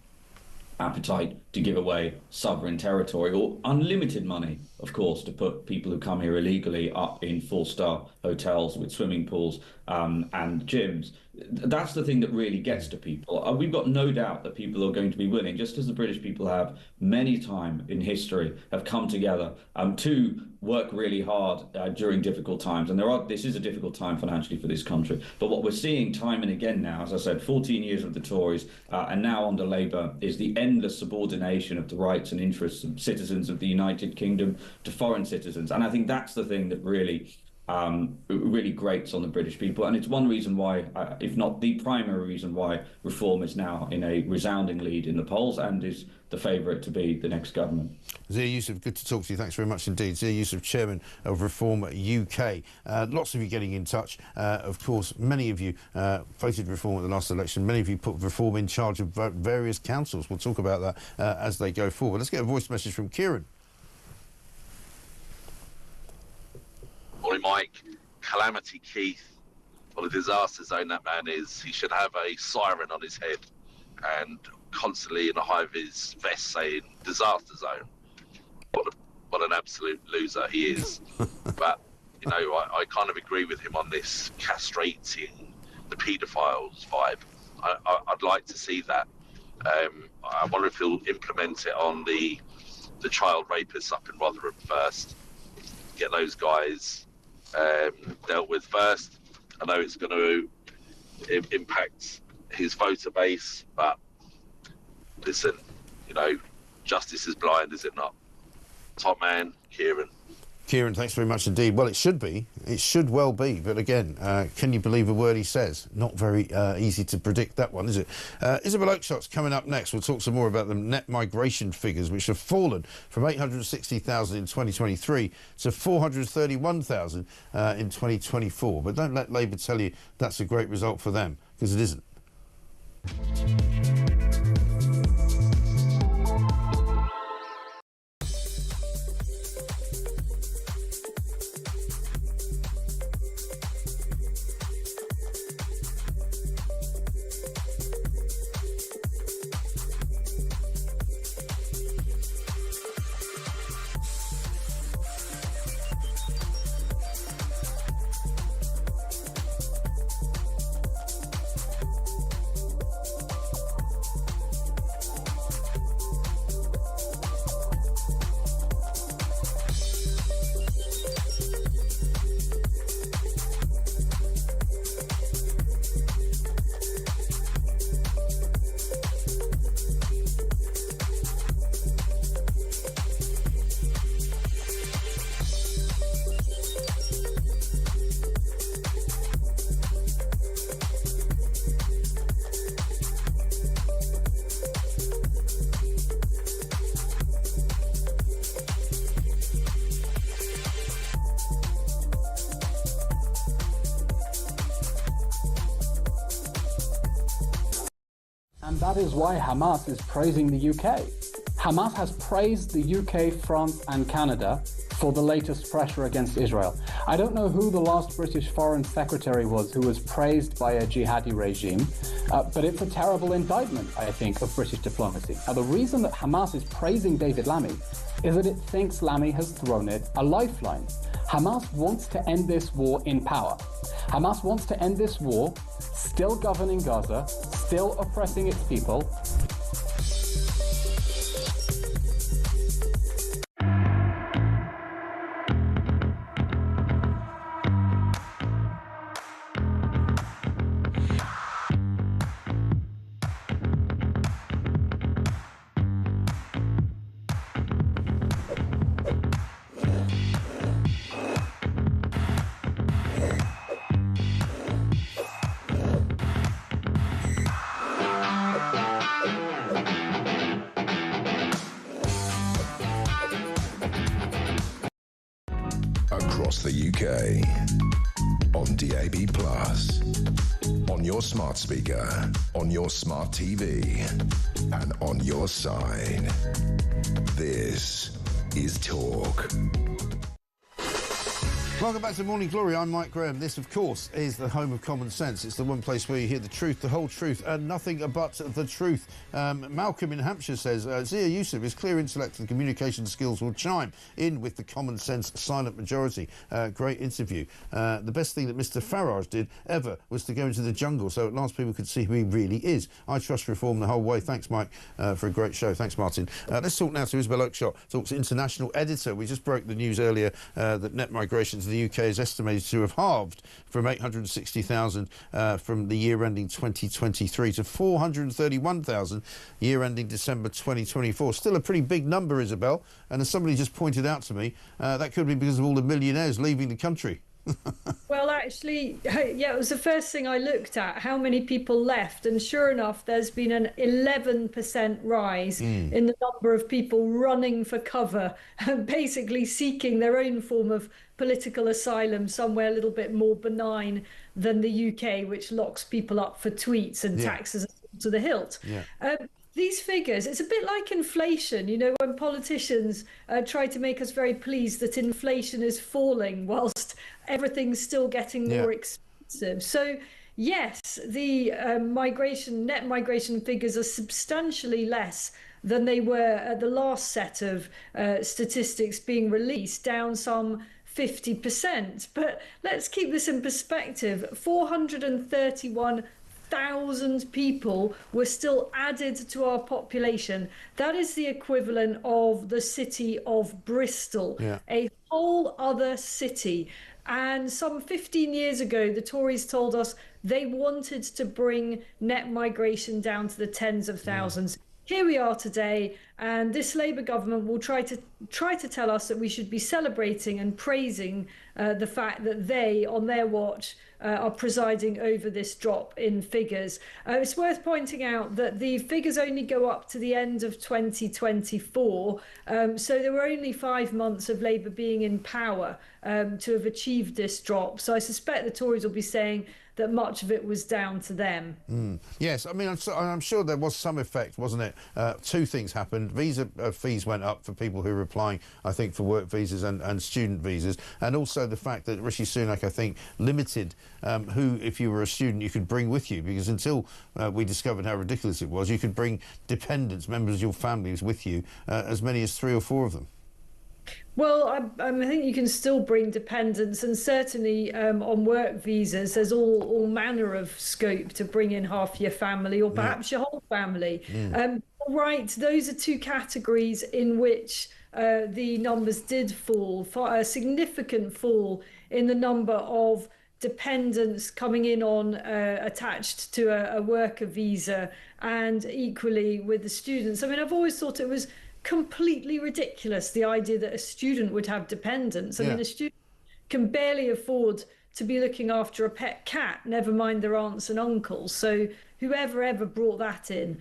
appetite to give away sovereign territory or unlimited money, of course, to put people who come here illegally up in 4-star hotels with swimming pools and gyms. That's the thing that really gets to people. We've got no doubt that people are going to be willing, just as the British people have many times in history, have come together to work really hard during difficult times. And this is a difficult time financially for this country. But what we're seeing time and again now, as I said, 14 years of the Tories and now under Labour, is the endless subordination of the rights and interests of citizens of the United Kingdom to foreign citizens. And I think that's the thing that really grates on the British people. And it's one reason why, if not the primary reason why, Reform is now in a resounding lead in the polls and is the favourite to be the next government. Zia Yusuf, good to talk to you. Thanks very much indeed. Zia Yusuf, Chairman of Reform UK. Lots of you getting in touch. Of course, many of you voted Reform at the last election. Many of you put Reform in charge of various councils. We'll talk about that as they go forward. Let's get a voice message from Kieran. Morning, Mike. Calamity Keith. What a disaster zone that man is. He should have a siren on his head and constantly in a high-vis vest saying disaster zone. What an absolute loser he is. But, you know, I kind of agree with him on this castrating the paedophiles vibe. I'd like to see that. I wonder if he'll implement it on the child rapists up in Rotherham first. Get those guys dealt with first. I know it's going to impact his voter base, but listen, you know, justice is blind, is it not? Top man, Kieran. Kieran, thanks very much indeed. Well, it should be. It should well be. But again, can you believe a word he says? Not very easy to predict that one, is it? Isabel Oakeshot's coming up next. We'll talk some more about the net migration figures, which have fallen from 860,000 in 2023 to 431,000 in 2024. But don't let Labour tell you that's a great result for them, because it isn't. And that is why Hamas is praising the UK. Hamas has praised the UK, France and Canada for the latest pressure against Israel. I don't know who the last British Foreign Secretary was who was praised by a jihadi regime, but it's a terrible indictment, I think, of British diplomacy. Now, the reason that Hamas is praising David Lammy is that it thinks Lammy has thrown it a lifeline. Hamas wants to end this war in power. Hamas wants to end this war still governing Gaza, still oppressing its people. Across the UK, on DAB+, on your smart speaker, on your smart TV, and on your side. This is Talk. Welcome back to Morning Glory. I'm Mike Graham. This, of course, is the home of common sense. It's the one place where you hear the truth, the whole truth, and nothing but the truth. Malcolm in Hampshire says, Zia Yusuf, his clear intellect and communication skills will chime in with the common sense silent majority. Great interview. The best thing that Mr Farage did ever was to go into the jungle so at last people could see who he really is. I trust reform the whole way. Thanks, Mike, for a great show. Thanks, Martin. Let's talk now to Isabel Oakeshott, talks international editor. We just broke the news earlier that net migration to the UK is estimated to have halved from 860,000 from the year ending 2023 to 431,000 year ending December 2024. Still a pretty big number, Isabel, and as somebody just pointed out to me, that could be because of all the millionaires leaving the country. Well, actually, yeah, it was the first thing I looked at, how many people left, and sure enough, there's been an 11% rise in the number of people running for cover and basically seeking their own form of political asylum somewhere a little bit more benign than the UK, which locks people up for tweets and taxes to the hilt. These figures, it's a bit like inflation, you know, when politicians try to make us very pleased that inflation is falling whilst everything's still getting more expensive. So, yes, the net migration figures are substantially less than they were at the last set of statistics being released, down some 50%. But let's keep this in perspective. 431,000 people were still added to our population. That is the equivalent of the city of Bristol, a whole other city. And some 15 years ago, the Tories told us they wanted to bring net migration down to the tens of thousands. Here we are today, and this Labour government will try to tell us that we should be celebrating and praising the fact that they, on their watch, are presiding over this drop in figures. It's worth pointing out that the figures only go up to the end of 2024, so there were only 5 months of Labour being in power to have achieved this drop. So I suspect the Tories will be saying that much of it was down to them. Yes, I mean, I'm sure there was some effect, wasn't it? Two things happened. Visa fees went up for people who were applying, I think, for work visas and student visas, and also the fact that Rishi Sunak, I think, limited who, if you were a student, you could bring with you, because until we discovered how ridiculous it was, you could bring dependents, members of your families with you, as many as 3 or 4 of them. Well, I think you can still bring dependents, and certainly on work visas, there's all manner of scope to bring in half your family or perhaps your whole family. Right, those are 2 categories in which the numbers did fall, a significant fall in the number of dependents coming in on attached to a worker visa, and equally with the students. I mean, I've always thought it was completely ridiculous, the idea that a student would have dependents. I mean, a student can barely afford to be looking after a pet cat, never mind their aunts and uncles. So whoever ever brought that in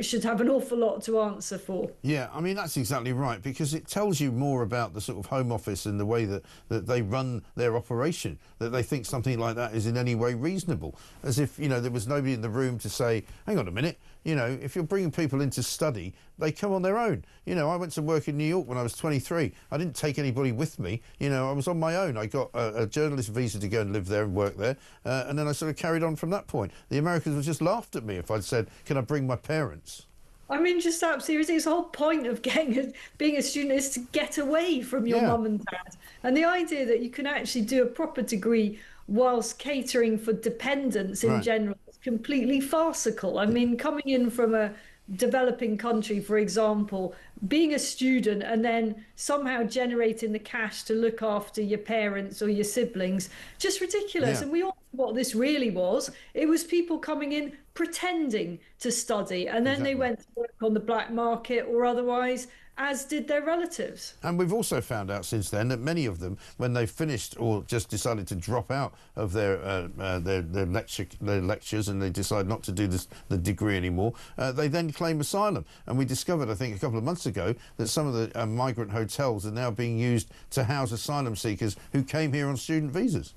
should have an awful lot to answer for. Yeah, I mean, that's exactly right, because it tells you more about the sort of Home Office and the way that they run their operation, that they think something like that is in any way reasonable, as if, you know, there was nobody in the room to say, hang on a minute, you know, if you're bringing people in to study, they come on their own. You know, I went to work in New York when I was 23. I didn't take anybody with me. You know, I was on my own. I got a journalist visa to go and live there and work there, and then I sort of carried on from that point. The Americans would just laughed at me if I'd said, can I bring my parents? I mean, just absolutely ridiculous. The whole point of being a student is to get away from your mum and dad. And the idea that you can actually do a proper degree whilst catering for dependents in general is completely farcical. I mean, coming in from a developing country, for example, being a student and then somehow generating the cash to look after your parents or your siblings, just ridiculous. And we all know what this really was. It was people coming in pretending to study, and then they went to work on the black market or otherwise, as did their relatives. And we've also found out since then that many of them, when they finished or just decided to drop out of their lectures and they decide not to do the degree anymore, they then claim asylum. And we discovered, I think, a couple of months ago that some of the migrant hotels are now being used to house asylum seekers who came here on student visas.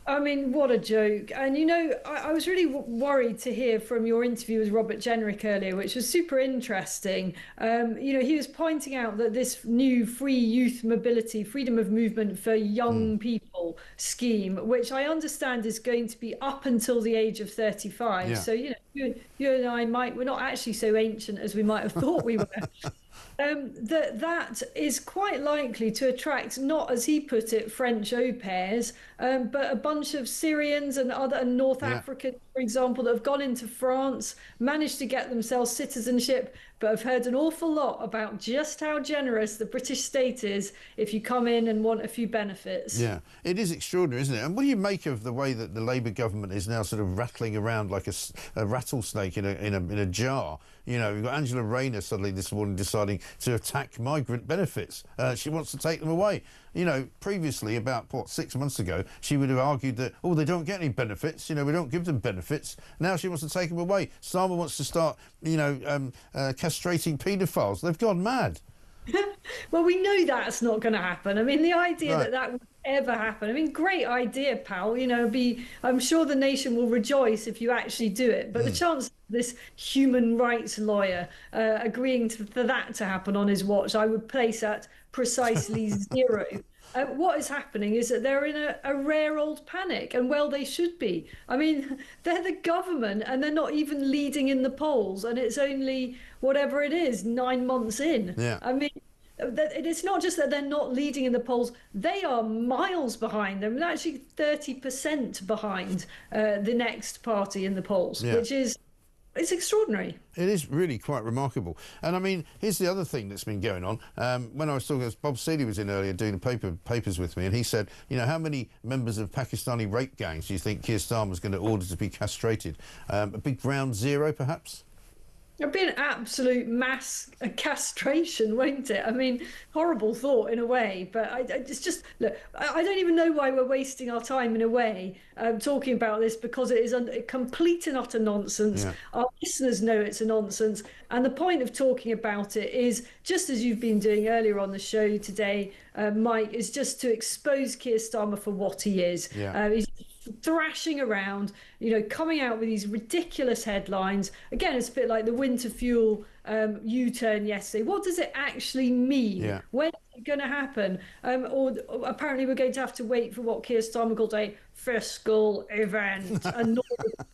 I mean, what a joke. And, you know, I was really worried to hear from your interview with Robert Jenrick earlier, which was super interesting. You know, he was pointing out that this new free youth mobility, freedom of movement for young people scheme, which I understand is going to be up until the age of 35. Yeah. So, you know, you and I we're not actually so ancient as we might have thought we were. That is quite likely to attract, not as he put it, French au pairs, but a bunch of Syrians and other North Africans, for example, that have gone into France, managed to get themselves citizenship, but have heard an awful lot about just how generous the British state is if you come in and want a few benefits. Yeah, it is extraordinary, isn't it? And what do you make of the way that the Labour government is now sort of rattling around like a rattlesnake in a jar? You know, we've got Angela Rayner suddenly this morning deciding to attack migrant benefits. She wants to take them away. You know, previously, about, 6 months ago, she would have argued that, they don't get any benefits, you know, we don't give them benefits. Now she wants to take them away. Starmer wants to start, castrating paedophiles. They've gone mad. Well, we know that's not going to happen. I mean, the idea that would ever happen. I mean, great idea, pal. You know, I'm sure the nation will rejoice if you actually do it. But the chance of this human rights lawyer agreeing for that to happen on his watch, I would place at precisely zero. What is happening is that they're in a rare old panic, and well, they should be. I mean, they're the government and they're not even leading in the polls, and it's only whatever it is, 9 months in. Yeah. I mean, it's not just that they're not leading in the polls, they are miles behind them, and actually 30% behind the next party in the polls, which is it's extraordinary. It is really quite remarkable. And I mean, here's the other thing that's been going on. When I was talking, Bob Seeley was in earlier doing the papers with me, and he said, you know, how many members of Pakistani rape gangs do you think Keir Starmer's going to order to be castrated? A big ground zero, perhaps? It'd be an absolute mass castration, won't it? I mean, horrible thought in a way, but it's just, look, I don't even know why we're wasting our time in a way talking about this, because it is a complete and utter nonsense. Yeah. Our listeners know it's a nonsense. And the point of talking about it is, just as you've been doing earlier on the show today, Mike, is just to expose Keir Starmer for what he is. Yeah. He's thrashing around, you know, coming out with these ridiculous headlines. Again, it's a bit like the winter fuel U-turn yesterday. What does it actually mean? Yeah. When is it going to happen? Or apparently we're going to have to wait for what Keir Starmer called a fiscal event, and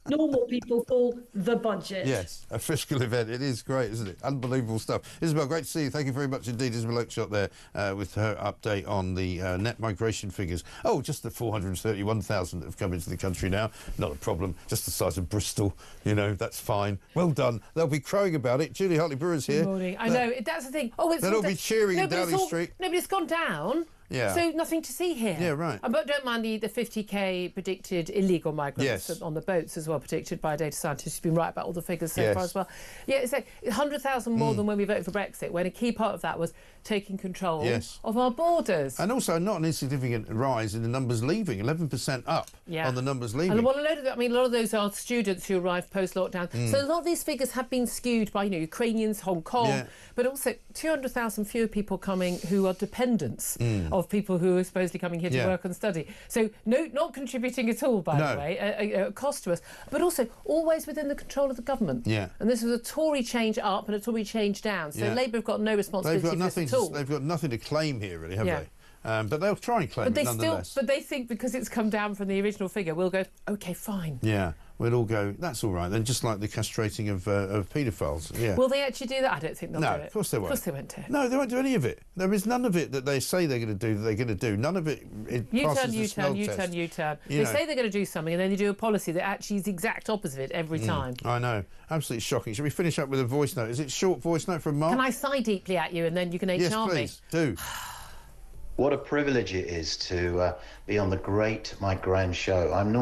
normal people call the budget. Yes, a fiscal event. It is great, isn't it? Unbelievable stuff. Isabel, great to see you. Thank you very much indeed. Isabel Oakeshott there with her update on the net migration figures. Oh, just the 431,000 that have come into the country now. Not a problem. Just the size of Bristol. You know, that's fine. Well done. They'll be crowing about it. Julie Hartley-Brewer's here. Good morning. I know, that's the thing. Oh, they'll all be cheering in Downing Street. No, but it's gone down. Yeah. So nothing to see here. Yeah, right. But don't mind the 50k predicted illegal migrants on the boats as well, predicted by a data scientist who's been right about all the figures so far as well. Yeah, it's like 100,000 more than when we voted for Brexit, when a key part of that was taking control of our borders. And also not an insignificant rise in the numbers leaving, 11% up on the numbers leaving. And a lot of those are students who arrived post-lockdown. So a lot of these figures have been skewed by, you know, Ukrainians, Hong Kong, but also 200,000 fewer people coming who are dependents of people who are supposedly coming here to work and study. So not contributing at all, by the way, a cost to us, but also always within the control of the government. Yeah. And this was a Tory change up and a Tory change down. So Labour have got no responsibility for this at all. They've got nothing to claim here, really, have they? But they'll try and claim it nonetheless. But they think because it's come down from the original figure, we'll go, OK, fine. Yeah, we'll all go, that's all right then, just like the castrating of paedophiles. Yeah. Will they actually do that? I don't think they'll do it. No, of course they won't. Of course they won't do it. No, they won't do any of it. There is none of it that they say they're going to do that they're going to do. None of it passes the smell test. U-turn. They say they're going to do something and then they do a policy that actually is the exact opposite every time. I know. Absolutely shocking. Shall we finish up with a voice note? Is it a short voice note from Mark? Can I sigh deeply at you and then you can HR me? Yes, please. Do. What a privilege it is to be on the Great Mike Graham Show. I'm normally